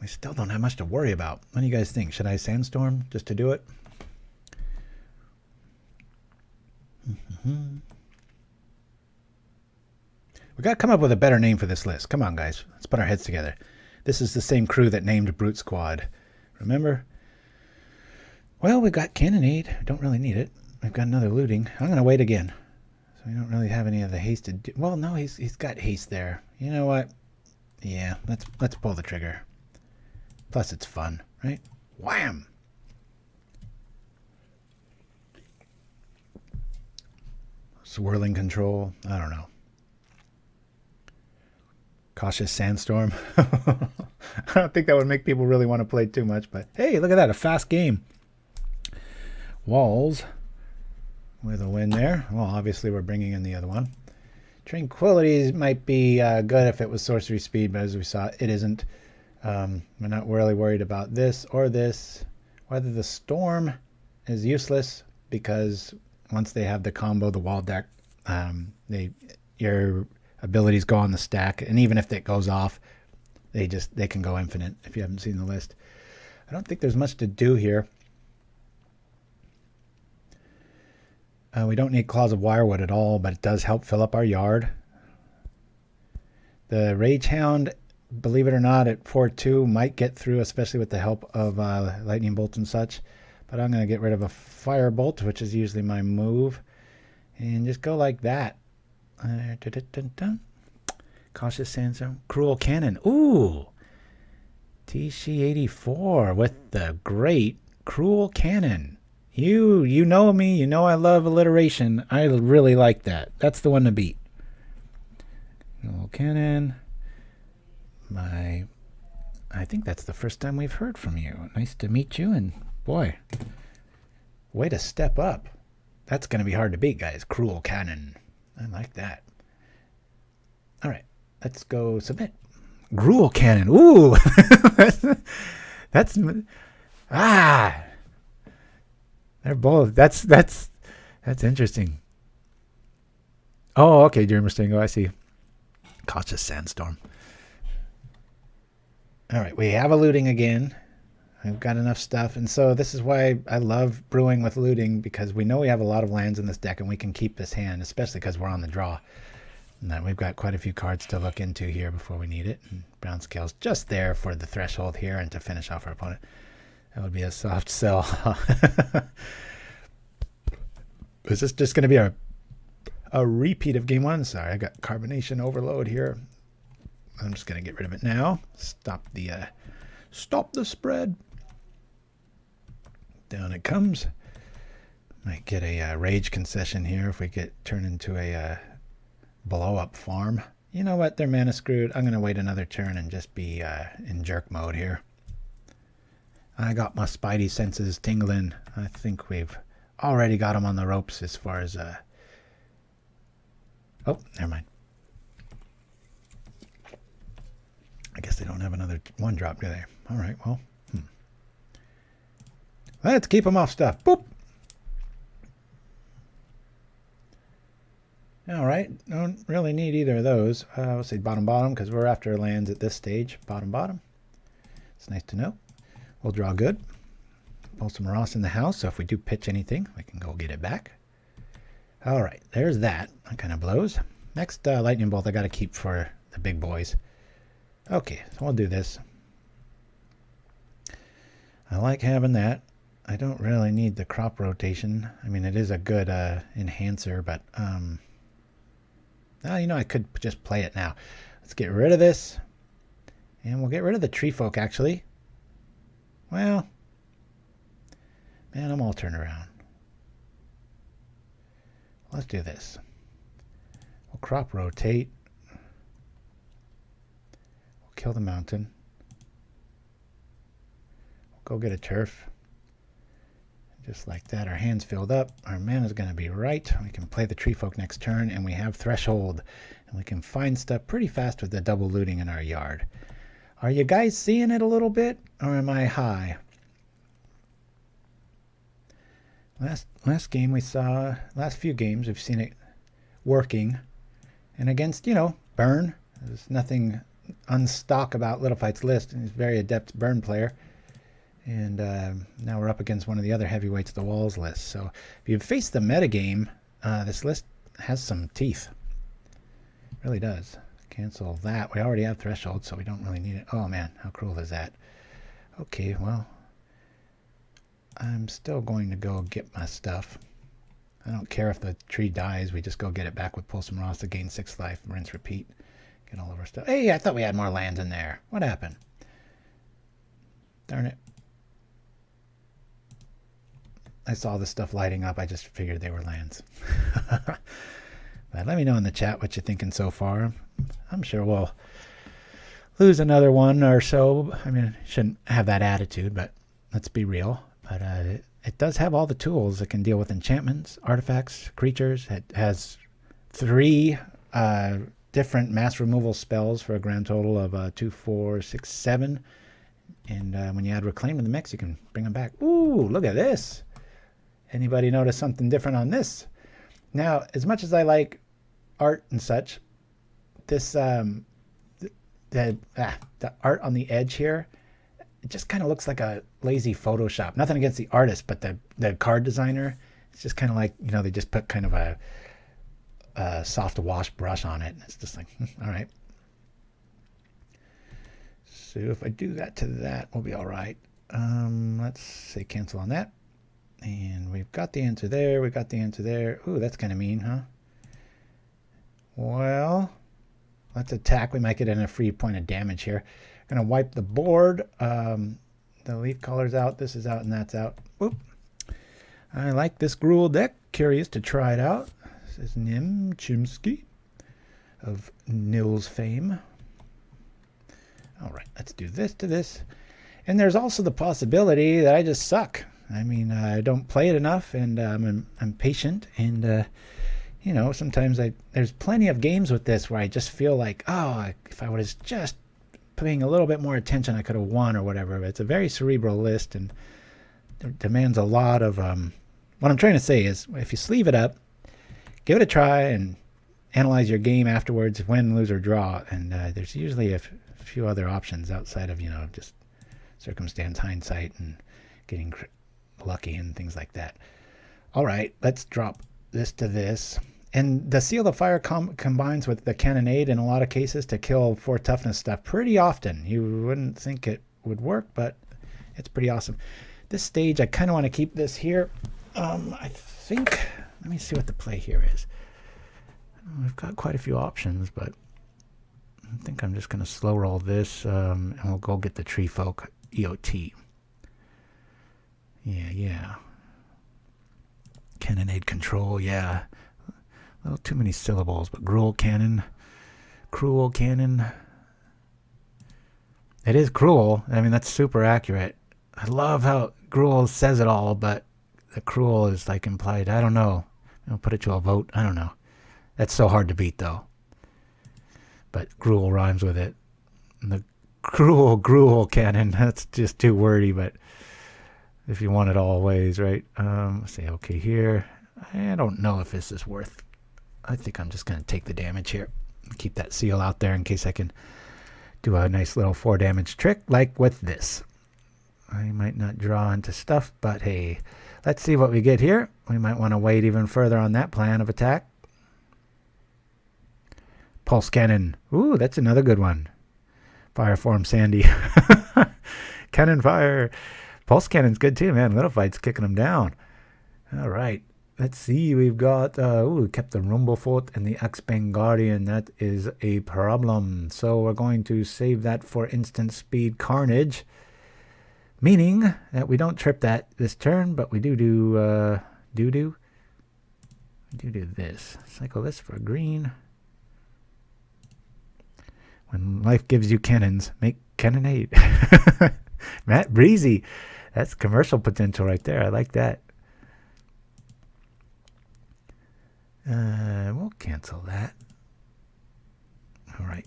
We still don't have much to worry about. What do you guys think? Should I Sandstorm just to do it? We got to come up with a better name for this list. Come on, guys. Let's put our heads together. This is the same crew that named Brute Squad. Remember? Well, we've got Cannonade. Don't really need it. We've got another looting. I'm going to wait again. So we don't really have any of the hasted... Well, no, he's got haste there. You know what? Yeah, let's pull the trigger. Plus, it's fun, right? Wham! Swirling control. I don't know. Cautious Sandstorm. I don't think that would make people really want to play too much, but hey, look at that, a fast game. Walls with a win there. Well, obviously we're bringing in the other one. Tranquility might be good if it was sorcery speed, but as we saw, it isn't. We're not really worried about this or this. Whether the storm is useless, because once they have the combo, the wall deck, your abilities go on the stack, and even if it goes off, they can go infinite. If you haven't seen the list, I don't think there's much to do here. We don't need Claws of Wirewood at all, but it does help fill up our yard. The Rage-Hound, believe it or not, at 4-2 might get through, especially with the help of lightning bolts and such. But I'm going to get rid of a Firebolt, which is usually my move, and just go like that. Cautious Sandstorm. Gruul Cannon. Ooh! TC84 with the great Gruul Cannon. You know me. You know I love alliteration. I really like that. That's the one to beat. Gruul Cannon. I think that's the first time we've heard from you. Nice to meet you, and boy, way to step up. That's going to be hard to beat, guys. Gruul Cannon. I like that. All right, let's go submit. Gruul Cannon. Ooh, that's they're both. That's interesting. Oh, okay, dear Mustango, I see. Cautious Sandstorm. All right, we have a looting again. I've got enough stuff, and so this is why I love brewing with looting, because we know we have a lot of lands in this deck, and we can keep this hand, especially because we're on the draw. And that we've got quite a few cards to look into here before we need it. And Brownscale's just there for the threshold here and to finish off our opponent. That would be a soft sell. Is this just going to be a repeat of game one? Sorry, I got carbonation overload here. I'm just going to get rid of it now. Stop the spread. Down it comes. Might get a rage concession here if we get turned into a blow up farm. You know what? They're mana screwed. I'm going to wait another turn and just be in jerk mode here. I got my spidey senses tingling. I think we've already got them on the ropes as far as... Oh, never mind. I guess they don't have another one drop, do they? All right, well. Let's keep them off stuff. Boop. All right, don't really need either of those. We'll say bottom, because we're after lands at this stage. Bottom. It's nice to know. We'll draw good. Pulse of Murasa in the house, so if we do pitch anything, we can go get it back. All right, there's that. That kind of blows. Next lightning bolt I got to keep for the big boys. Okay, so we'll do this. I like having that. I don't really need the crop rotation. I mean, it is a good enhancer, but you know, I could just play it now. Let's get rid of this, and we'll get rid of the Treefolk, actually. Well, man, I'm all turned around. Let's do this. We'll crop rotate. We'll kill the mountain. We'll go get a turf. Just like that, our hand's filled up. Our mana's going to be right. We can play the Treefolk next turn, and we have Threshold. And we can find stuff pretty fast with the double looting in our yard. Are you guys seeing it a little bit, or am I high? Last game we saw, last few games we've seen it working. And against, you know, Burn. There's nothing unstock about Little Fight's list. He's a very adept Burn player. And now we're up against one of the other heavyweights of the Walls list. So if you face the metagame, this list has some teeth. It really does. Cancel that. We already have Threshold, so we don't really need it. Oh man, how cruel is that? Okay, well, I'm still going to go get my stuff. I don't care if the tree dies. We just go get it back with Pulse of Murasa, gain 6 life, rinse, repeat. Get all of our stuff. Hey, I thought we had more lands in there. What happened? Darn it. I saw the stuff lighting up. I just figured they were lands. But let me know in the chat what you're thinking so far. I'm sure we'll lose another one or so. I mean, shouldn't have that attitude, but let's be real. But it does have all the tools that can deal with enchantments, artifacts, creatures. It has 3 different mass removal spells for a grand total of 2, 4, 6, 7. And when you add Reclaim to the mix, you can bring them back. Ooh, look at this. Anybody notice something different on this? Now, as much as I like art and such, this the art on the edge here, it just kind of looks like a lazy Photoshop. Nothing against the artist, but the card designer, it's just kind of like, you know, they just put kind of a soft wash brush on it. It's just like, all right. So if I do that to that, we'll be all right. Let's say cancel on that. And we've got the answer there. We've got the answer there. Ooh, that's kind of mean, huh? Well, let's attack. We might get in a free point of damage here. Going to wipe the board. The leaf color's out. This is out and that's out. Whoop. I like this Gruul deck. Curious to try it out. This is Nim Chimsky of Nils fame. All right, let's do this to this. And there's also the possibility that I just suck. I mean, I don't play it enough, and I'm patient, and you know, sometimes there's plenty of games with this where I just feel like, oh, if I was just paying a little bit more attention, I could have won or whatever. But it's a very cerebral list, and it demands a lot of. What I'm trying to say is, if you sleeve it up, give it a try, and analyze your game afterwards, win, lose, or draw. And there's usually a few other options outside of, you know, just circumstance, hindsight, and getting lucky and things like that. All right, let's drop this to this. And the Seal of Fire combines with the Cannonade in a lot of cases to kill 4 toughness stuff pretty often. You wouldn't think it would work, but it's pretty awesome. This stage, I kind of want to keep this here. I think, let me see what the play here is. We've got quite a few options, but I think I'm just going to slow roll this, and we'll go get the Treefolk EOT. Yeah. Cannonade control, yeah. A little too many syllables, but Gruul Cannon. Cruel Cannon. It is cruel. I mean, that's super accurate. I love how Gruul says it all, but the cruel is like implied. I don't know. I'll put it to a vote. I don't know. That's so hard to beat, though. But Gruul rhymes with it. And the Gruul Cannon, that's just too wordy, but if you want it all ways, right? Let's say okay here. I don't know if this is worth. I think I'm just going to take the damage here. Keep that seal out there in case I can do a nice little 4 damage trick like with this. I might not draw into stuff, but hey, let's see what we get here. We might want to wait even further on that plan of attack. Pulse Cannon. Ooh, that's another good one. Fire Form Sandy. Cannon Fire. Pulse Cannon's good too, man. Little Fight's kicking them down. All right. Let's see. We've got, we kept the Rumblefoot and the Axebane Guardian. That is a problem. So we're going to save that for instant speed carnage. Meaning that we don't trip that this turn, but we do this. Cycle this for green. When life gives you cannons, make Cannonade. Matt Breezy. That's commercial potential right there. I like that. We'll cancel that. All right.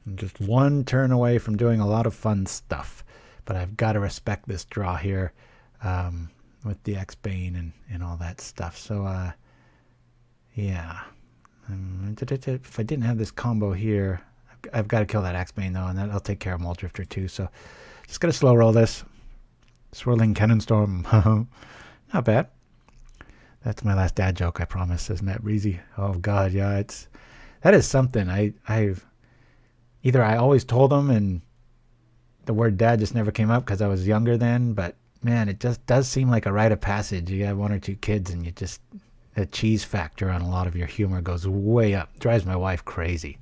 I'm just one turn away from doing a lot of fun stuff, but I've got to respect this draw here with the X-Bane and all that stuff. So, yeah. If I didn't have this combo here, I've got to kill that X-Bane, though, and that'll take care of Muldrifter, too. So, just going to slow roll this. Swirling Sandstorm. Not bad. That's my last dad joke, I promise, says Matt Breezy. Oh, God, yeah, that is something. I've either I always told them and the word dad just never came up because I was younger then, but man, it just does seem like a rite of passage. You have one or two kids and the cheese factor on a lot of your humor goes way up. Drives my wife crazy.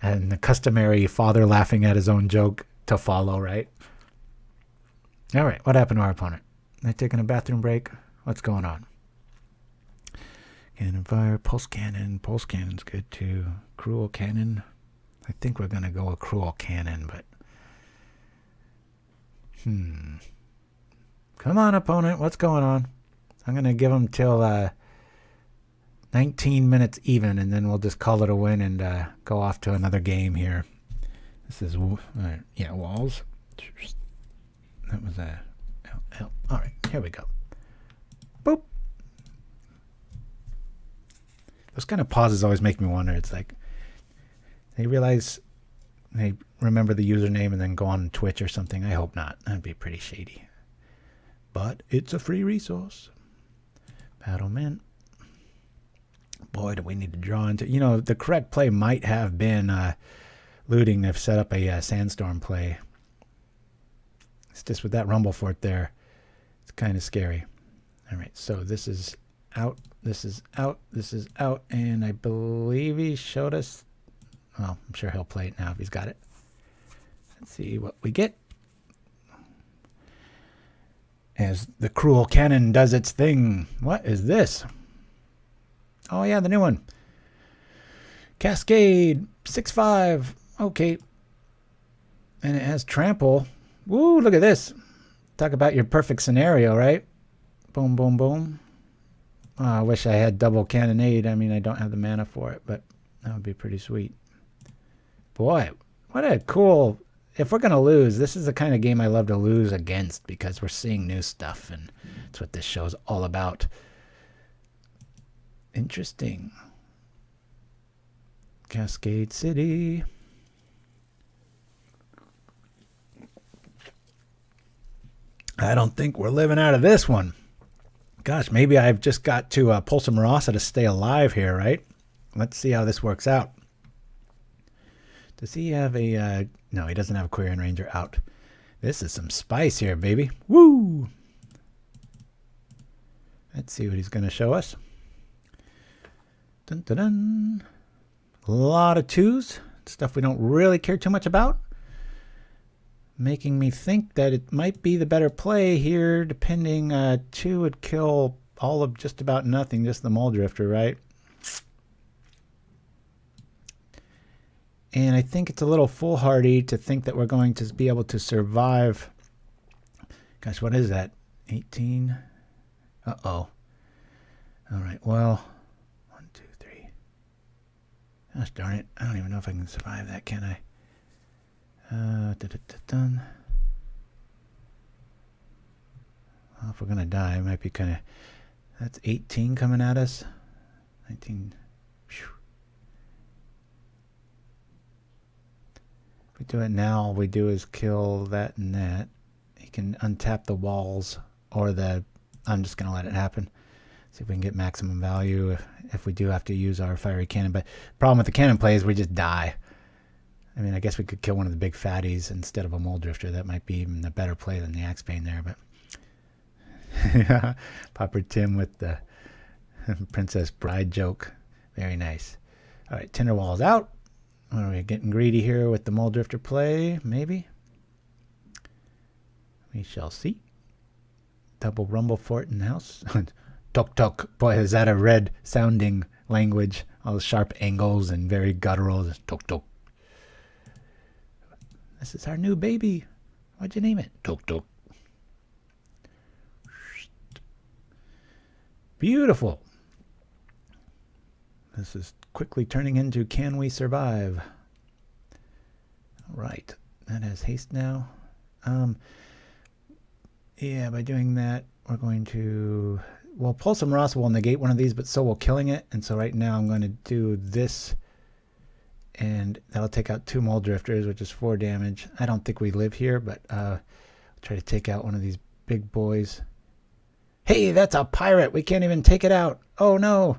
And the customary father laughing at his own joke to follow, right? All right, what happened to our opponent? They taking a bathroom break? What's going on? Cannon fire, pulse cannon. Pulse cannon's good too. Cruel cannon. I think we're going to go with cruel cannon, but... Come on, opponent. What's going on? I'm going to give them till 19 minutes even, and then we'll just call it a win and go off to another game here. This is... walls. That was a... All right, here we go. Boop. Those kind of pauses always make me wonder. It's like they realize they remember the username and then go on Twitch or something. I hope not. That'd be pretty shady. But it's a free resource. Battlement. Boy, do we need to draw into... the correct play might have been looting. They've set up a sandstorm play. It's just with that rumble fort there. It's kind of scary. All right, so this is out. This is out. This is out. And I believe he showed us... Well, I'm sure he'll play it now if he's got it. Let's see what we get. As the cruel cannon does its thing. What is this? Oh, yeah, the new one. Cascade. 6/5. Okay. And it has trample. Woo, look at this. Talk about your perfect scenario, right? Boom, boom, boom. Oh, I wish I had double Cannonade. I mean, I don't have the mana for it, but that would be pretty sweet. Boy, what a cool... If we're going to lose, this is the kind of game I love to lose against because we're seeing new stuff, and that's what this show's all about. Interesting. Cascade City. I don't think we're living out of this one. Gosh, maybe I've just got to Pulse of Murasa to stay alive here, right? Let's see how this works out. Does he have a... no, he doesn't have a Quirion Ranger out. This is some spice here, baby. Woo! Let's see what he's going to show us. Dun, dun, dun. A lot of twos. Stuff we don't really care too much about. Making me think that it might be the better play here, depending... 2 would kill all of just about nothing, just the Muldrifter, right? And I think it's a little foolhardy to think that we're going to be able to survive. Gosh, what is that? 18? Uh-oh. All right, well, 1, 2, 3. Gosh darn it. I don't even know if I can survive that, can I? Dun. Well, if we're going to die, it might be kind of... That's 18 coming at us. 19... We do it now, all we do is kill that and that. He can untap the walls or the... I'm just going to let it happen. See if we can get maximum value if we do have to use our fiery cannon. But the problem with the cannon play is we just die. I mean, I guess we could kill one of the big fatties instead of a Muldrifter. That might be even a better play than the Axebane there. But Pauper Tim with the Princess Bride joke. Very nice. All right, Tinderwall's out. Are we getting greedy here with the Muldrifter play? Maybe. We shall see. Double Rumble Fort in the house. Tok tok. Boy, is that a red sounding language. All the sharp angles and very guttural. Tok tok. This is our new baby. What'd you name it? Tuk Tuk. Beautiful. This is quickly turning into Can We Survive? All right. That has haste now. Yeah, by doing that, we're going to... Well, Pulse of Murasa will negate one of these, but so will killing it. And so right now I'm going to do this. And that'll take out 2 Mole Drifters, which is 4 damage. I don't think we live here, but I'll try to take out one of these big boys. Hey, that's a pirate. We can't even take it out. Oh, no.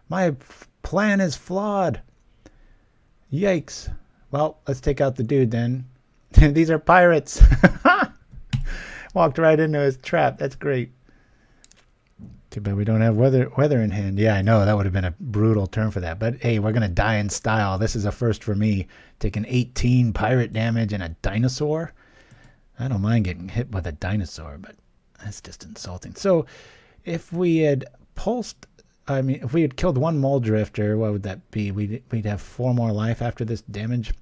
My plan is flawed. Yikes. Well, let's take out the dude then. These are pirates. Walked right into his trap. That's great. Too bad we don't have weather in hand. Yeah, I know. That would have been a brutal turn for that. But hey, we're going to die in style. This is a first for me. Taking 18 pirate damage and a dinosaur. I don't mind getting hit with a dinosaur, but that's just insulting. So if we had if we had killed 1 Mole Drifter, what would that be? We'd have 4 more life after this damage.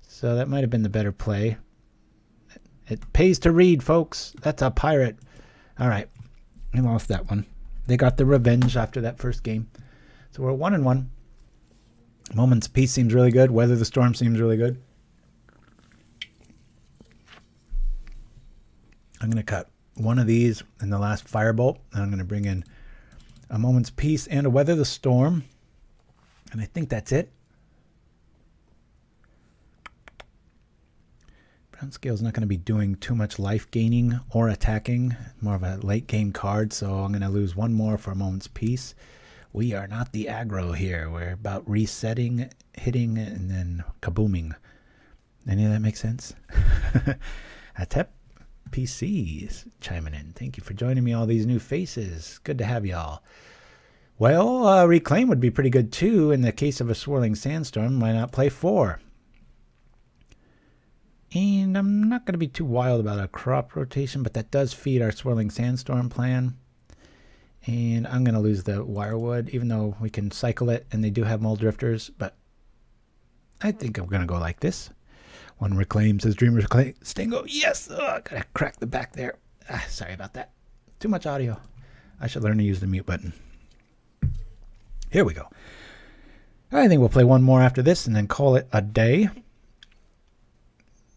So that might have been the better play. It pays to read, folks. That's a pirate. All right. We lost that one. They got the revenge after that first game. So we're 1-1. Moment's Peace seems really good. Weather the Storm seems really good. I'm going to cut one of these in the last Firebolt. And I'm going to bring in a Moment's Peace and a Weather the Storm. And I think that's it. Brownscale is not going to be doing too much life gaining or attacking. More of a late game card, so I'm going to lose 1 more for a Moment's Peace. We are not the aggro here. We're about resetting, hitting, and then kabooming. Any of that make sense? Atep PCs chiming in. Thank you for joining me, all these new faces. Good to have y'all. Well, Reclaim would be pretty good too. In the case of a Swirling Sandstorm, why not play 4? And I'm not going to be too wild about a crop rotation, but that does feed our Swirling Sandstorm plan. And I'm going to lose the Wirewood, even though we can cycle it, and they do have Mole Drifters. But I think I'm going to go like this. 1 Reclaim, says Dreamer's Stingo. Yes! Oh, gotta crack the back there. Sorry about that. Too much audio. I should learn to use the mute button. Here we go. I think we'll play 1 more after this and then call it a day.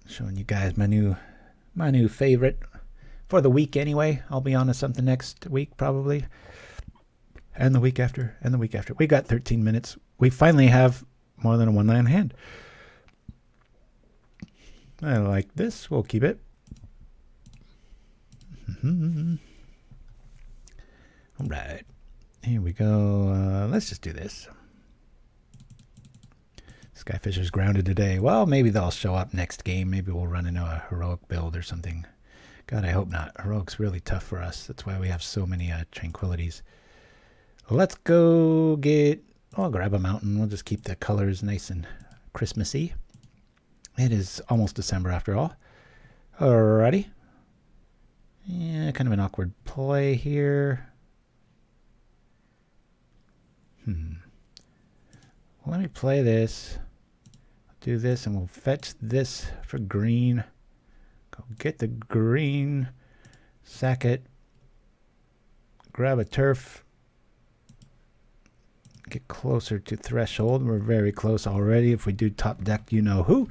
Showing you guys my new favorite for the week anyway. I'll be on to something next week probably. And the week after, and the week after. We got 13 minutes. We finally have more than a 1-9 hand. I like this. We'll keep it. All right. Here we go. Let's just do this. Skyfisher's grounded today. Well, maybe they'll show up next game. Maybe we'll run into a heroic build or something. God, I hope not. Heroic's really tough for us. That's why we have so many Tranquilities. Let's go get... I'll grab a mountain. We'll just keep the colors nice and Christmassy. It is almost December after all. Alrighty. Yeah, kind of an awkward play here. Let me play this. Do this and we'll fetch this for green. Go get the green. Sack it. Grab a turf. Get closer to threshold. We're very close already. If we do top deck, you know who.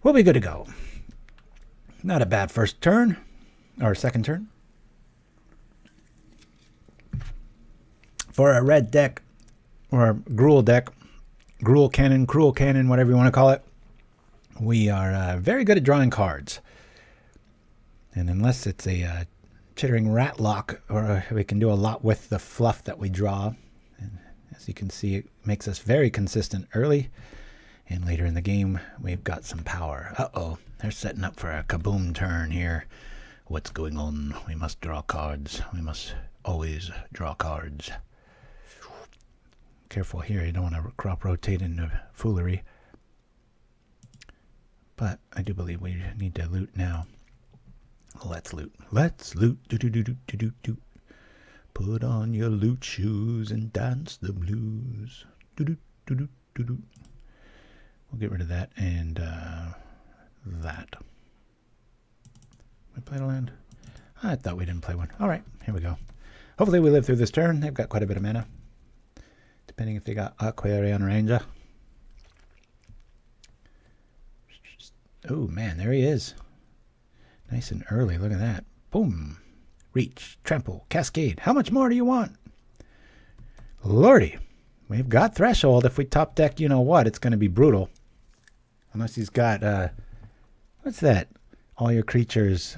We'll be good to go. Not a bad first turn. Or second turn. For a red deck. Or a Gruul deck. Gruul Cannon, Cruel Cannon, whatever you want to call it. We are very good at drawing cards. And unless it's a Chittering Ratlock, or we can do a lot with the fluff that we draw. And as you can see, it makes us very consistent early. And later in the game, we've got some power. Uh-oh, they're setting up for a kaboom turn here. What's going on? We must draw cards. We must always draw cards. Careful here, you don't want to crop rotate into foolery. But I do believe we need to loot now. Let's loot. Let's loot. Do-do-do-do-do-do-do. Put on your loot shoes and dance the blues. Do-do-do-do-do-do. We'll get rid of that and that. We played a land. I thought we didn't play one. All right, here we go. Hopefully we live through this turn. They've got quite a bit of mana. Depending if they got Aquarian Ranger. Oh, man, there he is. Nice and early. Look at that. Boom. Reach, trample, cascade. How much more do you want? Lordy. We've got Threshold. If we top deck, you know what? It's going to be brutal. Unless he's got, what's that? All your creatures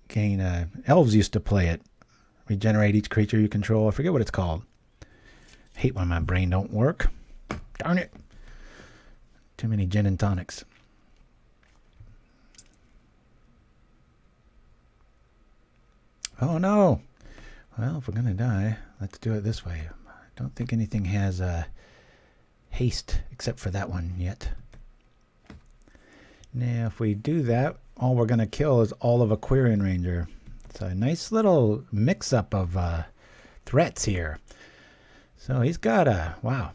gain, elves used to play it. Regenerate each creature you control. I forget what it's called. Hate when my brain don't work. Darn it. Too many gin and tonics. Oh no. Well, if we're going to die, let's do it this way. I don't think anything has haste except for that one yet. Now, if we do that, all we're going to kill is all of Aquarian Ranger. It's a nice little mix-up of threats here. So he's got a, wow,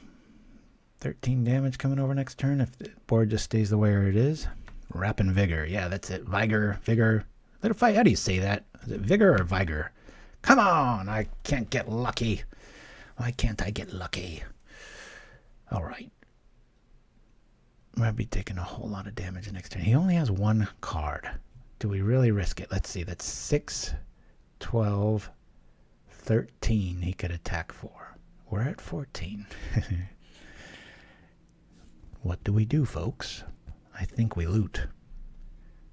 13 damage coming over next turn if the board just stays the way it is. Rapid Vigor. Yeah, that's it. Vigor. Little fight. How do you say that? Is it Vigor or Vigor? Come on! I can't get lucky. Why can't I get lucky? All right. I'm going to be taking a whole lot of damage next turn. He only has one card. Do we really risk it? Let's see. That's 6, 12, 13 he could attack for. We're at 14. What do we do, folks? I think we loot.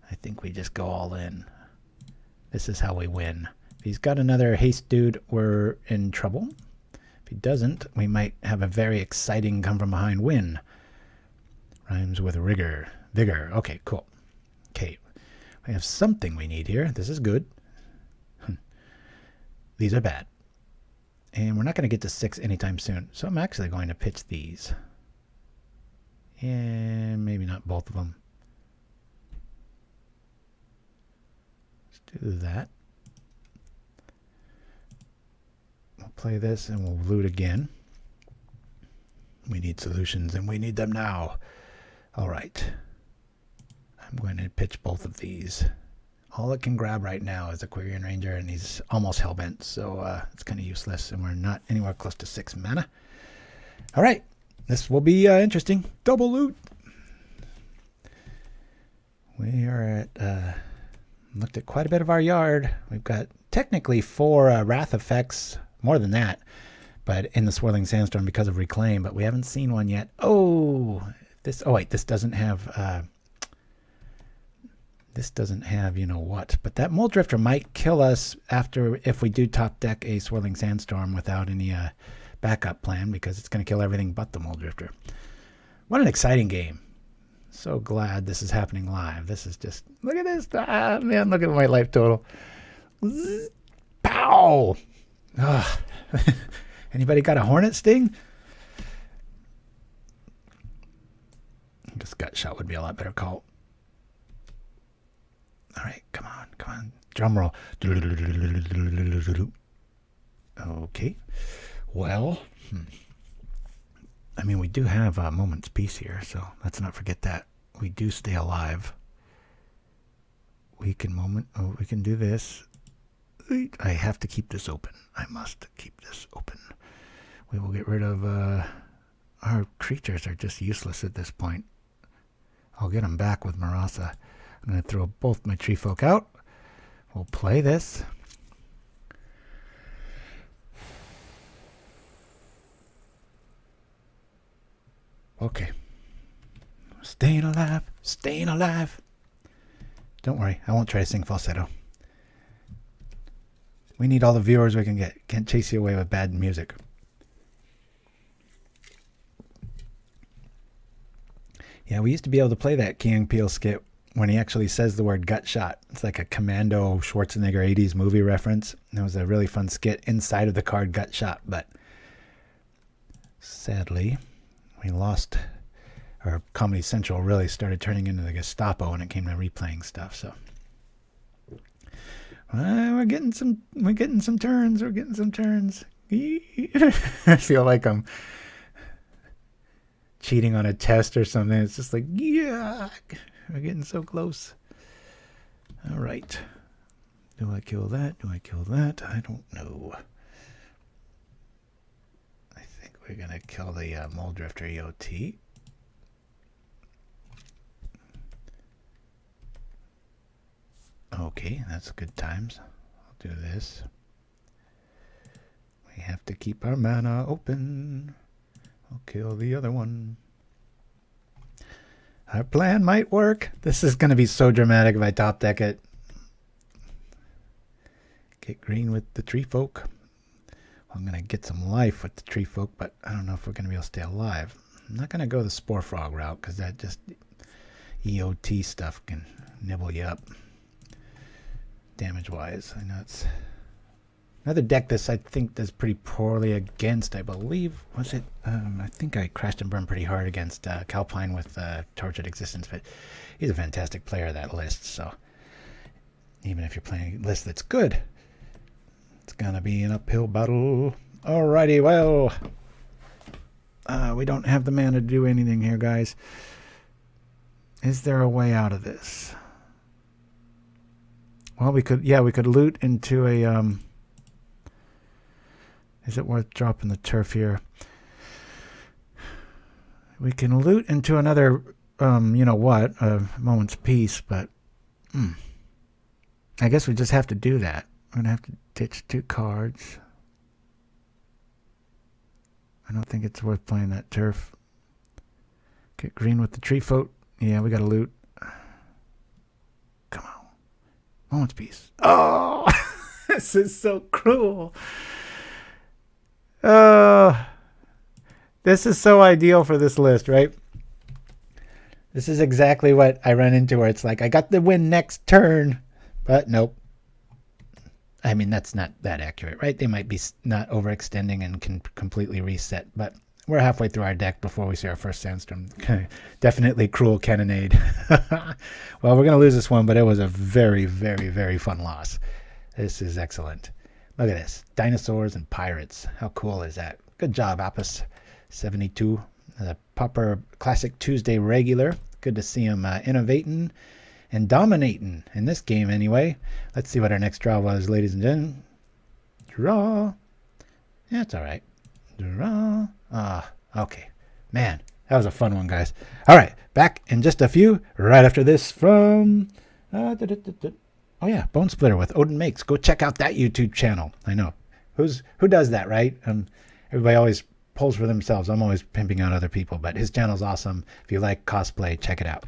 I think we just go all in. This is how we win. If he's got another haste dude, we're in trouble. If he doesn't, we might have a very exciting come from behind win. Rhymes with rigor. Vigor. Okay, cool. Okay. We have something we need here. This is good. These are bad. And we're not going to get to 6 anytime soon. So I'm actually going to pitch these. And maybe not both of them. Let's do that. We'll play this and we'll loot again. We need solutions and we need them now. All right. I'm going to pitch both of these. All it can grab right now is Aquarian Ranger, and he's almost hellbent, so it's kind of useless, and we're not anywhere close to 6 mana. All right. This will be interesting. Double loot. We are at, looked at quite a bit of our yard. We've got technically 4 Wrath effects, more than that, but in the Swirling Sandstorm because of Reclaim, but we haven't seen one yet. Oh, wait, this doesn't have, you know what, but that Mole Drifter might kill us if we do top deck a Swirling Sandstorm without any backup plan, because it's going to kill everything but the Mole Drifter. What an exciting game. So glad this is happening live. This is just, look at this. Ah, man, look at my life total. Pow! Ugh. Anybody got a Hornet Sting? Just gut shot would be a lot better call. All right, come on. Drum roll. Okay. Well, I mean, we do have a moment's peace here, so let's not forget that. We do stay alive. We can do this. I have to keep this open. I must keep this open. We will get rid of, our creatures are just useless at this point. I'll get them back with Murasa. I'm going to throw both my Treefolk out. We'll play this. Okay. Staying alive. Staying alive. Don't worry. I won't try to sing falsetto. We need all the viewers we can get. Can't chase you away with bad music. Yeah, we used to be able to play that Key and Peele skit when he actually says the word gut shot. It's like a Commando Schwarzenegger 80s movie reference. And it was a really fun skit inside of the card gut shot, but sadly, we lost. Our Comedy Central really started turning into the Gestapo when it came to replaying stuff. So we're getting some turns. We're getting some turns. I feel like I'm cheating on a test or something. It's just like, yeah, we're getting so close. All right. Do I kill that? Do I kill that? I don't know. I think we're going to kill the Mole Drifter EOT. Okay, that's good times. I'll do this. We have to keep our mana open. I'll kill the other one. Our plan might work. This is going to be so dramatic if I top deck it. Get green with the Treefolk. I'm going to get some life with the Treefolk, but I don't know if we're going to be able to stay alive. I'm not going to go the Spore Frog route because that just EOT stuff can nibble you up damage-wise. I know it's another deck this I think does pretty poorly against, I believe. Was it? I think I crashed and burned pretty hard against Calpine with Tortured Existence, but he's a fantastic player of that list, so even if you're playing a list that's good, it's gonna be an uphill battle. Alrighty, well, we don't have the mana to do anything here, guys. Is there a way out of this? Well, we could loot into a, is it worth dropping the turf here? We can loot into another, you know what, Moment's Peace, but I guess we just have to do that. We're going to have to ditch 2 cards. I don't think it's worth playing that turf. Get green with the Treefolk. Yeah, we got to loot. Come on. Moment's Peace. Oh, this is so cruel. This is so ideal for this list, right? This is exactly what I run into where it's like, I got the win next turn, but nope. I mean, that's not that accurate, right? They might be not overextending and can completely reset, but we're halfway through our deck before we see our first Sandstorm. Definitely Cruel Cannonade. Well, we're going to lose this one, but it was a very, very, very fun loss. This is excellent. Look at this. Dinosaurs and pirates. How cool is that? Good job, Apis. 72. The Pauper Classic Tuesday regular. Good to see him innovating and dominating in this game anyway. Let's see what our next draw was, ladies and gentlemen. Draw. Yeah, it's all right. Draw. Okay. Man, that was a fun one, guys. All right, back in just a few, right after this from... oh, yeah, Bone Splitter with Odin Makes. Go check out that YouTube channel. I know. Who does that, right? Everybody always pulls for themselves. I'm always pimping out other people, but his channel's awesome. If you like cosplay, check it out.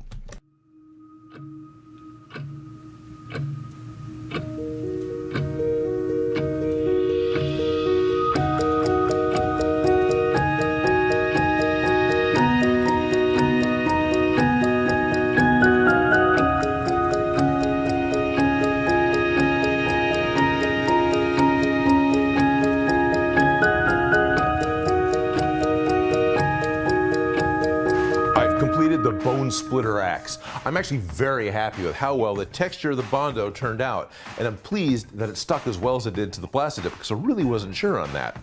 The Bone Splitter axe. I'm actually very happy with how well the texture of the Bondo turned out, and I'm pleased that it stuck as well as it did to the plastic tip, because I really wasn't sure on that.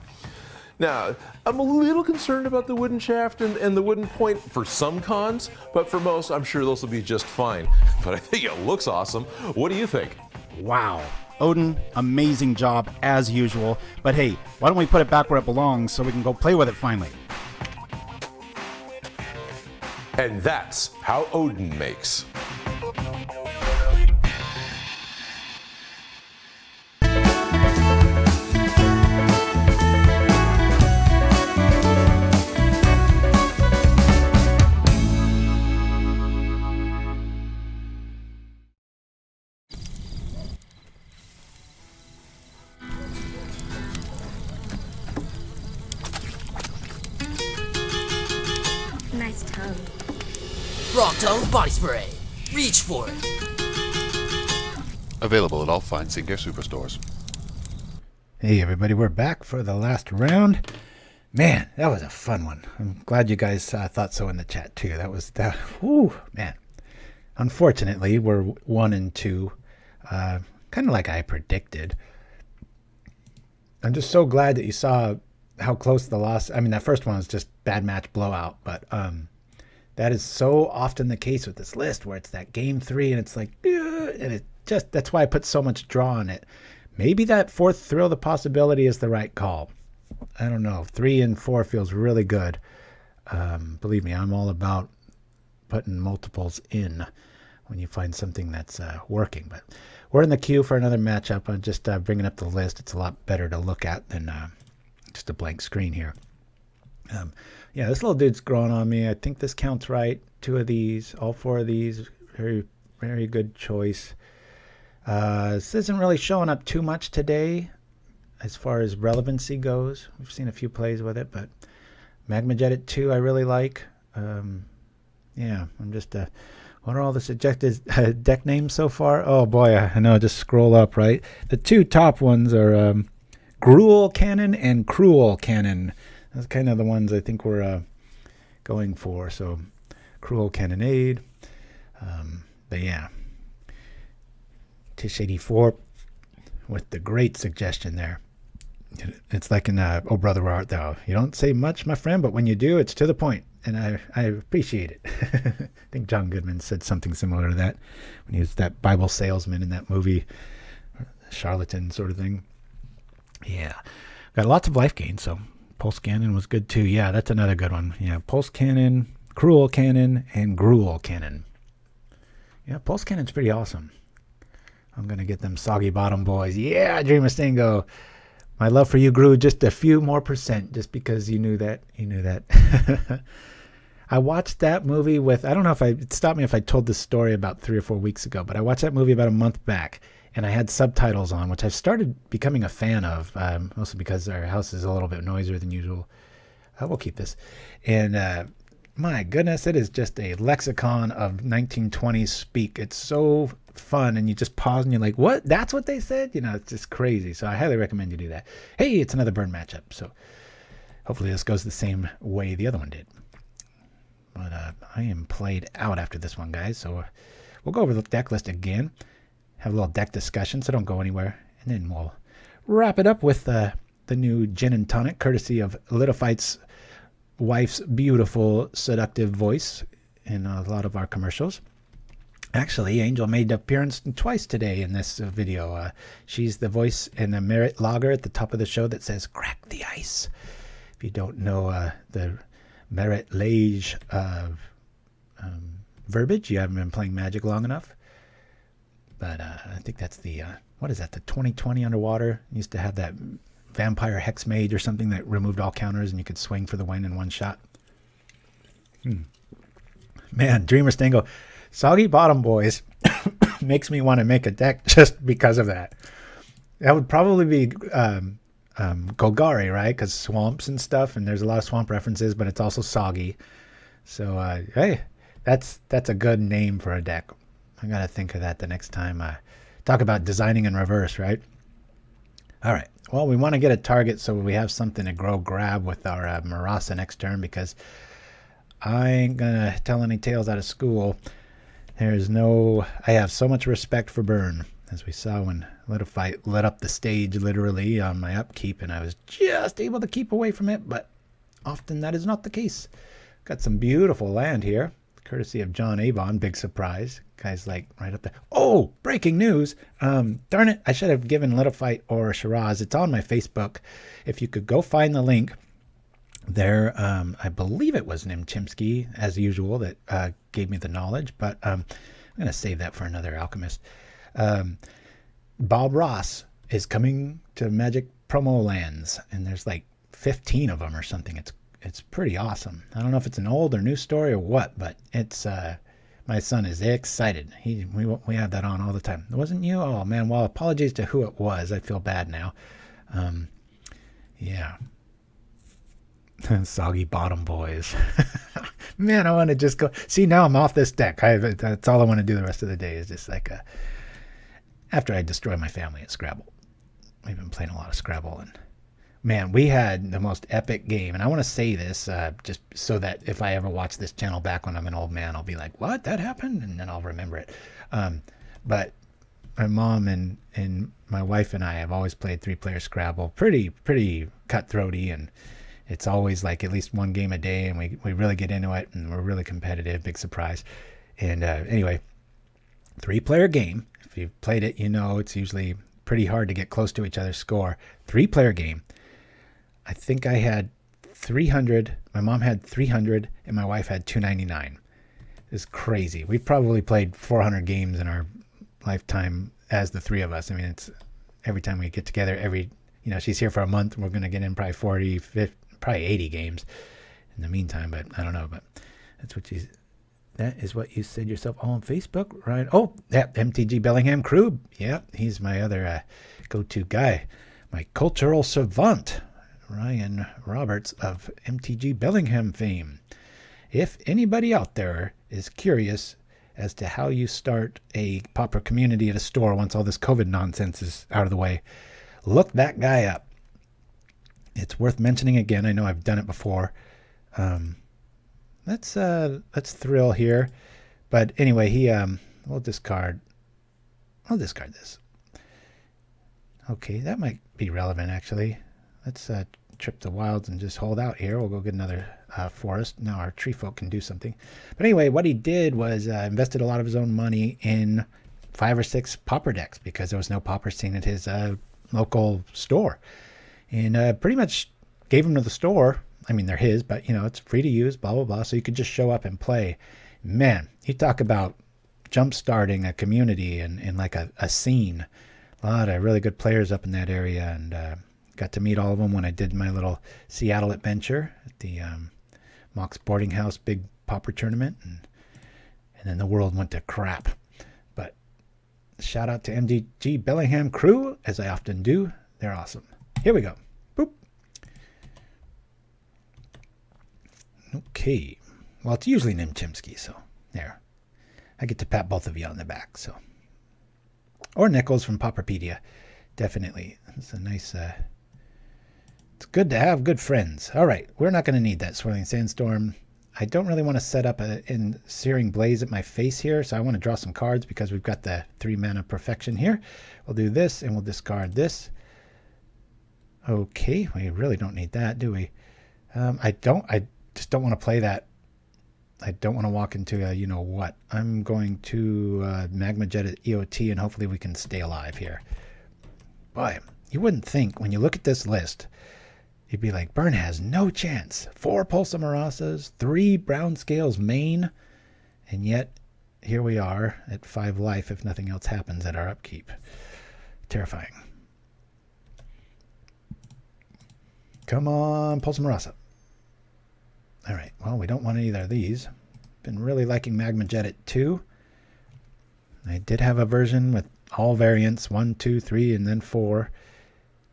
Now, I'm a little concerned about the wooden shaft and the wooden point for some cons, but for most, I'm sure those will be just fine. But I think it looks awesome. What do you think? Wow. Odin, amazing job as usual. But hey, why don't we put it back where it belongs so we can go play with it finally? And that's how Odin makes. Nice tongue. Rock Tongue Body Spray. Reach for it. Available at all fine Sinclair superstores. Hey everybody, we're back for the last round. Man, that was a fun one. I'm glad you guys thought so in the chat too. That was that. Whoo, man. Unfortunately, we're 1 and 2, kind of like I predicted. I'm just so glad that you saw how close the loss. I mean, that first one was just bad match blowout, but that is so often the case with this list, where it's that game 3 and it's like, and it that's why I put so much draw on it. Maybe that fourth Thrill the Possibility is the right call. I don't know. 3 and 4 feels really good. Believe me, I'm all about putting multiples in when you find something that's working. But we're in the queue for another matchup. I'm just bringing up the list. It's a lot better to look at than just a blank screen here. Yeah, this little dude's growing on me. I think this counts right. 2 of these, all 4 of these. Very, very good choice. This isn't really showing up too much today as far as relevancy goes. We've seen a few plays with it, but Magma Jet at 2 I really like. Yeah, I'm just... what are all the suggested deck names so far? Oh boy, I know, just scroll up, right? The 2 top ones are Gruul Cannon and Cruel Cannon. That's kind of the ones I think we're going for. So, Cruel Cannonade. But yeah. Tish 84 with the great suggestion there. It's like in Oh Brother Where Art Thou. You don't say much, my friend, but when you do, it's to the point. And I appreciate it. I think John Goodman said something similar to that when he was that Bible salesman in that movie, charlatan sort of thing. Yeah. Got lots of life gain, so Pulse Cannon was good too. Yeah, that's another good one. Yeah, Pulse Cannon, Cruel Cannon, and Gruul Cannon. Yeah, Pulse Cannon's pretty awesome. I'm going to get them soggy bottom boys. Yeah, Dreamer Stingo. My love for you grew just a few more % just because you knew that. You knew that. I watched that movie with, I don't know if stop me if I told this story about 3 or 4 weeks ago, but I watched that movie about a month back, and I had subtitles on, which I've started becoming a fan of, mostly because our house is a little bit noisier than usual. We'll keep this. And my goodness, it is just a lexicon of 1920s speak. It's so fun, and you just pause and you're like, what? That's what they said? You know, it's just crazy. So I highly recommend you do that. Hey, it's another burn matchup, so hopefully this goes the same way the other one did. But I am played out after this one, guys, so we'll go over the deck list again, have a little deck discussion, so don't go anywhere, and then we'll wrap it up with the new gin and tonic, courtesy of Litophyte's wife's beautiful, seductive voice in a lot of our commercials. Actually, Angel made an appearance twice today in this video. She's the voice in the Merit Lager at the top of the show that says, crack the ice. If you don't know the Merit Lage verbiage, you haven't been playing Magic long enough. But I think that's the, what is that, the 2020 Underwater? Used to have that Vampire Hex Mage or something that removed all counters and you could swing for the win in one shot. Man, Dreamer Stingo. Soggy Bottom Boys makes me want to make a deck just because of that. That would probably be Golgari, right? Because swamps and stuff, and there's a lot of swamp references, but it's also soggy. So, hey, that's a good name for a deck. I got to think of that the next time I talk about designing in reverse, right? All right. Well, we want to get a target so we have something to grab with our Murasa next turn, because I ain't going to tell any tales out of school. I have so much respect for burn, as we saw when Litophyte lit up the stage literally on my upkeep, and I was just able to keep away from it, but often that is not the case. Got some beautiful land here, courtesy of John Avon. Big surprise. Guy's like right up there. Oh, breaking news. Darn it, I should have given Litophyte or Shiraz. It's on my Facebook. If you could go find the link there, I believe it was Nim Chimsky, as usual, that gave me the knowledge, but I'm going to save that for another alchemist. Bob Ross is coming to Magic promo lands, and there's like 15 of them or something. It's pretty awesome. I don't know if it's an old or new story or what, but it's my son is excited. We have that on all the time. It wasn't you? Oh man, well, apologies to who it was. I feel bad now. Yeah. Soggy Bottom Boys. Man, I want to just go. See, now I'm off this deck. That's all I want to do the rest of the day, is just like after I destroy my family at Scrabble. We've been playing a lot of Scrabble, and man, we had the most epic game. And I want to say this just so that if I ever watch this channel back when I'm an old man, I'll be like, what? That happened? And then I'll remember it. But my mom and my wife and I have always played 3-player Scrabble. Pretty cutthroaty, and it's always like at least one game a day, and we really get into it, and we're really competitive. Big surprise. And anyway, 3-player game. If you've played it, you know it's usually pretty hard to get close to each other's score. 3-player game. I think I had 300. My mom had 300, and my wife had 299. It's crazy. We've probably played 400 games in our lifetime as the three of us. I mean, it's every time we get together, she's here for a month, we're going to get in probably 40, 50, probably 80 games in the meantime, but I don't know. But that is what you said yourself all on Facebook, right? Oh, yeah, MTG Bellingham Crew. Yeah, he's my other go-to guy. My cultural savant, Ryan Roberts of MTG Bellingham fame. If anybody out there is curious as to how you start a Pauper community at a store once all this COVID nonsense is out of the way, look that guy up. It's worth mentioning again. I know I've done it before. Let's thrill here. But anyway, I'll discard this. Okay, that might be relevant actually. Let's trip the wilds and just hold out here. We'll go get another forest. Now our Treefolk can do something. But anyway, what he did was invested a lot of his own money in 5 or 6 Pauper decks because there was no Pauper scene at his local store. And pretty much gave them to the store. I mean, they're his, but it's free to use, blah, blah, blah. So you could just show up and play. Man, you talk about jump-starting a community and like a scene. A lot of really good players up in that area, and got to meet all of them when I did my little Seattle adventure at the Mox Boarding House big Pauper tournament, and then the world went to crap. But shout out to MTG Bellingham Crew, as I often do. They're awesome. Here we go. Boop. Okay. Well, it's usually Nim Chimsky, so there. I get to pat both of you on the back, so. Or Nichols from Pauperpedia. Definitely. It's a nice, it's good to have good friends. All right. We're not going to need that Swirling Sandstorm. I don't really want to set up in Searing Blaze at my face here, so I want to draw some cards because we've got the 3 mana perfection here. We'll do this, and we'll discard this. Okay, we really don't need that, do we? I just don't want to play that. I don't want to walk into a you-know-what. I'm going to Magma Jet at EOT, and hopefully we can stay alive here. Boy, you wouldn't think, when you look at this list, you'd be like, Burn has no chance. 4 Pulse of Murasas, 3 Brownscales main, and yet here we are at 5 life if nothing else happens at our upkeep. Terrifying. Come on, Pulse of Murasa. All right, well, we don't want either of these. Been really liking Magma Jet at 2. I did have a version with all variants, 1, 2, 3, and then 4.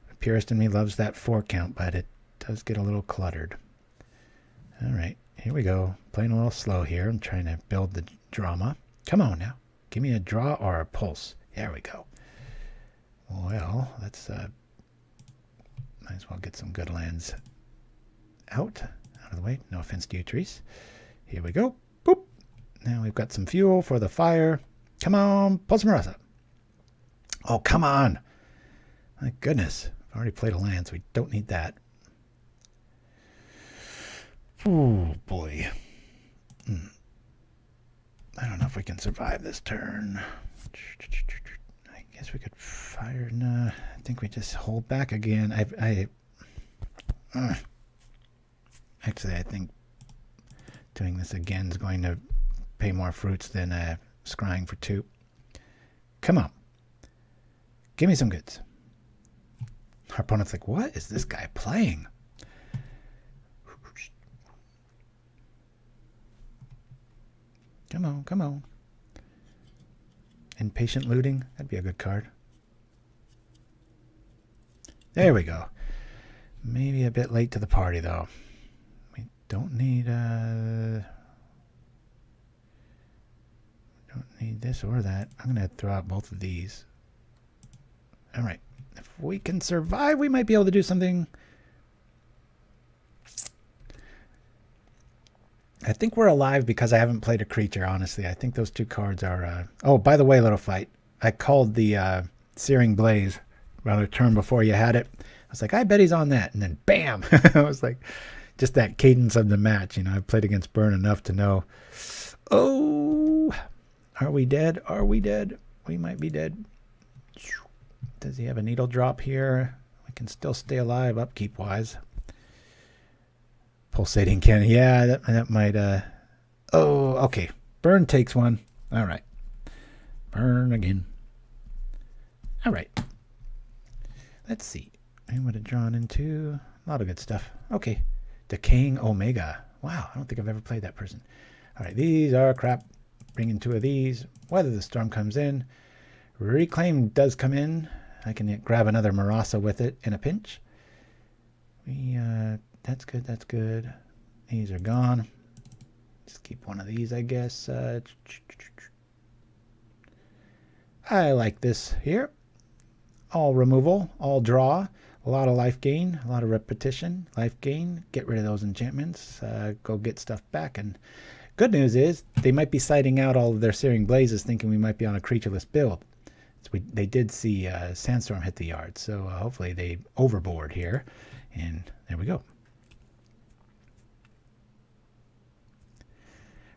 The purist in me loves that 4 count, but it does get a little cluttered. All right, here we go. Playing a little slow here. I'm trying to build the drama. Come on now. Give me a draw or a pulse. There we go. Well, let's might as well get some good lands out of the way. No offense to you, Trees. Here we go. Boop. Now we've got some fuel for the fire. Come on, Pulse of Murasa. Oh, come on. My goodness. I've already played a land, so we don't need that. Oh, boy. I don't know if we can survive this turn. I guess we could fire. No, I think we just hold back again. Actually, I think doing this again is going to pay more fruits than scrying for 2. Come on. Give me some goods. Our opponent's like, what is this guy playing? Come on, come on. Impatient Looting. That'd be a good card. There we go. Maybe a bit late to the party, though. We don't need this or that. I'm going to throw out both of these. All right. If we can survive, we might be able to do something. I think we're alive because I haven't played a creature, honestly. I think those 2 cards are... Oh, by the way, Little Fight, I called the Searing Blaze around a turn before you had it. I was like, I bet he's on that. And then, bam! I was like, just that cadence of the match. I've played against Burn enough to know. Oh, Are we dead? Are we dead? We might be dead. Does he have a needle drop here? We can still stay alive upkeep-wise. Pulsating cannon. Yeah, that might... Oh, okay. Burn takes one. All right. Burn again. All right. Let's see. I would have drawn into a lot of good stuff. Okay. Decaying Omega. Wow, I don't think I've ever played that person. All right, these are crap. Bring in 2 of these. Weather the Storm comes in. Reclaim does come in. I can grab another Murasa with it in a pinch. That's good, that's good. These are gone. Just keep one of these, I guess. I like this here. All removal, all draw. A lot of life gain, a lot of repetition, life gain. Get rid of those enchantments. Go get stuff back. And good news is they might be sighting out all of their Searing Blazes, thinking we might be on a creatureless build. So they did see Sandstorm hit the yard, so hopefully they overboard here. And there we go.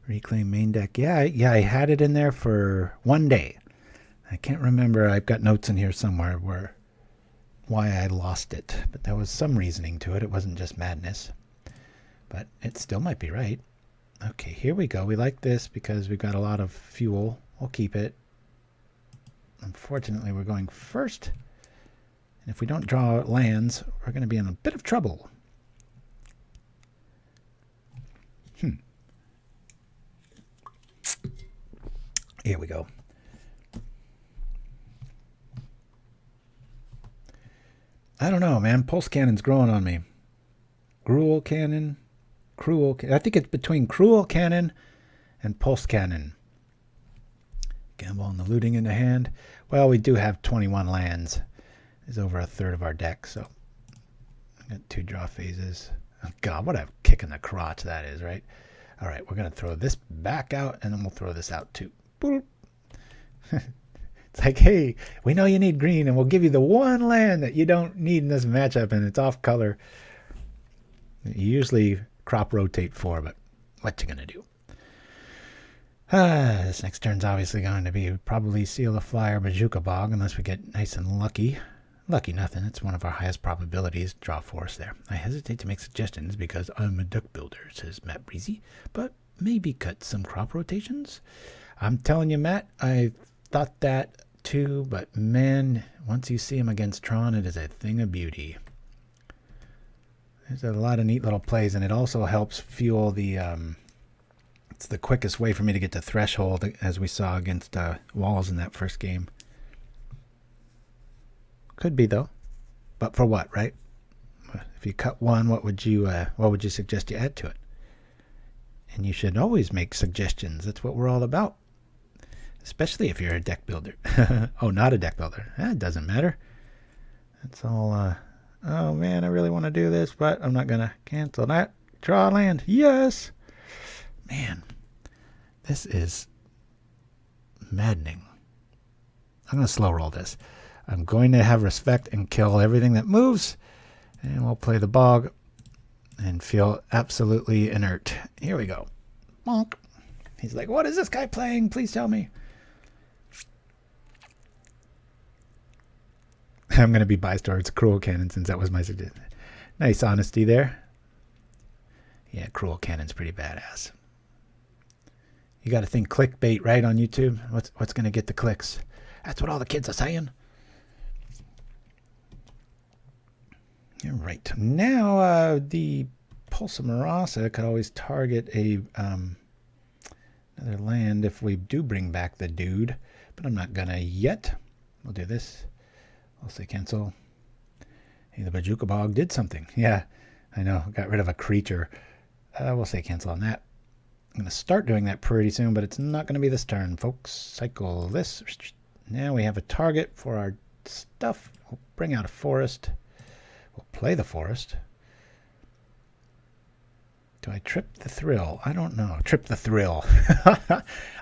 Reclaim main deck. Yeah, I had it in there for 1 day. I can't remember. I've got notes in here somewhere why I lost it, but there was some reasoning to it. It wasn't just madness, but it still might be right. Okay, here we go. We like this because we've got a lot of fuel. We'll keep it. Unfortunately, we're going first, and if we don't draw lands, we're going to be in a bit of trouble. Here we go. I don't know, man. Pulse Cannon's growing on me. Gruul Cannon. I think it's between Cruel Cannon and Pulse Cannon. Gamble on the looting in the hand. Well, we do have 21 lands. It's over a third of our deck, so I got 2 draw phases. Oh, God, what a kick in the crotch that is, right? All right, we're going to throw this back out, and then we'll throw this out too. Boop. It's like, hey, we know you need green, and we'll give you the one land that you don't need in this matchup, and it's off color. You usually crop rotate for, but what you going to do? This next turn's obviously going to be probably Seal the Fly or Bojuka Bog, unless we get nice and lucky. Lucky nothing. It's one of our highest probabilities. Draw force there. I hesitate to make suggestions because I'm a deck builder, says Matt Breezy, but maybe cut some crop rotations. I'm telling you, Matt, I thought that too, but man, once you see him against Tron, it is a thing of beauty. There's a lot of neat little plays, and it also helps fuel the... it's the quickest way for me to get to Threshold, as we saw against Walls in that first game. Could be, though. But for what, right? If you cut one, what would you suggest you add to it? And you should always make suggestions. That's what we're all about. Especially if you're a deck builder. Oh, not a deck builder. That doesn't matter. That's all... oh, man, I really want to do this, but I'm not going to cancel that. Draw land. Yes! Man, this is maddening. I'm going to slow roll this. I'm going to have respect and kill everything that moves. And we'll play the bog and feel absolutely inert. Here we go. Bonk. He's like, what is this guy playing? Please tell me. I'm going to be biased towards Cruel Cannon since that was my suggestion. Nice honesty there. Yeah, Cruel Cannon's pretty badass. You got to think clickbait, right, on YouTube? What's going to get the clicks? That's what all the kids are saying. All right. Now, the Pulse of Murasa could always target another land if we do bring back the dude, but I'm not going to yet. We'll do this. I'll say cancel. Hey, the Bojuka Bog did something. Yeah, I know. Got rid of a creature. We'll say cancel on that. I'm going to start doing that pretty soon, but it's not going to be this turn, folks. Cycle this. Now we have a target for our stuff. We'll bring out a forest. We'll play the forest. Do I trip the thrill? I don't know. Trip the thrill.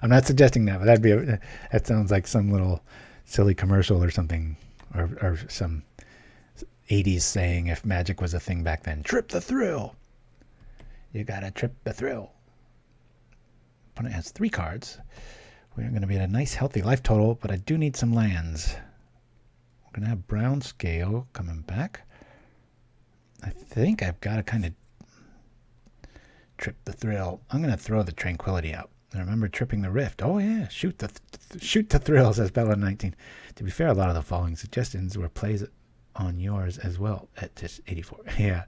I'm not suggesting that, but that sounds like some little silly commercial or something, or some 80s saying if magic was a thing back then. Trip the thrill. You gotta trip the thrill. Opponent has 3 cards. We're going to be at a nice healthy life total, but I do need some lands. We're going to have Brownscale coming back. I think I've got to kind of trip the thrill. I'm going to throw the Tranquility out. I remember tripping the Rift. Oh yeah, shoot the thrill, says Bella19. To be fair, a lot of the following suggestions were plays on yours as well at just 84. Yeah,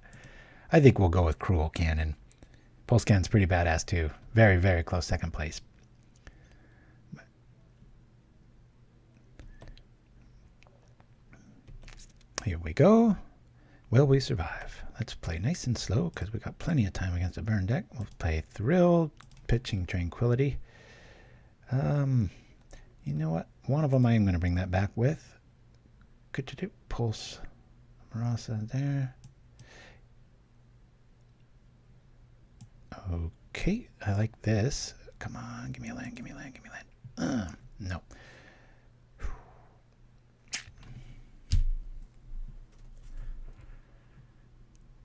I think we'll go with Gruul Cannon. Pulse Cannon's pretty badass too. Very, very close second place. Here we go. Will we survive? Let's play nice and slow because we got plenty of time against a burn deck. We'll play Thrill, pitching Tranquility. You know what? One of them I am going to bring that back with. Could you do Pulse of Murasa there? Okay, I like this. Come on, give me a land, give me a land, give me a land. No.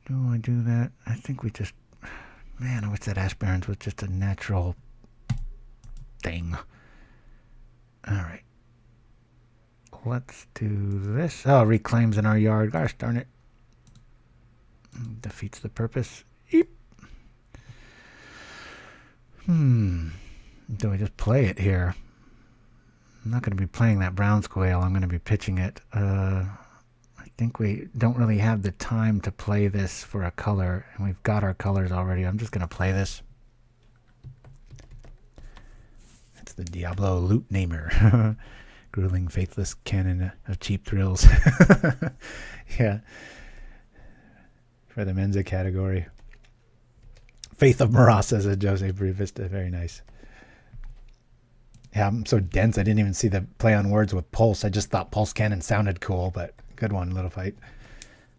Do I do that? I think we just... Man, I wish that Ash Barrens was just a natural thing. Alright. Let's do this. Oh, reclaims in our yard. Gosh darn it. Defeats the purpose. Eep. Do I just play it here? I'm not going to be playing that Brownscale. I'm going to be pitching it. I think we don't really have the time to play this for a color, and we've got our colors already. I'm just going to play this. It's the Diablo Loot Namer. Grueling Faithless Cannon of Cheap Thrills. Yeah. For the Menza category. Faith of Murasa, says Jose Brevista. Very nice. Yeah, I'm so dense I didn't even see the play on words with Pulse. I just thought Pulse Cannon sounded cool, but good one, Little Fight.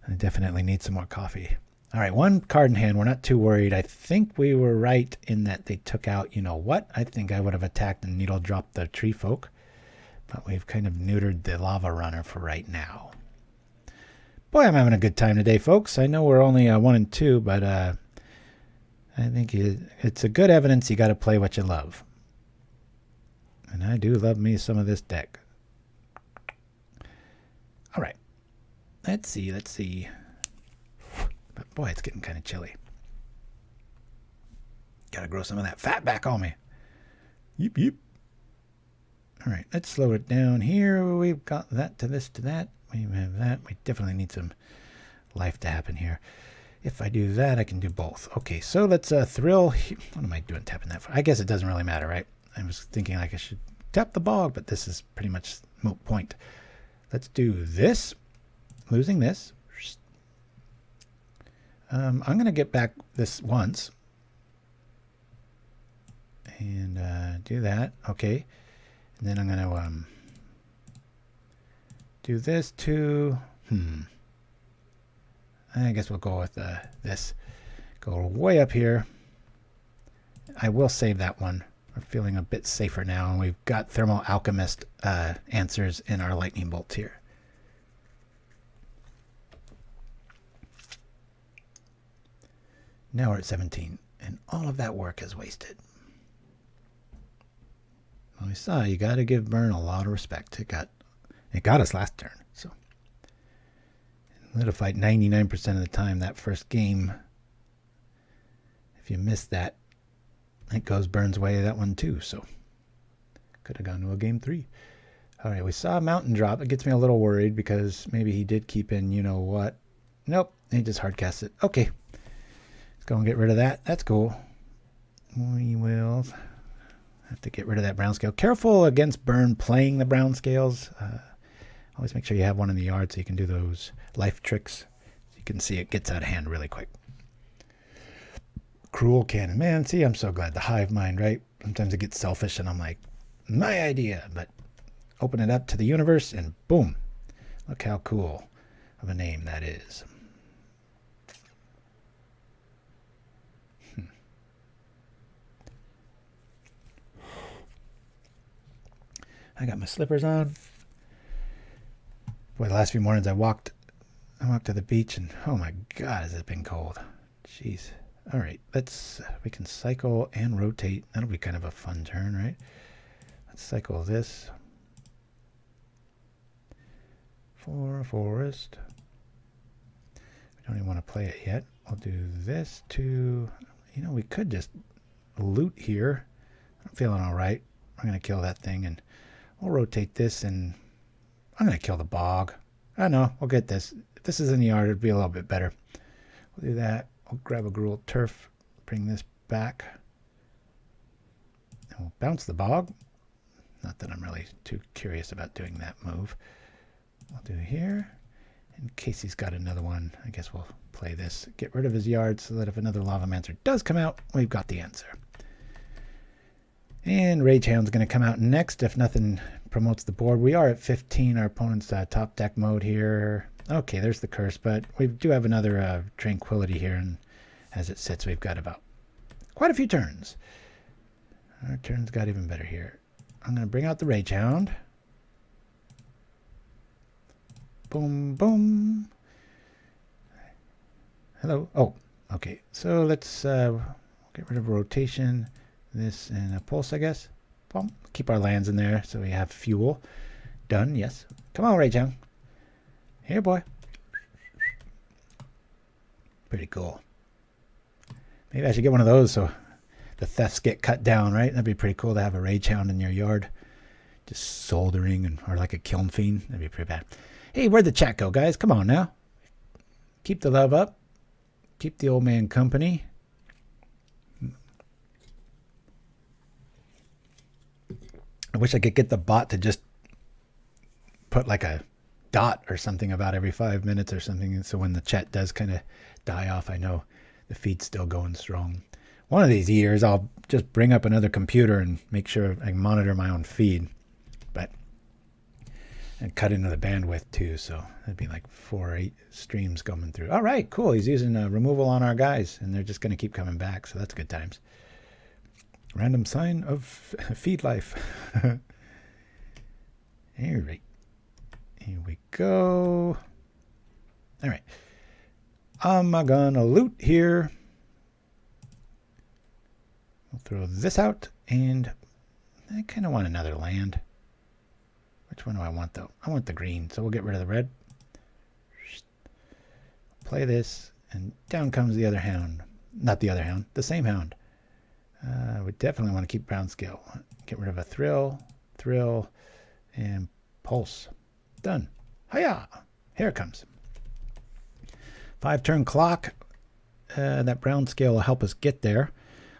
I definitely need some more coffee. All right, one card in hand. We're not too worried. I think we were right in that they took out, you know what? I think I would have attacked and needle dropped the Treefolk, but we've kind of neutered the Lava Runner for right now. Boy, I'm having a good time today, folks. I know we're only 1 and 2, but I think it's a good evidence you got to play what you love. And I do love me some of this deck. All right. Let's see. But boy, it's getting kind of chilly. Got to grow some of that fat back on me. Yeep, yeep. All right, let's slow it down here. We've got that to this to that. We have that. We definitely need some life to happen here. If I do that, I can do both. Okay, so let's thrill. What am I doing tapping that for? I guess it doesn't really matter, right? I was thinking like I should tap the bog, but this is pretty much moot point. Let's do this. Losing this. I'm going to get back this once. And do that. Okay. And then I'm going to do this too. I guess we'll go with this. Go way up here. I will save that one. We're feeling a bit safer now, and we've got Thermal Alchemist answers in our lightning bolts here. Now we're at 17, and all of that work is wasted. Well, we saw you got to give Burn a lot of respect. It got us last turn. So Little Fight 99% of the time that first game. If you missed that, it goes Burn's way that one too. So could have gone to a game 3. All right, we saw a mountain drop. It gets me a little worried because maybe he did keep in, you know what? Nope, he just hard cast it. Okay, let's go and get rid of that. That's cool. We will have to get rid of that Brownscale. Careful against Burn playing the Brownscales. Always make sure you have one in the yard so you can do those life tricks. You can see it gets out of hand really quick. Gruul Cannon. Man, see, I'm so glad. The hive mind, right? Sometimes it gets selfish and I'm like, my idea. But open it up to the universe and boom. Look how cool of a name that is. I got my slippers on. Boy, the last few mornings I walked to the beach and oh my God, has it been cold. Jeez. All right, we can cycle and rotate. That'll be kind of a fun turn, right? Let's cycle this for a forest. We don't even want to play it yet. I'll do this to, you know, we could just loot here. I'm feeling all right. I'm going to kill that thing, and we'll rotate this, and I'm going to kill the bog. I know, we'll get this. If this is in the yard, it'd be a little bit better. We'll do that. I'll grab a Gruul Turf, bring this back, and we'll bounce the bog. Not that I'm really too curious about doing that move. We'll do here. In case he's got another one, I guess we'll play this. Get rid of his yard so that if another Lavamancer does come out, we've got the answer. And Rage-Hound's going to come out next if nothing promotes the board. We are at 15, our opponent's top deck mode here. Okay, there's the curse, but we do have another Tranquility here, and as it sits, we've got about quite a few turns. Our turns got even better here. I'm going to bring out the Rage-Hound. Boom, boom. Hello. Oh, okay. So let's get rid of rotation. This and a pulse, I guess. Boom. Keep our lands in there so we have fuel. Done, yes. Come on, Rage-Hound. Here, boy. Pretty cool. Maybe I should get one of those so the thefts get cut down, right? That'd be pretty cool to have a Rage-Hound in your yard. Just soldering, or like a kiln fiend. That'd be pretty bad. Hey, where'd the chat go, guys? Come on now. Keep the love up. Keep the old man company. I wish I could get the bot to just put like a dot or something about every 5 minutes or something, so when the chat does kind of die off, I know the feed's still going strong. One of these years, I'll just bring up another computer and make sure I can monitor my own feed. But and cut into the bandwidth too, so that'd be like 4 or 8 streams coming through. All right, cool. He's using removal on our guys, and they're just going to keep coming back, so that's good times. Random sign of feed life. All right. Here we go. All right. I'm gonna loot here. We'll throw this out, and I kind of want another land. Which one do I want, though? I want the green, so we'll get rid of the red. Play this, and down comes the other hound. Not the other hound, the same hound. We definitely want to keep Brownscale. Get rid of a thrill, and pulse. Done. Hiya! Here it comes. 5-turn clock. That Brownscale will help us get there.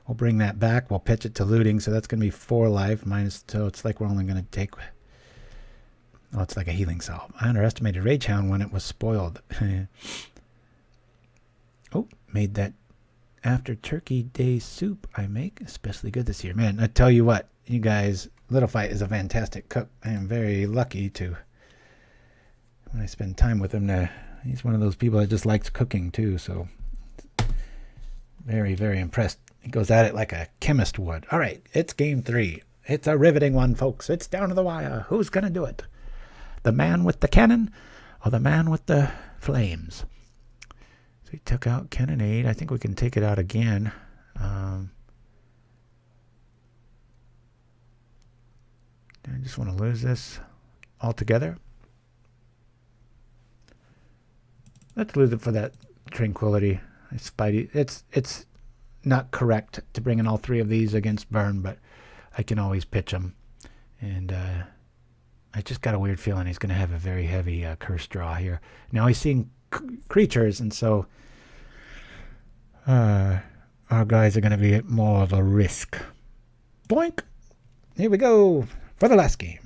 We'll bring that back. We'll pitch it to looting, so that's going to be 4 life minus. So it's like we're only going to take. Oh, it's like a healing salve. I underestimated Rage-Hound when it was spoiled. Oh, made that after Turkey Day soup I make especially good this year. Man, I tell you what, you guys, Little Fight is a fantastic cook. I am very lucky to, when I spend time with him, he's one of those people that just likes cooking too, so very, very impressed. He goes at it like a chemist would. All right, it's game 3. It's a riveting one, folks. It's down to the wire. Who's going to do it? The man with the cannon or the man with the flames? So he took out Cannonade. I think we can take it out again. I just want to lose this altogether. Let's lose it for that Tranquility. Spidey. It's not correct to bring in all 3 of these against burn, but I can always pitch them. And I just got a weird feeling he's going to have a very heavy curse draw here. Now he's seeing creatures, and so our guys are going to be at more of a risk. Boink! Here we go for the last game.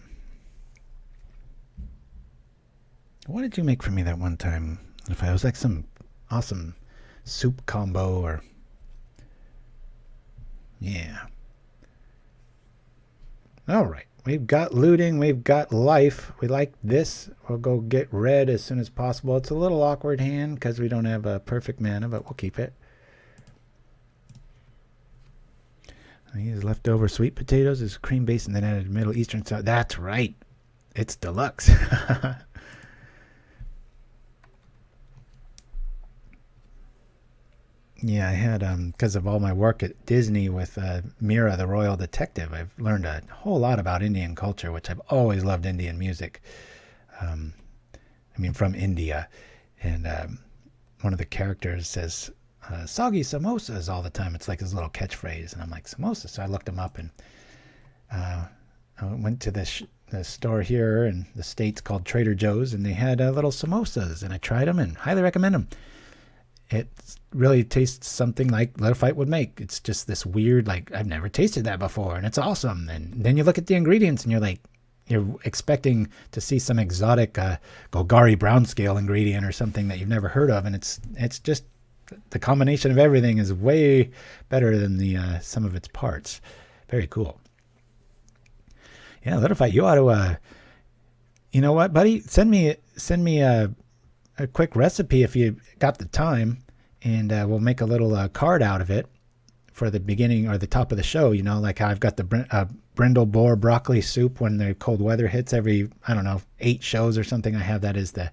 What did you make for me that one time? If I was like some awesome soup combo or... Yeah. All right. We've got looting. We've got life. We like this. We'll go get red as soon as possible. It's a little awkward hand because we don't have a perfect mana, but we'll keep it. These leftover sweet potatoes is cream base and then added Middle Eastern sauce. That's right. It's deluxe. Yeah, I had, because of all my work at Disney with Mira, the Royal Detective, I've learned a whole lot about Indian culture, which I've always loved Indian music. From India. And one of the characters says, soggy samosas all the time. It's like his little catchphrase. And I'm like, samosas. So I looked them up and I went to the store here in the States called Trader Joe's, and they had little samosas. And I tried them and highly recommend them. It really tastes something like Let a Fight would make. It's just this weird, like, I've never tasted that before, and it's awesome. And then you look at the ingredients and you're like, you're expecting to see some exotic Golgari Brownscale ingredient or something that you've never heard of, and it's just the combination of everything is way better than the sum of its parts. Very cool. Yeah, Let a Fight, you ought to. You know what, buddy? Send me a quick recipe if you got the time, and we'll make a little card out of it for the beginning or the top of the show. You know, like how I've got the brindle boar broccoli soup when the cold weather hits every, 8 shows or something. I have that as to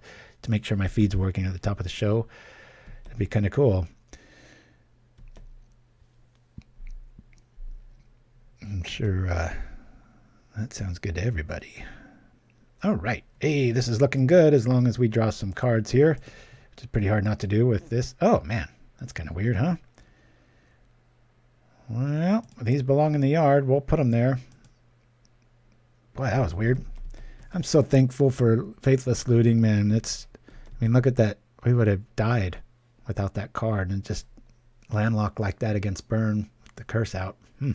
make sure my feed's working at the top of the show. It'd be kind of cool. I'm sure that sounds good to everybody. All right. Hey, this is looking good as long as we draw some cards here, which is pretty hard not to do with this. Oh, man. That's kind of weird, huh? Well, these belong in the yard. We'll put them there. Boy, that was weird. I'm so thankful for Faithless Looting, man. Look at that. We would have died without that card, and just landlocked like that against burn with the curse out. You'll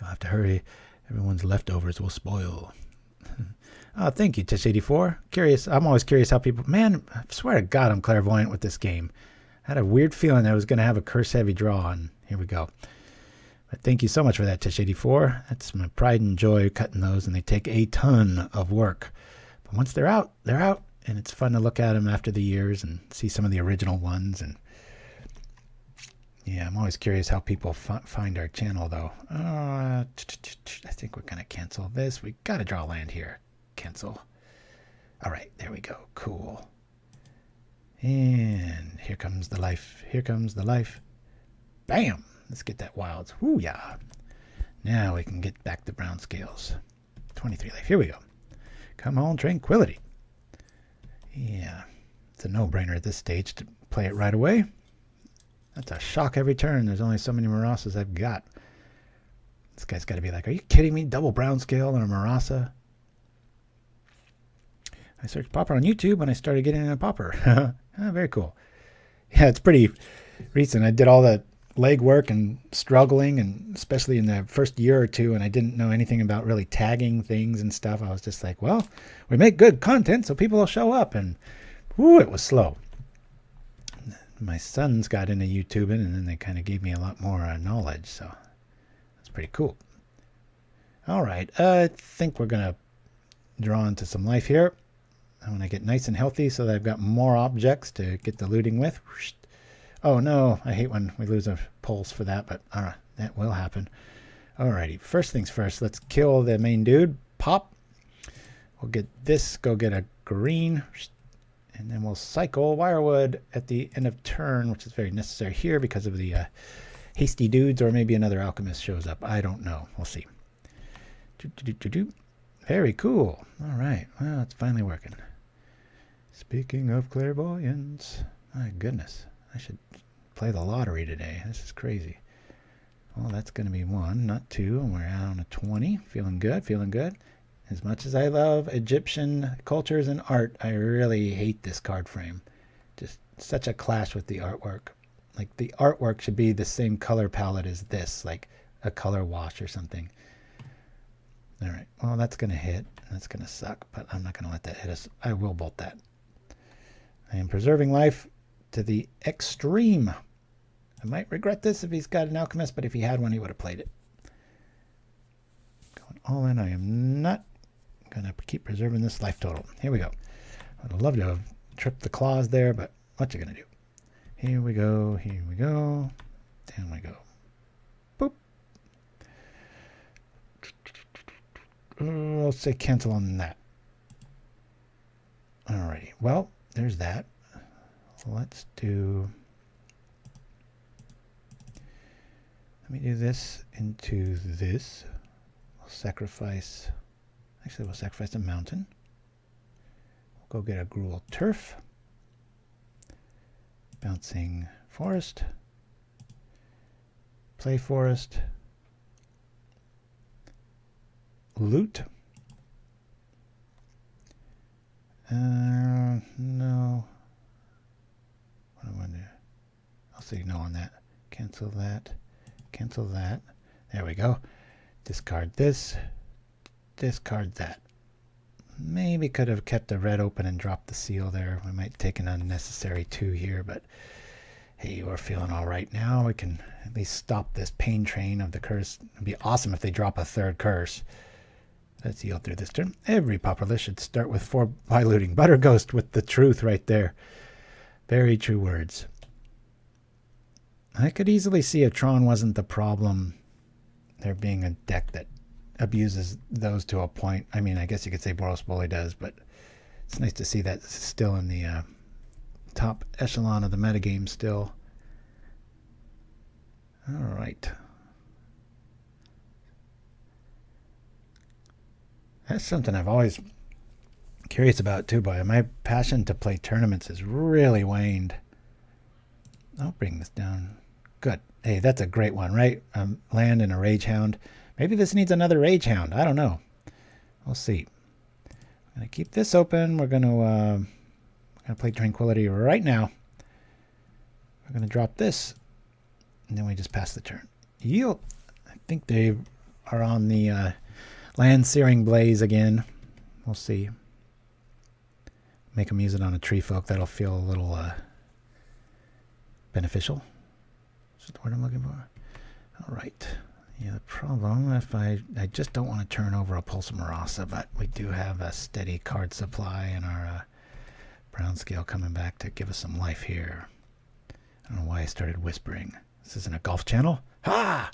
have to hurry. Everyone's leftovers will spoil. Oh, thank you, Tish84. Curious. I'm always curious how people... Man, I swear to God, I'm clairvoyant with this game. I had a weird feeling that I was going to have a curse-heavy draw, and here we go. But thank you so much for that, Tish84. That's my pride and joy cutting those, and they take a ton of work. But once they're out, and it's fun to look at them after the years and see some of the original ones. And yeah, I'm always curious how people find our channel, though. I think we're going to cancel this. We got to draw land here. Cancel. All right, there we go. Cool. And here comes the life. Here comes the life. Bam! Let's get that wilds. Whoo, yeah. Now we can get back the brown scales. 23 life. Here we go. Come on, Tranquility. Yeah. It's a no-brainer at this stage to play it right away. That's a shock every turn. There's only so many Murasas I've got. This guy's got to be like, are you kidding me? Double brown scale and a Murasa? I searched Pauper on YouTube when I started getting into Pauper. Oh, very cool. Yeah, it's pretty recent. I did all the legwork and struggling, and especially in the first year or two, and I didn't know anything about really tagging things and stuff. I was just like, well, we make good content, so people will show up. And whoo, it was slow. My sons got into YouTubing, and then they kind of gave me a lot more knowledge, so that's pretty cool. All right, I think we're going to draw into some life here. I want to get nice and healthy so that I've got more objects to get the looting with. Oh no, I hate when we lose a pulse for that, but that will happen. Alrighty, first things first, let's kill the main dude. Pop. We'll get this, go get a green, and then we'll cycle Wirewood at the end of turn, which is very necessary here because of the hasty dudes, or maybe another alchemist shows up. I don't know. We'll see. Very cool. Alright, well, it's finally working. Speaking of clairvoyance, my goodness, I should play the lottery today. This is crazy. Well, that's going to be 1, not 2, and we're out on a 20. Feeling good, feeling good. As much as I love Egyptian cultures and art, I really hate this card frame. Just such a clash with the artwork. Like, the artwork should be the same color palette as this, like a color wash or something. All right, well, that's going to hit. That's going to suck, but I'm not going to let that hit us. I will bolt that. I am preserving life to the extreme. I might regret this if he's got an alchemist, but if he had one, he would have played it. Going all in. I am not going to keep preserving this life total. Here we go. I'd love to have tripped the claws there, but what you going to do? Here we go. Here we go. Down we go. Boop. Let's say cancel on that. Alrighty. Well, there's that. Let's do Let me do this into this. We'll sacrifice... Actually, we'll sacrifice a mountain. We'll go get a Gruul Turf. Bouncing Forest. Play Forest. Loot. No. What do I want to do? I'll say no on that. Cancel that. Cancel that. There we go. Discard this. Discard that. Maybe could have kept the red open and dropped the seal there. We might take an unnecessary 2 here, but hey, we're feeling all right now. We can at least stop this pain train of the curse. It'd be awesome if they drop a 3rd curse. Let's yield through this turn. Every Pauper list should start with 4 by looting. Butter Ghost with the truth right there. Very true words. I could easily see if Tron wasn't the problem, there being a deck that abuses those to a point. I mean, I guess you could say Boros Bully does, but it's nice to see that still in the top echelon of the metagame still. All right. That's something I've always curious about too, boy. My passion to play tournaments has really waned. I'll bring this down. Good. Hey, that's a great one, right? Land and a Rage-Hound. Maybe this needs another Rage-Hound. I don't know. We'll see. I'm going to keep this open. We're going to play Tranquility right now. We're going to drop this, and then we just pass the turn. Yield. I think they are on the Land Searing Blaze again. We'll see. Make them use it on a Treefolk. That'll feel a little beneficial. Is that the word I'm looking for? All right. Yeah, the problem, if I just don't want to turn over a Pulse of Murasa, but we do have a steady card supply and our Brownscale coming back to give us some life here. I don't know why I started whispering. This isn't a golf channel. Ha!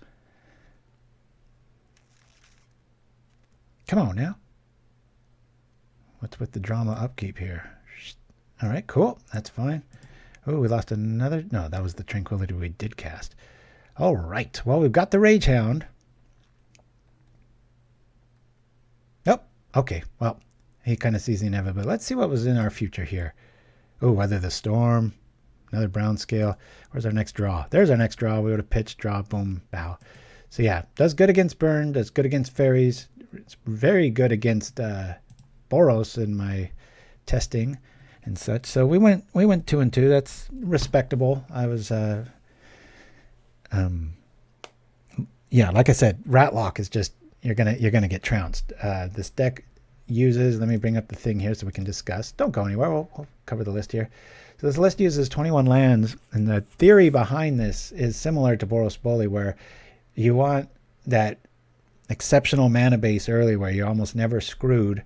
Come on now. What's with the drama upkeep here? All right, cool. That's fine. Oh, we lost another. No, that was the Tranquility we did cast. All right. Well, we've got the Rage-Hound. Nope. Okay. Well, he kind of sees the inevitable. Let's see what was in our future here. Oh, Weather the Storm. Another Brownscale. Where's our next draw? There's our next draw. We would have pitched, draw, boom, bow. So yeah, does good against Burn. Does good against Fairies. It's very good against Boros in my testing and such. So we went 2 and 2. That's respectable. I was yeah, like I said, Ratlock is just you're gonna get trounced. This deck uses, let me bring up the thing here so we can discuss. Don't go anywhere. We'll cover the list here. So this list uses 21 lands, and the theory behind this is similar to Boros Bully, where you want that exceptional mana base early where you're almost never screwed,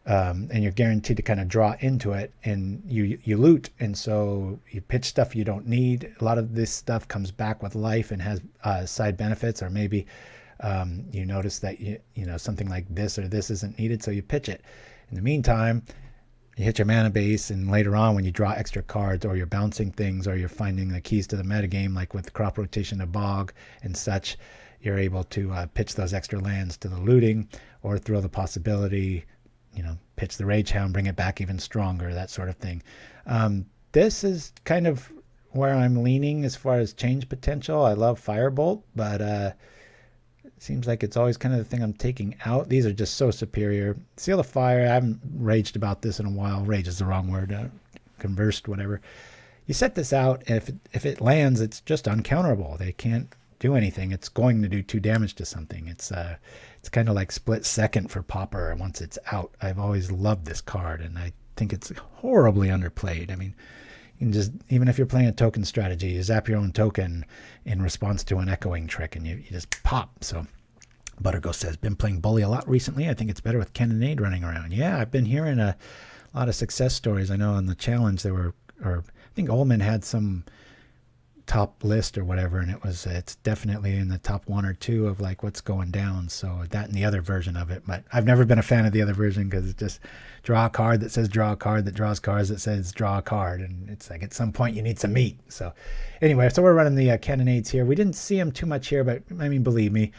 and you're guaranteed to kind of draw into it, and you loot, and so you pitch stuff you don't need. A lot of this stuff comes back with life and has side benefits, or maybe you notice that you know something like this or this isn't needed, so you pitch it. In the meantime, you hit your mana base, and later on when you draw extra cards, or you're bouncing things, or you're finding the keys to the metagame, like with crop rotation to bog and such, you're able to pitch those extra lands to the looting, or throw the possibility, pitch the Rage-Hound, bring it back even stronger, that sort of thing. This is kind of where I'm leaning as far as change potential. I love Firebolt, but it seems like it's always kind of the thing I'm taking out. These are just so superior. Seal of Fire, I haven't raged about this in a while. Rage is the wrong word. Conversed, whatever. You set this out, and if it lands, it's just uncounterable. They can't do anything. It's going to do 2 damage to something. It's kind of like Split Second for Pauper once it's out. I've always loved this card, and I think it's horribly underplayed. I mean, you can just, even if you're playing a token strategy, you zap your own token in response to an echoing trick, and you just pop. So Butterghost says, been playing Bully a lot recently. I think it's better with Cannonade running around. Yeah, I've been hearing a lot of success stories. I know on the challenge there were, or I think Ullman had some top list or whatever, and it's definitely in the top 1 or 2 of like what's going down. So that and the other version of it, but I've never been a fan of the other version because it's just draw a card that says draw a card that draws cards that says draw a card, and it's like at some point you need some meat. So anyway, so we're running the Cannonades here. We didn't see them too much here, but I mean, believe me,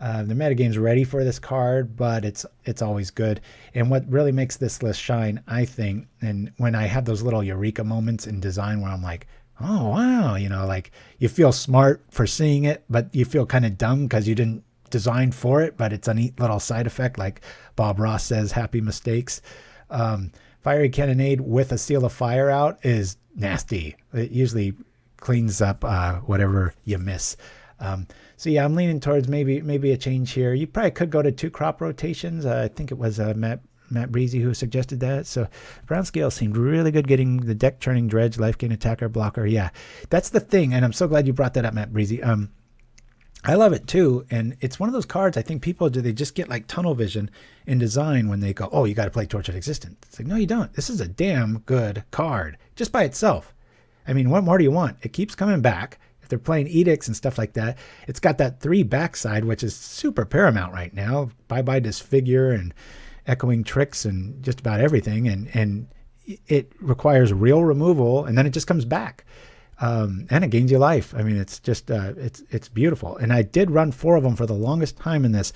the metagame's ready for this card, but it's always good. And what really makes this list shine, I think, and when I have those little eureka moments in design where I'm like, oh wow, you know, like you feel smart for seeing it, but you feel kind of dumb because you didn't design for it, but it's a neat little side effect, like Bob Ross says, happy mistakes. Fiery Cannonade with a Seal of Fire out is nasty. It usually cleans up whatever you miss. So yeah, I'm leaning towards maybe a change here. You probably could go to 2 crop rotations. I think it was Matt Breezy who suggested that. So Brownscale seemed really good getting the deck turning dredge, life gain attacker, blocker. Yeah, that's the thing. And I'm so glad you brought that up, Matt Breezy. I love it too. And it's one of those cards I think people do. They just get like tunnel vision in design when they go, oh, you got to play Tortured Existence. It's like, no, you don't. This is a damn good card just by itself. I mean, what more do you want? It keeps coming back. If they're playing edicts and stuff like that, it's got that 3 backside, which is super paramount right now. Bye-bye Disfigure and Echoing Tricks and just about everything. And it requires real removal, and then it just comes back. And it gains you life. I mean, it's just, it's beautiful. And I did run 4 of them for the longest time in this,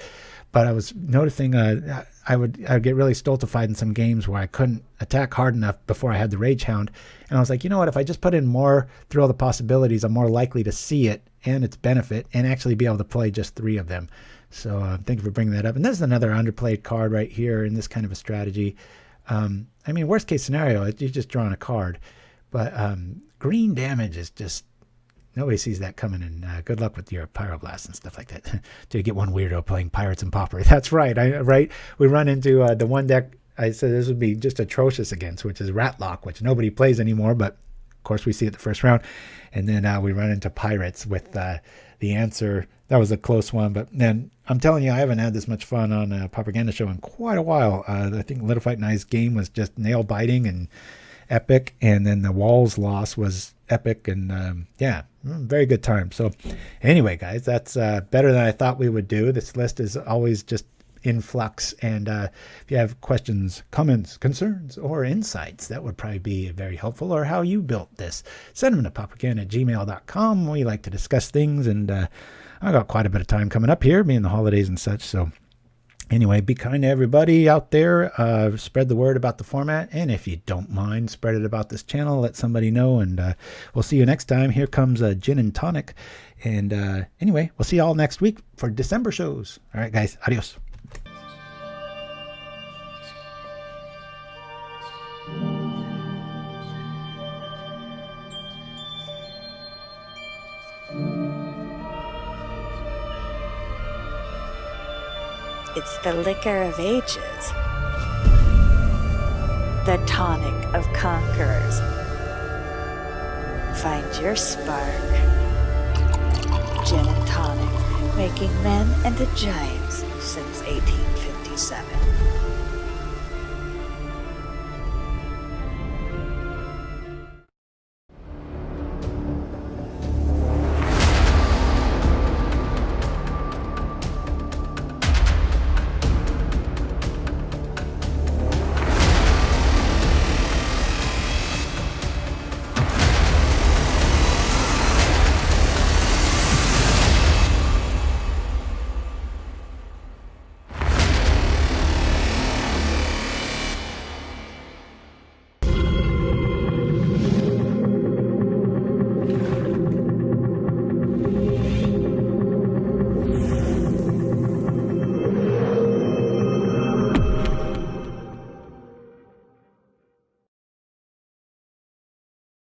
but I was noticing I would get really stultified in some games where I couldn't attack hard enough before I had the Rage-Hound. And I was like, you know what, if I just put in more Thrill the Possibilities, I'm more likely to see it and its benefit and actually be able to play just 3 of them. So thank you for bringing that up. And this is another underplayed card right here in this kind of a strategy. I mean, worst case scenario, you're just drawing a card. But green damage is just, nobody sees that coming. And good luck with your Pyroblast and stuff like that. Till you get one weirdo playing Pirates and Pauper. That's right. Right. We run into the one deck I said this would be just atrocious against, which is Ratlock, which nobody plays anymore. But of course we see it the first round. And then we run into Pirates with the answer. That was a close one. But then I'm telling you, I haven't had this much fun on a Pauperganda show in quite a while. I think Little Fight Nice game was just nail biting and epic, and then the Walls loss was epic, and yeah, very good time. So anyway, guys, that's better than I thought we would do. This list is always just in flux, and if you have questions, comments, concerns, or insights, that would probably be very helpful, or how you built this, send them to pauperganda@gmail.com. We like to discuss things, and I got quite a bit of time coming up here, being the holidays and such. So anyway, be kind to everybody out there. Spread the word about the format. And if you don't mind, spread it about this channel. Let somebody know. And we'll see you next time. Here comes Gin and Tonic. And anyway, we'll see you all next week for December shows. All right, guys. Adios. It's the liquor of ages, the tonic of conquerors. Find your spark. Gin and tonic, making men into giants since 1857.